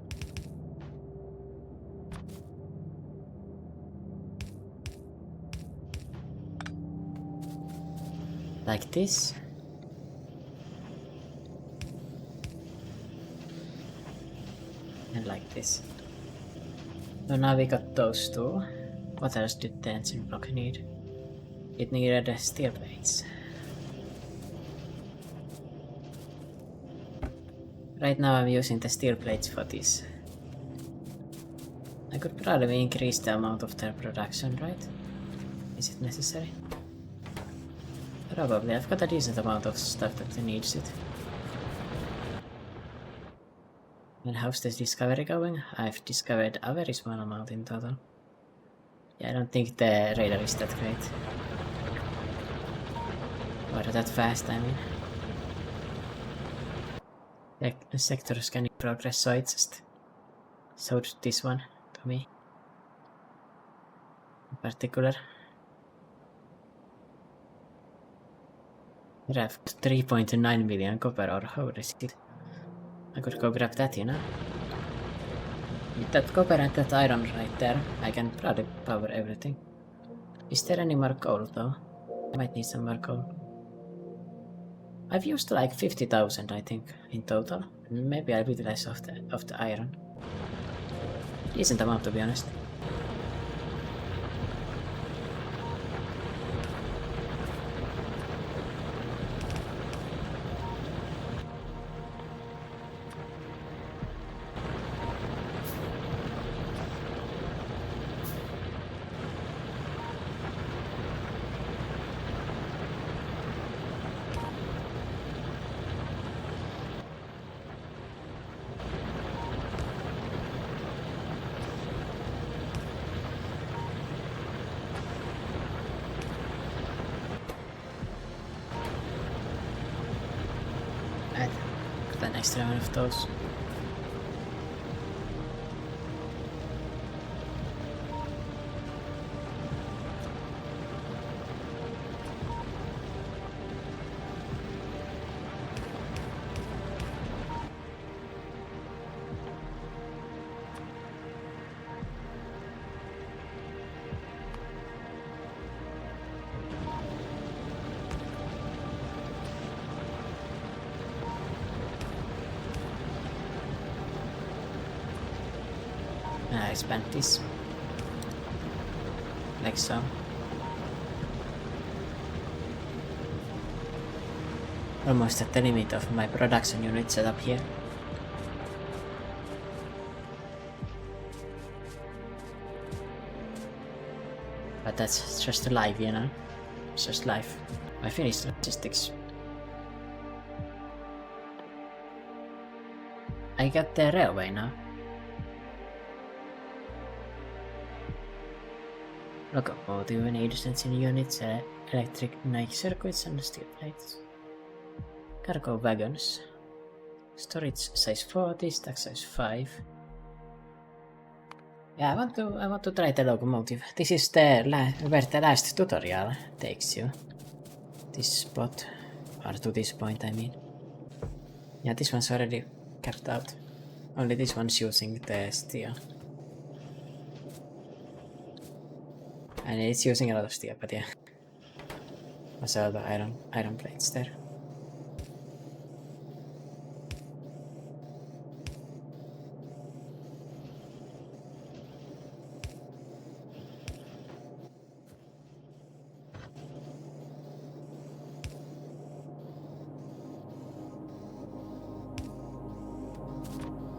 Like this. And like this. So now we got those 2. What else did the engine block need? It needed steel plates. Right now I'm using the steel plates for this. I could probably increase the amount of their production, right? Is it necessary? Probably. I've got a decent amount of stuff that needs it. And how's this discovery going? I've discovered a very small amount in total. Yeah, I don't think the radar is that great. Or that fast, I mean. The sector scanning progress, so it just showed this one to me. In particular. Here I've got 3.9 million copper ore, holy shit. I could go grab that, you know. With that copper and that iron right there, I can probably power everything. Is there any more coal though? I might need some more coal. I've used like 50,000 I think in total. Maybe a bit less of the iron. Decent amount to be honest. Got an extra one of those. Expand this like so. Almost at the limit of my production unit setup here. But that's just life, you know. It's just life. I finished logistics. I got the railway now. Locomotive needs engine units, electric night circuits and steel plates. Cargo wagons. Storage size 40, stack size 5. Yeah, I want to try the locomotive. This is where the last tutorial takes you. this spot, or to this point I mean. Yeah, this one's already kept out. Only this one's using the steel. And it's using a lot of steel, but yeah. Also the iron plates there.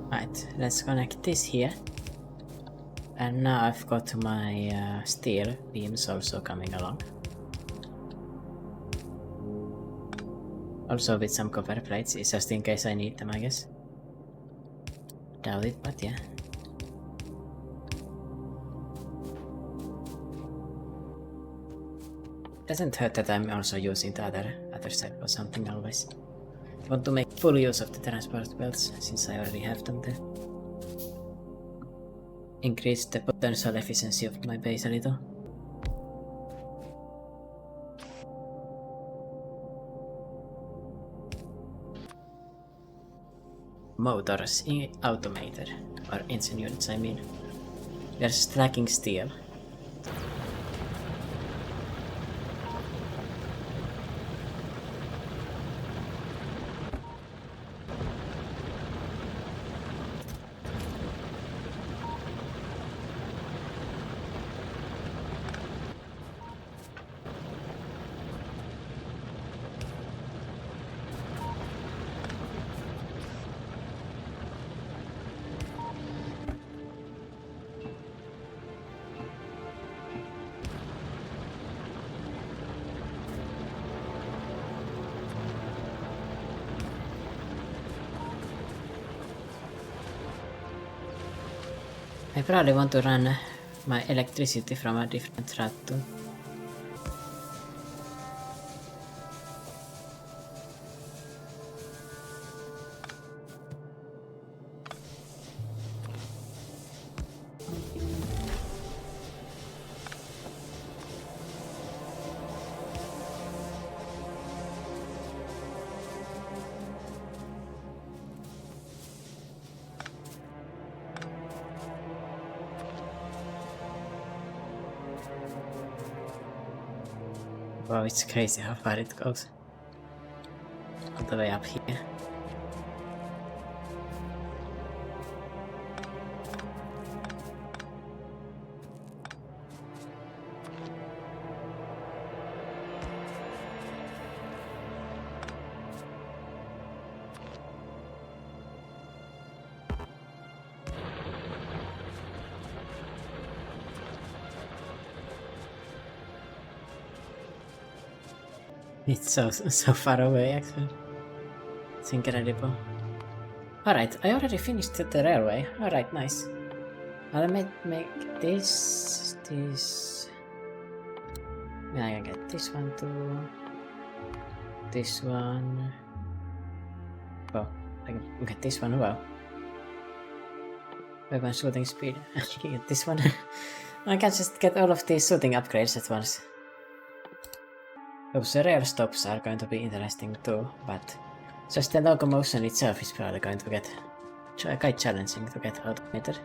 Right, let's connect this here. And now I've got my steel beams also coming along. Also with some copper plates, just in case I need them, I guess. Doubt it, but yeah. Doesn't hurt that I'm also using the other side or something always. I want to make full use of the transport belts, since I already have them there. Increase the potential efficiency of my base a little. Motors automated, or engine units I mean. They're stacking steel. I probably want to run my electricity from a different route too. Wow, it's crazy how far it goes. All the way up here. It's so far away actually. It's incredible. Alright, I already finished the railway. Alright, nice. I'll make this. Yeah, I can get this one too. This one. Oh, I can get this one. Wow. Weapon shooting speed. I can get this one. I can just get all of these shooting upgrades at once. Those rail stops are going to be interesting too, but just the locomotion itself is probably going to get quite challenging to get automated.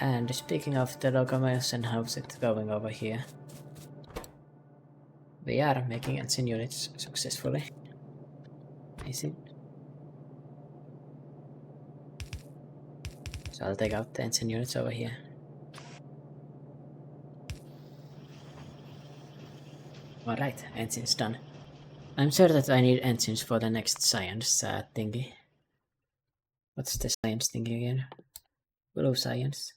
And speaking of the locomotion, how's it going over here? We are making engine units successfully. Is it? So I'll take out the engine units over here. Alright, engine's done. I'm sure that I need engines for the next science thingy. What's the science thingy again? Blue science.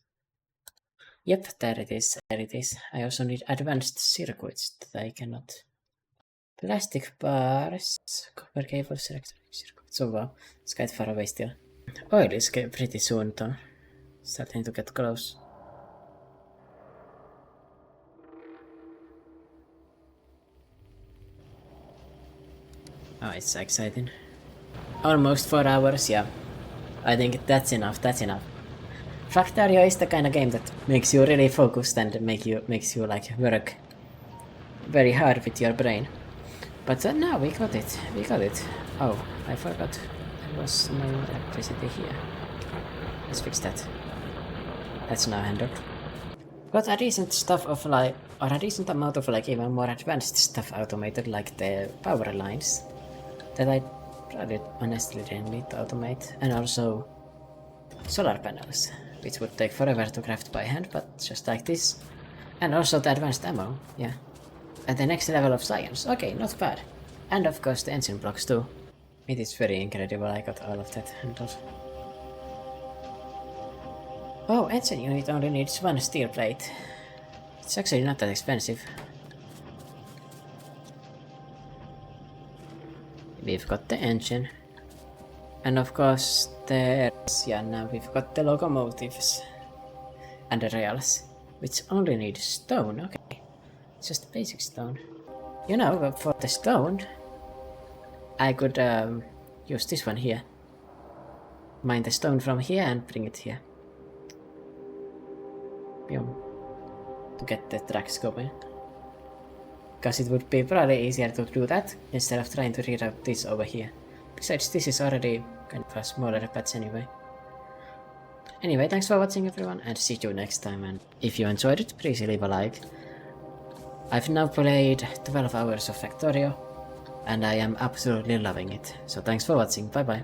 Yep, there it is, there it is. I also need advanced circuits that I cannot. Plastic bars, copper cables, electronic circuits. Oh wow, it's quite far away still. Oil is pretty soon though. Starting to get close. Oh, it's exciting. Almost 4 hours, yeah. I think that's enough, that's enough. Factorio is the kind of game that makes you really focused and makes you like work very hard with your brain. But now we got it. We got it. Oh, I forgot. There was no electricity here. Let's fix that. That's now handled. Got a decent stuff of like, or a decent amount of like even more advanced stuff automated, like the power lines that I probably honestly didn't need to automate, and also solar panels, which would take forever to craft by hand, but just like this. And also the advanced ammo, yeah. At the next level of science, okay, not bad. And of course the engine blocks too. It is very incredible I got all of that handled. Oh, engine unit only needs one steel plate. It's actually not that expensive. We've got the engine. And of course yeah, now we've got the locomotives. And the rails. Which only need stone, okay. It's just basic stone. You know, for the stone, I could use this one here. Mine the stone from here and bring it here. Boom. To get the tracks going. Because it would be probably easier to do that instead of trying to reroute this over here. Besides, this is already kind of a smaller patch anyway. Anyway, thanks for watching everyone, and see you next time, and if you enjoyed it, please leave a like. I've now played 12 hours of Factorio, and I am absolutely loving it. So thanks for watching, bye bye.